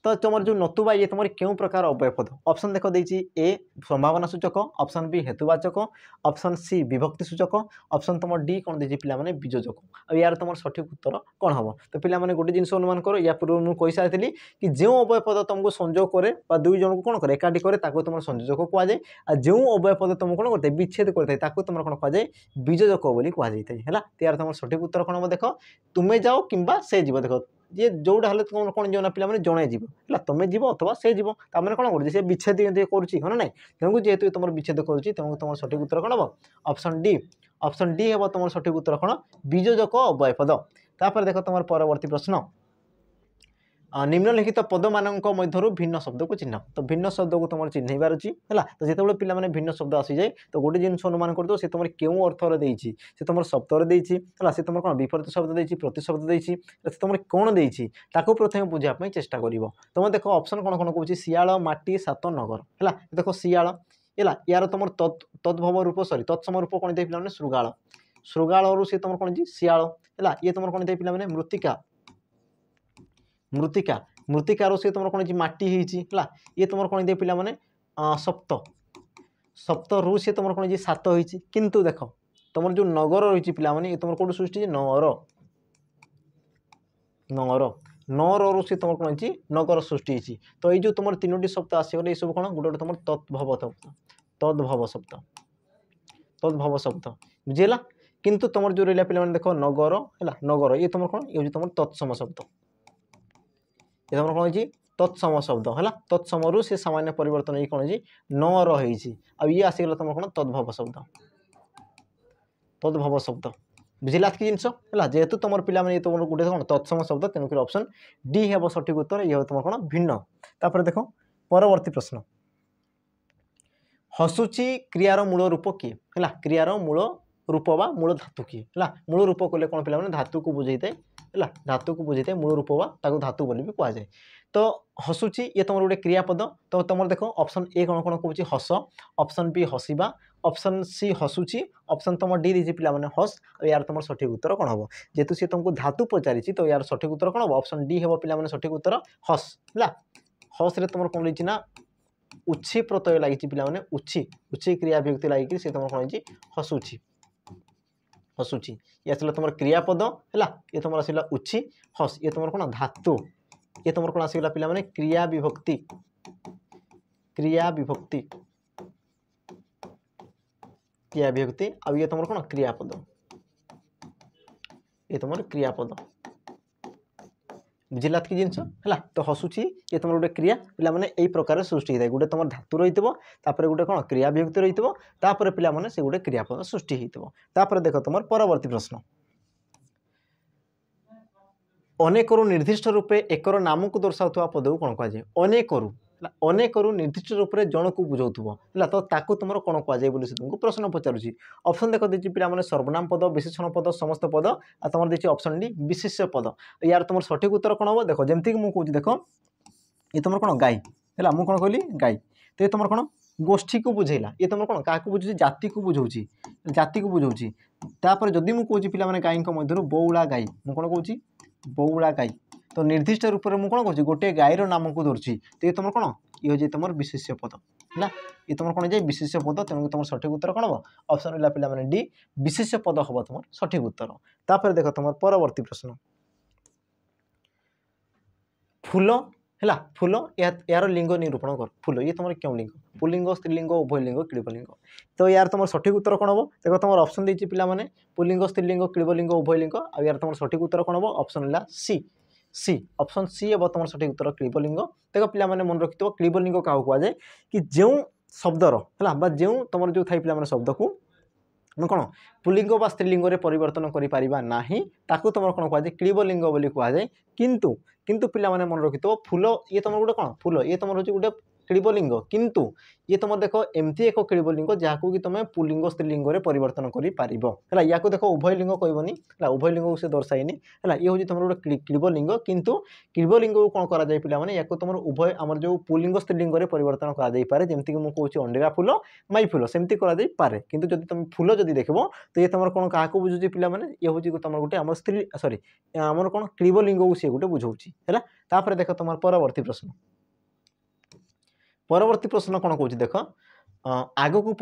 तो तुम जो नतुबा ये तुम क्यों प्रकार अव्यय पद ऑप्शन देख देती ए संभावना सूचक, ऑप्शन बी हेतुवाचक, ऑप्शन सी विभक्ति सूचक, ऑप्शन तुम डी कौन देती पे बीजोजक। अब यार तुम सठिक उत्तर कौन हम तो पे गोटे जिन अनुमान कर या पूर्व मुझे कही सारी कि जो अव्यय पद तुमको संजोग करे दुई जन को कौन करे एकाठी करे तुम संयोजक कहुए और जो अव्यय पद तुम कौन करते विच्छेद करते तुम कौन कहुए बीजोजक बोली कहुए है। यार तुम सठिक उत्तर कौन हम देख तुम्हें जाओ कि से जीव देख ये जोटा हेल्ले तुम कौन जीवन पे जड़े जीव है तुम्हें जीव अथवा से जीव तार कौन कर विच्छेद करुँच ना तेणुक जेहतु तुम विच्छेद करुँच तेणुक तुम सठिक उत्तर कौन हम ऑप्शन डी हम तुम सठिक उत्तर कौन बीजोजक अव्यय पद। तापर देख तुम परवर्ती प्रश्न निम्नलिखित पद मान मध्य भिन्न शब्द को चिन्ह तो भिन्न शब्द को तुम चिन्हबार अच्छी है तो जिते पे भिन्न शब्द आसी जाए तो गोटे जिन अनुमान कर सी तुम क्यों अर्थर देती से तुम शब्दर देती से तुम कौन विपरीत शब्द देती प्रतिशब्द देती तुम कौन देती प्रथम बुझापी चेष्टा कर तुम देख ऑप्शन कौन कौन कौन सियाल माटी सात नगर है देख सियाल है यार तुम तद्भव रूप सॉरी तत्सम रूप कौन दे पे श्रृगाल श्रृगाल सी तुम कौन सियाल है ये तुम कौन दे पे मृत्तिका मृत्तिका मृत्तिकार से तुम कौन माटी है ये तुम कौन दे पे सप्त सप्त रु सी तुम कौन सात होती किंतु देख तुम जो नगर रही पे ये तुम कौन सृष्टि नगर नगर नगर से तुम कौन नगर सृष्टि तो ये जो तुम तीनो शब्द आसगले ये सब कौन गोटे तुम तद्भव शब्द तद्भव शब्द बुझेगा किंतु तुम जो रहा पे देख नगर है नगर ये तुम कौन ये तुम तत्सम शब्द ये तुम कौन हो तत्सम शब्द है तत्समु से सामान्य परिवर्तन हो कौन न रही ये आसीगला तुम कौन तद्भव शब्द तद्भव शब्द बुझिला कि जिनस है जेहेतु तुम पे तुम गोटे कौन तत्सम शब्द तेणुक ऑप्शन डी है सठिक उत्तर ये तुम कौन भिन्न तापर देख परवर्ती प्रश्न हसुची क्रियार मूल रूप किए है क्रियार मूल रूप बा मूल धातु किए है मूल रूप कले कौन पे धातु को बुझे है धातु को बुझे मूल रूप बा धातु बोली भी कहुए तो हसुची ये तुम गोटे क्रियापद तो तुम देख ऑप्शन ए कौन कौन कहूँ हस ऑप्शन बी हसवा ऑप्शन सी हसुची ऑप्शन तुम डी दीजिए पे हस यार तुम सठिक उत्तर कौन हम जेहेतु सी तुमको धातु पचारि तो यार सठिक उत्तर कौन हम ऑप्शन डी हम पे सठिक उत्तर हस है हस रे तुम कौन ना उच्छी प्रत्यय लगी पे उच्छी उच्छी क्रिया विभक्ति लगी सी तुम कौन हसुची हसुची ये आसला तुम क्रियापद है ये तुम आसला उच्छी हस ये तुम कौन धातु ये तुम कौन आसगला पे क्रिया विभक्ति क्रिया विभक्ति क्रिया विभक्ति आ ये तुम कौन क्रियापद ये तुम क्रियापद बुझिला कि जिनस है तो हसुची ये तुम गोटे क्रिया पे यही प्रकार सृष्टि होता है गोटे तुम धातु रही गोटे कौन क्रिया विभक्ति रही पे से गोटे क्रियापद सृष्टि होता देख तुम परवर्ती प्रश्न अनेकरु निर्दिष्ट रूपे एकर नाम को दर्शाऊा पद को कौन कहुए अनेकरु अनेकरु निर्दिष्ट रूप से जन को बुझाऊव है तो ताकू तुम कौन कहुए तुमको प्रश्न पचारूँ ऑप्शन देख दीजिए पे सर्वनाम पद विशेषण पद समस्त पद आ तुम देखिए ऑप्शन डी विशेष्य पद यार तुम सठिक उत्तर कौन हम देख जमती मुझे कहूँ देख ये तुम कौन गाई है मुझे कौन कहली गाई तो ये तुम कौन गोष्ठी को बुझेला ये तुम कौन क्या बुझे जाति को बुझाऊँ जाति को बुझाऊँ तापर जदि मुझे कहूँ पे गाई मध्य बौला गाई मुझे कौन कहूँ बौला गाई तो निर्दिष्ट रूप में मुझे कौन कहूँ गोटे गाईर नाम को धरची तो ये तुम कौन ये हूँ तुम विशेष्य पद है ये तुम कौन जाए विशेष्य पद तेणुक तुम सठिक उत्तर कौन हम ऑप्शन रहा पे डी विशेष्य पद हम तुम सठिक उत्तर तापर देख तुम परवर्ती प्रश्न फूल है फूल यार लिंग निरूपण कर फूल ये तुम क्यों लिंग पुलिंग स्त्रीलिंग उभयलिंग क्लीबलिंग तो यार तुम सठिक उत्तर कौन हम देख तुम ऑप्शन देती पे पुलिंग स्त्रीलिंग क्लीबलिंग उभयलिंग आ यार तुम सठिक उत्तर कौन हम ऑप्शन है सी सी ऑप्शन सी है तुम सठिक उत्तर क्लीबलिंग देख पे मन रखि क्लीबलिंग क्या कहुए कि जो शब्दर है जो तुम जो थाई पे शब्द को कौन पुलिंग व स्त्रीलिंग में परिवर्तन करा ताकू तुम कौन कहुए क्लीबलिंग बोली कहुए किंतु किंतु पे मन रखि फूल ये तुम गोटे कौन फूल ये तुम हूँ गोटे क्लीबलिंग किंतु ये तुम देख एमती एक क्लीबलिंग जहाँ कि तुम पुलिंग स्त्रीलिंग में परिवर्तन कर या देख उभयलिंग कहबनी है उभयलिंग को से दर्शाइनी है ये हूँ तुम गोटे क्लीबलिंग किंतु क्लीबलिंग को कौन कराए पे या तुम उभय आम जो पुलिंग स्त्रीलिंग में परिवर्तन करे जमीक मुझे कहूँ अंडेरा फूल माई फूल सेमती कराए किंतु जब तुम फूल जब देख तो ये तुम कौन क्या बुझुची पे ये हूँ तुम गोटे आम स्त्री सॉरी आमर कौन क्लीबलिंग को सी गोटे बुझाऊँगी है देख तुम परवर्ती प्रश्न परवर्ती प्रश्न कौन कौन देख आग को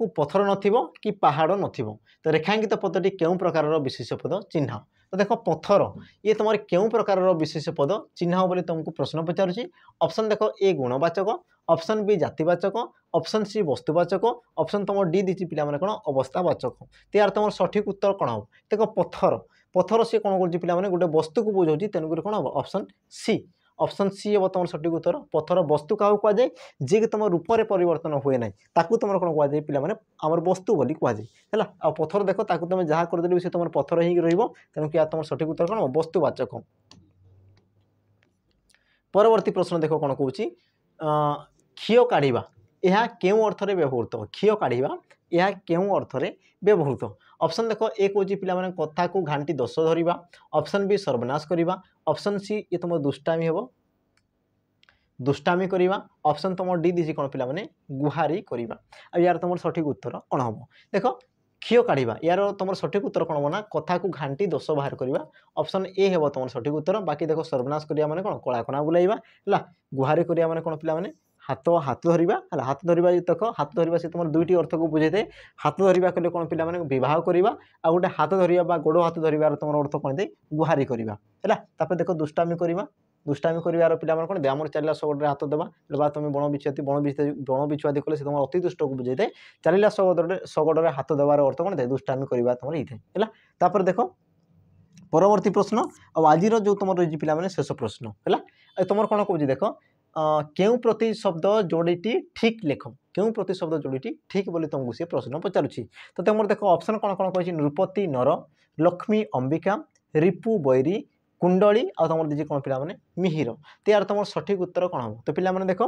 पथर नथिबो कि पहाड़ नथिबो तो रेखांकित पदटी क्यों प्रकार विशेष्य पद चिन्ह तो देख पथर ये तुम क्यों प्रकार विशेष्य पद चिन्ह बोली तुमको प्रश्न पचारूँ ऑप्शन देख ए गुणवाचक ऑप्शन बी जातिवाचक ऑप्शन सी वस्तुवाचक ऑप्शन तुम डी दीजिए पे कौन अवस्थावाचक तो यार तुम सठिक उत्तर कौन हम देख पथर पथर सी कौन कर गोटे वस्तु को बुझाऊँ तेणुक कौन हम ऑप्शन सी हम तुम सठिक उत्तर पथर वस्तु क्या कहुए जी कि तुम रूप से परिवर्तन हुए ना ताकू तुम कौन कहुए पे आमर वस्तु बोली कहुए है आ पथर देख ताकू तुम जहाँ करदे से तुम पथर ही तेणुक तुम सठिक उत्तर कौन वस्तुवाचक परवर्ती प्रश्न देख कौन कौच क्षीय काढ़ा यह क्यों अर्थ में व्यवहृत क्षीय काढ़ा यह क्यों अर्थ में व्यवहृत ऑप्शन देख एक हूँ पे कथा को घाटी दोष धरवा ऑप्शन बी सर्वनाश करवा ऑप्शन सी ये तुम दुष्टामी हम दुष्टामी करवा ऑप्शन तुम डी दीजिए कौन पे गुहारी करवा यार तुम सठिक उत्तर कौन हम देख क्षीय काढ़ा यार तुम सठिक उत्तर कौन हम ना कथा को घाटी दोष बाहर करवा ऑप्शन ए है तुम सठिक उत्तर बाकी देख सर्वनाश करवा माने कौन कलाकना बुलाइवा है गुहारी करवा माने कौन पे हाथ हाथ धरवा है हाथ धरवा देख हाथ धरवा से तुम दुईटी अर्थ को बुझे थे हाथ धरवा कले कौन पे बह करवा आ गोटे हाथ धरवा गोड़ हाथ धरवार तुम अर्थ कौन दे गुहारी करवा है देख दुष्टामी करवा ଦୁଷ୍ଟାମି କରିବାର ପିଲାମାନେ କ'ଣ ଆମର ଚାଲିଲା ଶଗଡ଼ରେ ହାତ ଦେବା ବା ତୁମେ ବଣ ବିଛୁଆତି କଲେ ସେ ତୁମର ଅତି ଦୁଷ୍ଟକୁ ବୁଝାଇଥାଏ। ଚାଲିଲା ଶଗଡ଼ରେ ହାତ ଦେବାର ଅର୍ଥ କ'ଣ ଥାଏ? ଦୁଷ୍ଟାମି କରିବା ତୁମର ହେଇଥାଏ ହେଲା। ତାପରେ ଦେଖ ପରବର୍ତ୍ତୀ ପ୍ରଶ୍ନ ଆଉ ଆଜିର ଯେଉଁ ତୁମର ରହିଛି ପିଲାମାନେ ଶେଷ ପ୍ରଶ୍ନ ହେଲା। ତୁମର କ'ଣ କହୁଛି ଦେଖ କେଉଁ ପ୍ରତିଶବ୍ଦ ଯୋଡ଼ିଟି ଠିକ୍ ଲେଖ। କେଉଁ ପ୍ରତିଶବ୍ଦ ଯୋଡ଼ିଟି ଠିକ୍ ବୋଲି ତୁମକୁ ସେ ପ୍ରଶ୍ନ ପଚାରୁଛି। ତ ତୁମର ଦେଖ ଅପସନ୍ କ'ଣ କହିଛି? ନୃପତି ନର, ଲକ୍ଷ୍ମୀ ଅମ୍ବିକା, ରିପୁ ବୈରୀ, କୁଣ୍ଡଳୀ ଆଉ ତୁମର ଦେଇଛି କ'ଣ ପିଲାମାନେ ମିହିର। ତ ୟାର ତୁମର ସଠିକ୍ ଉତ୍ତର କ'ଣ ହେବ? ତ ପିଲାମାନେ ଦେଖ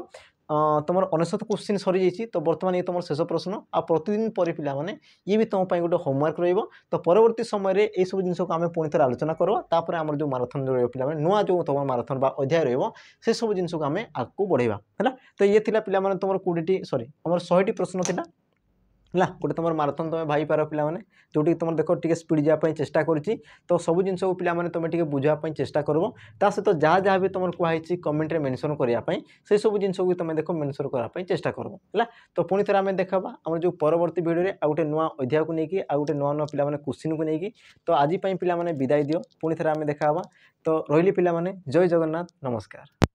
ତୁମର 99 କ୍ୱେଶ୍ଚିନ୍ ସରିଯାଇଛି। ତ ବର୍ତ୍ତମାନ ଇଏ ତୁମର ଶେଷ ପ୍ରଶ୍ନ। ଆଉ ପ୍ରତିଦିନ ପରେ ପିଲାମାନେ ଇଏ ବି ତୁମ ପାଇଁ ଗୋଟେ ହୋମୱାର୍କ ରହିବ। ତ ପରବର୍ତ୍ତୀ ସମୟରେ ଏଇସବୁ ଜିନିଷକୁ ଆମେ ପୁଣି ଥରେ ଆଲୋଚନା କରିବା। ତାପରେ ଆମର ଯେଉଁ ମାରାଥନ୍ ରହିବ ପିଲାମାନେ ନୂଆ ଯେଉଁ ତୁମର ମାରାଥନ୍ ବା ଅଧ୍ୟାୟ ରହିବ ସେସବୁ ଜିନିଷକୁ ଆମେ ଆଗକୁ ବଢ଼େଇବା ହେଲା। ତ ଇଏ ଥିଲା ପିଲାମାନେ ତୁମର 20ଟି ଆମର 100ଟି ପ୍ରଶ୍ନ ଥିଲା ହେଲା। ଗୋଟେ ତୁମର ମାରାଥନ୍ ତୁମେ ଭାଇପାର ପିଲାମାନେ, ଯେଉଁଠିକି ତୁମର ଦେଖ ଟିକେ ସ୍ପିଡ଼ ଯିବା ପାଇଁ ଚେଷ୍ଟା କରୁଛି। ତ ସବୁ ଜିନିଷକୁ ପିଲାମାନେ ତୁମେ ଟିକେ ବୁଝିବା ପାଇଁ ଚେଷ୍ଟା କରିବ। ତା ସହିତ ଯାହା ବି ତୁମର କୁହାହେଇଛି କମେଣ୍ଟରେ ମେନସନ୍ କରିବା ପାଇଁ ସେସବୁ ଜିନିଷକୁ ତୁମେ ଦେଖ ମେନସନ୍ କରିବା ପାଇଁ ଚେଷ୍ଟା କରିବ ହେଲା। ତ ପୁଣି ଥରେ ଆମେ ଦେଖାବା ଆମର ଯେଉଁ ପରବର୍ତ୍ତୀ ଭିଡ଼ିଓରେ ଆଉ ଗୋଟେ ନୂଆ ଅଧ୍ୟାୟକୁ ନେଇକି ଆଉ ଗୋଟେ ନୂଆ ପିଲାମାନେ କ୍ୱେଶ୍ଚିନ୍କୁ ନେଇକି। ତ ଆଜି ପାଇଁ ପିଲାମାନେ ବିଦାୟ ଦିଅ, ପୁଣି ଥରେ ଆମେ ଦେଖାହେବା। ତ ରହିଲି ପିଲାମାନେ, ଜୟ ଜଗନ୍ନାଥ, ନମସ୍କାର।